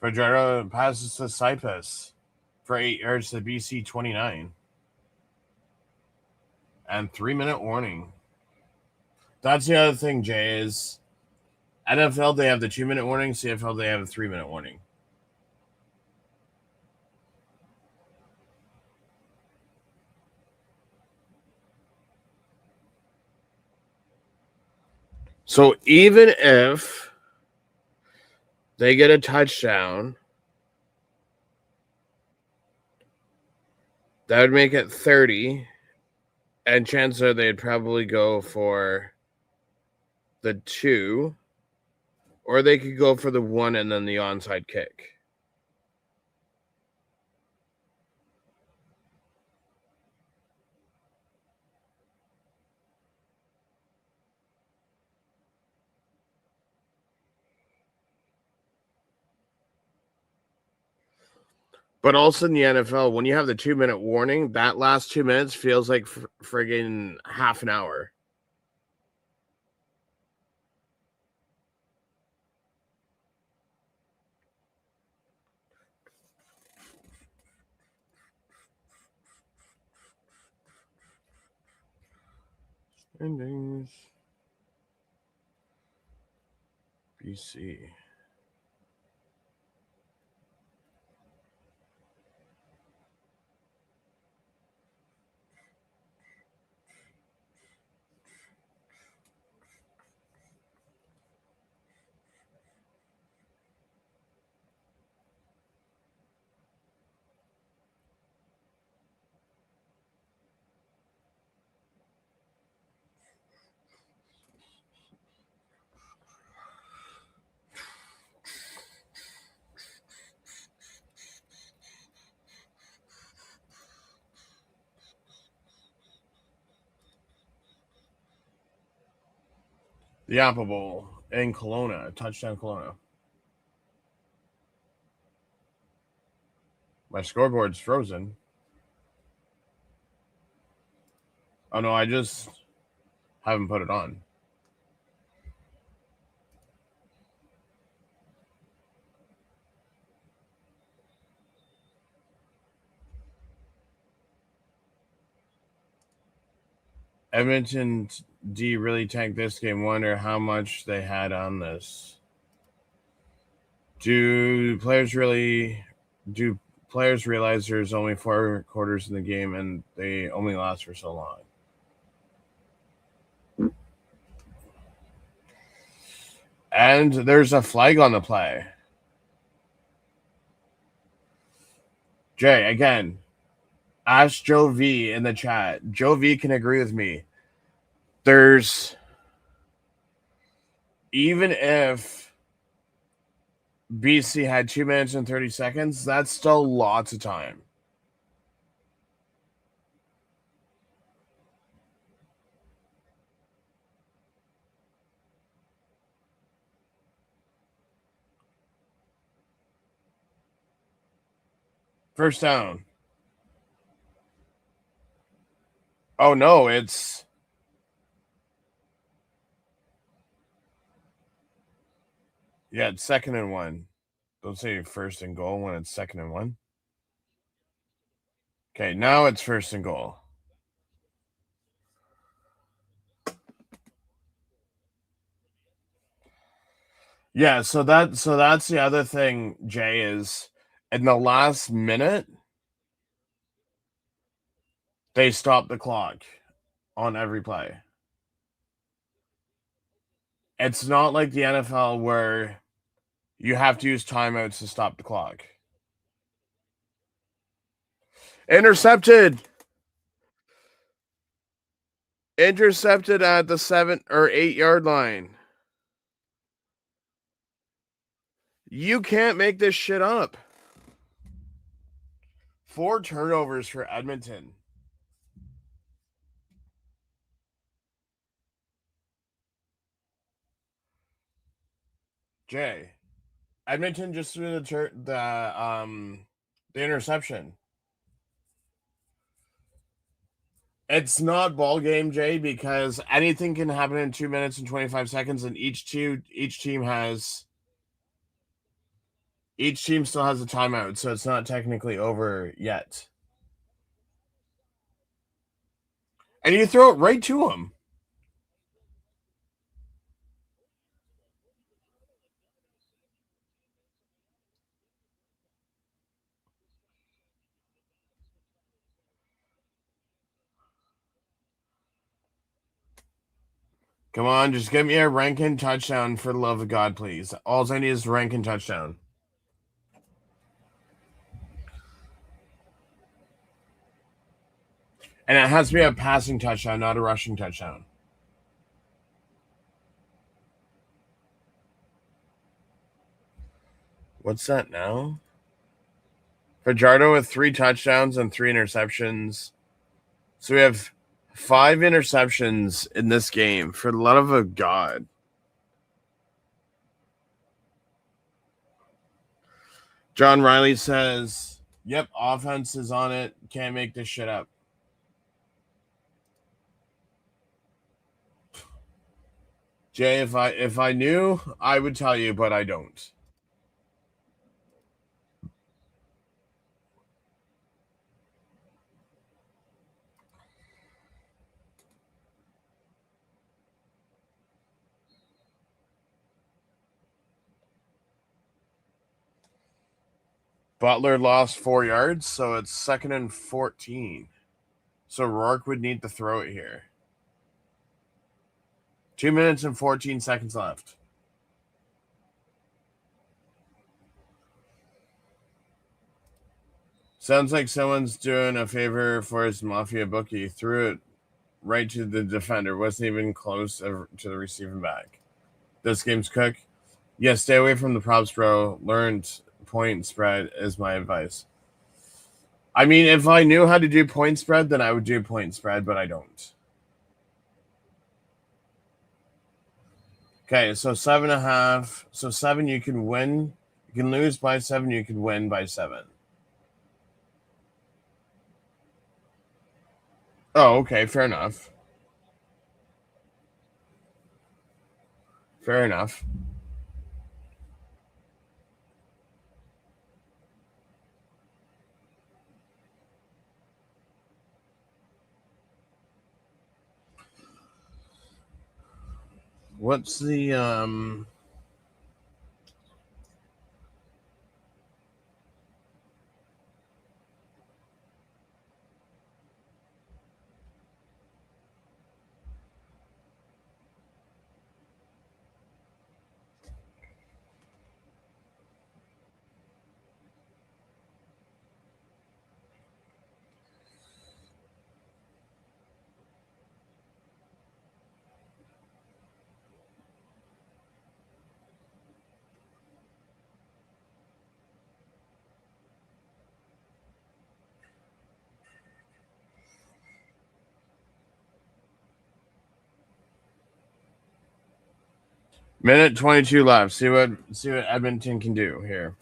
Fajardo passes to Cypress for 8 yards to BC 29. And 3-minute warning. That's the other thing, Jay, is NFL, they have the 2-minute warning. CFL, they have a 3-minute warning. So even if they get a touchdown, that would make it 30. And chances are they'd probably go for the 2, or they could go for the 1 and then the onside kick. But also in the NFL, when you have the 2-minute warning, that last 2 minutes feels like friggin' half an hour. Endings. BC. The Apple Bowl in Kelowna. Touchdown Kelowna. My scoreboard's frozen. Oh no, I just haven't put it on. Edmonton D really tanked this game. Wonder how much they had on this. Do players realize there's only 4 quarters in the game and they only last for so long? And there's a flag on the play. Jay, again, ask Joe V in the chat. Joe V can agree with me. There's, even if BC had 2 minutes and 30 seconds, that's still lots of time. First down. Oh no, it's second and 1. Don't say first and goal when it's second and 1. Okay, now it's first and goal. Yeah, so that's the other thing, Jay, is in the last minute they stop the clock on every play. It's not like the NFL where you have to use timeouts to stop the clock. Intercepted at the 7 or 8 yard line. You can't make this shit up. 4 turnovers for Edmonton. Jay, Edmonton just threw the interception. It's not ball game, Jay, because anything can happen in 2 minutes and 25 seconds, and each team still has a timeout, so it's not technically over yet. And you throw it right to him. Come on, just give me a Rankin touchdown for the love of God, please. All I need is Rankin touchdown. And it has to be a passing touchdown, not a rushing touchdown. What's that now? Fajardo with 3 touchdowns and 3 interceptions. So we have 5 interceptions in this game, for the love of God. John Riley says, yep, offense is on it. Can't make this shit up. Jay, if I knew, I would tell you, but I don't. Butler lost 4 yards, so it's 2nd and 14. So Rourke would need to throw it here. 2 minutes and 14 seconds left. Sounds like someone's doing a favor for his Mafia bookie. Threw it right to the defender. Wasn't even close to the receiving back. This game's cooked. Yeah, stay away from the props, bro. Learned point spread is my advice. I mean, if I knew how to do point spread, then I would do point spread, but I don't. Okay, so 7.5. So 7, you can win. You can lose by 7. You can win by 7. Oh, okay. Fair enough. Fair enough. What's the minute 22 left? See what Edmonton can do here.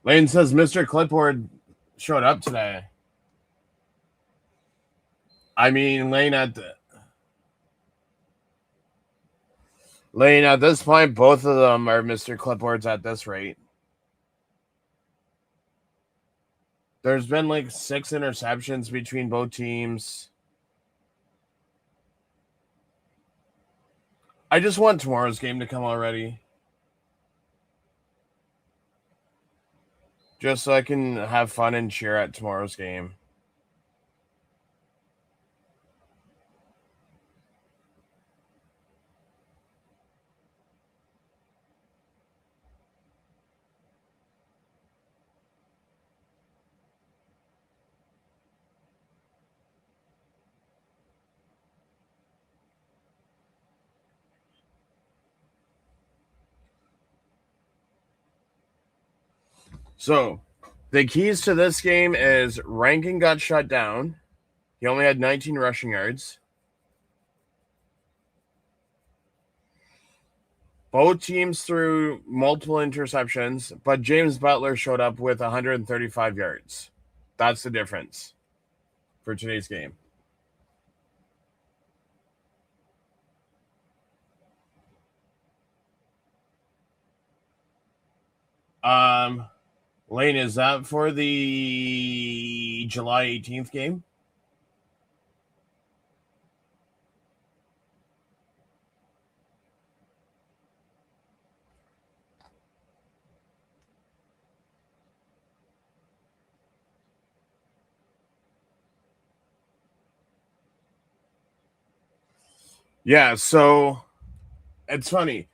Lane says Mr. Clipboard showed up today. I mean, Lane, at this point, both of them are Mr. Clipboards at this rate. There's been like 6 interceptions between both teams. I just want tomorrow's game to come already. Just so I can have fun and cheer at tomorrow's game. So, the keys to this game is Rankin got shut down. He only had 19 rushing yards. Both teams threw multiple interceptions, but James Butler showed up with 135 yards. That's the difference for today's game. Lane, is that for the July 18th game? Yeah, so it's funny.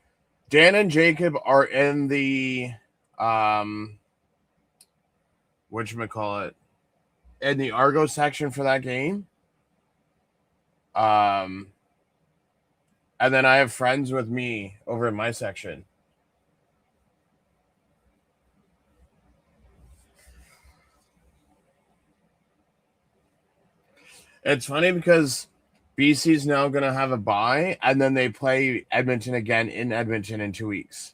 Dan and Jacob are in the whatchamacallit, in the Argo section for that game. And then I have friends with me over in my section. It's funny because BC's now going to have a bye, and then they play Edmonton again in Edmonton in 2 weeks.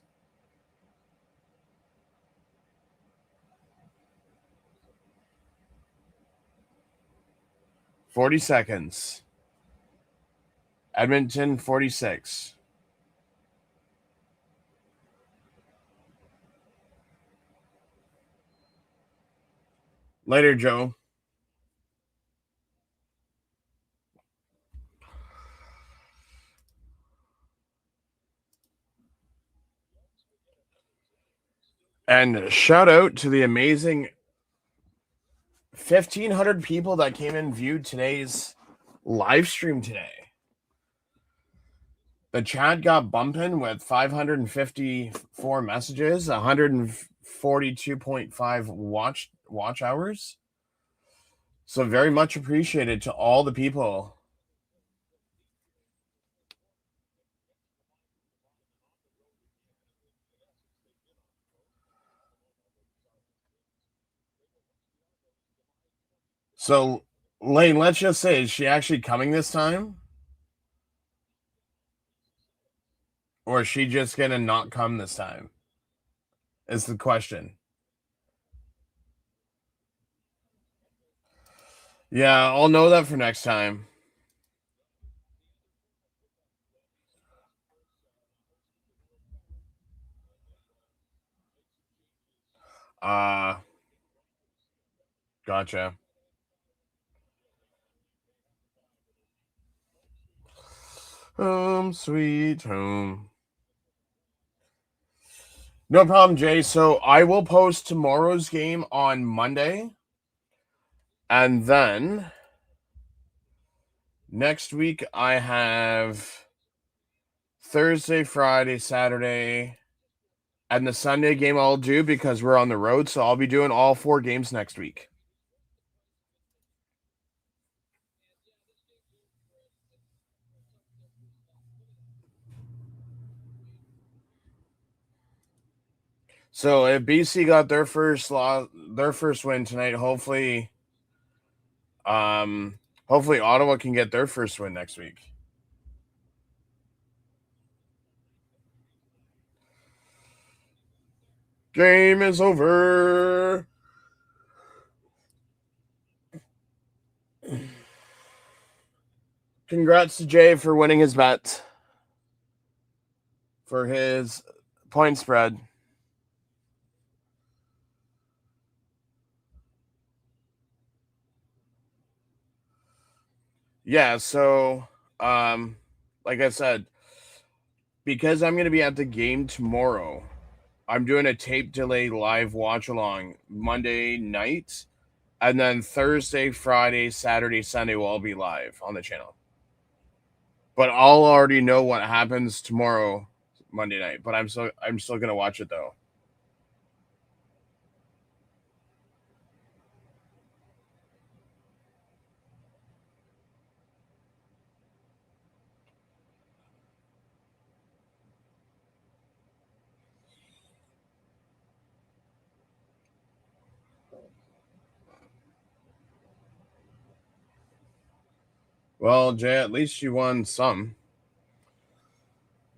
$40. Edmonton 46. Later, Joe. And shout out to the amazing 1,500 people that came and viewed today's live stream today. The chat got bumping with 554 messages, 142.5 watch hours. So very much appreciated to all the people. So, Lane, let's just say, is she actually coming this time? Or is she just going to not come this time? Is the question. Yeah, I'll know that for next time. Gotcha. Home sweet home. No problem, Jay. So I will post tomorrow's game on Monday. And then next week I have Thursday, Friday, Saturday, and the Sunday game I'll do because we're on the road. So I'll be doing all 4 games next week. So if BC got their first win tonight, hopefully Ottawa can get their first win next week. Game is over. Congrats to Jay for winning his bet for his point spread. Yeah, so like I said, because I'm going to be at the game tomorrow, I'm doing a tape delay live watch along Monday night, and then Thursday, Friday, Saturday, Sunday will all be live on the channel. But I'll already know what happens tomorrow, Monday night. But I'm still going to watch it though. Well, Jay, at least you won some.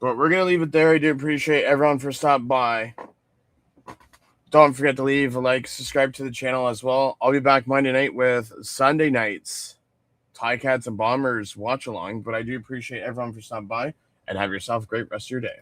But we're going to leave it there. I do appreciate everyone for stopping by. Don't forget to leave a like, subscribe to the channel as well. I'll be back Monday night with Sunday night's Ticats and Bombers watch along. But I do appreciate everyone for stopping by, and have yourself a great rest of your day.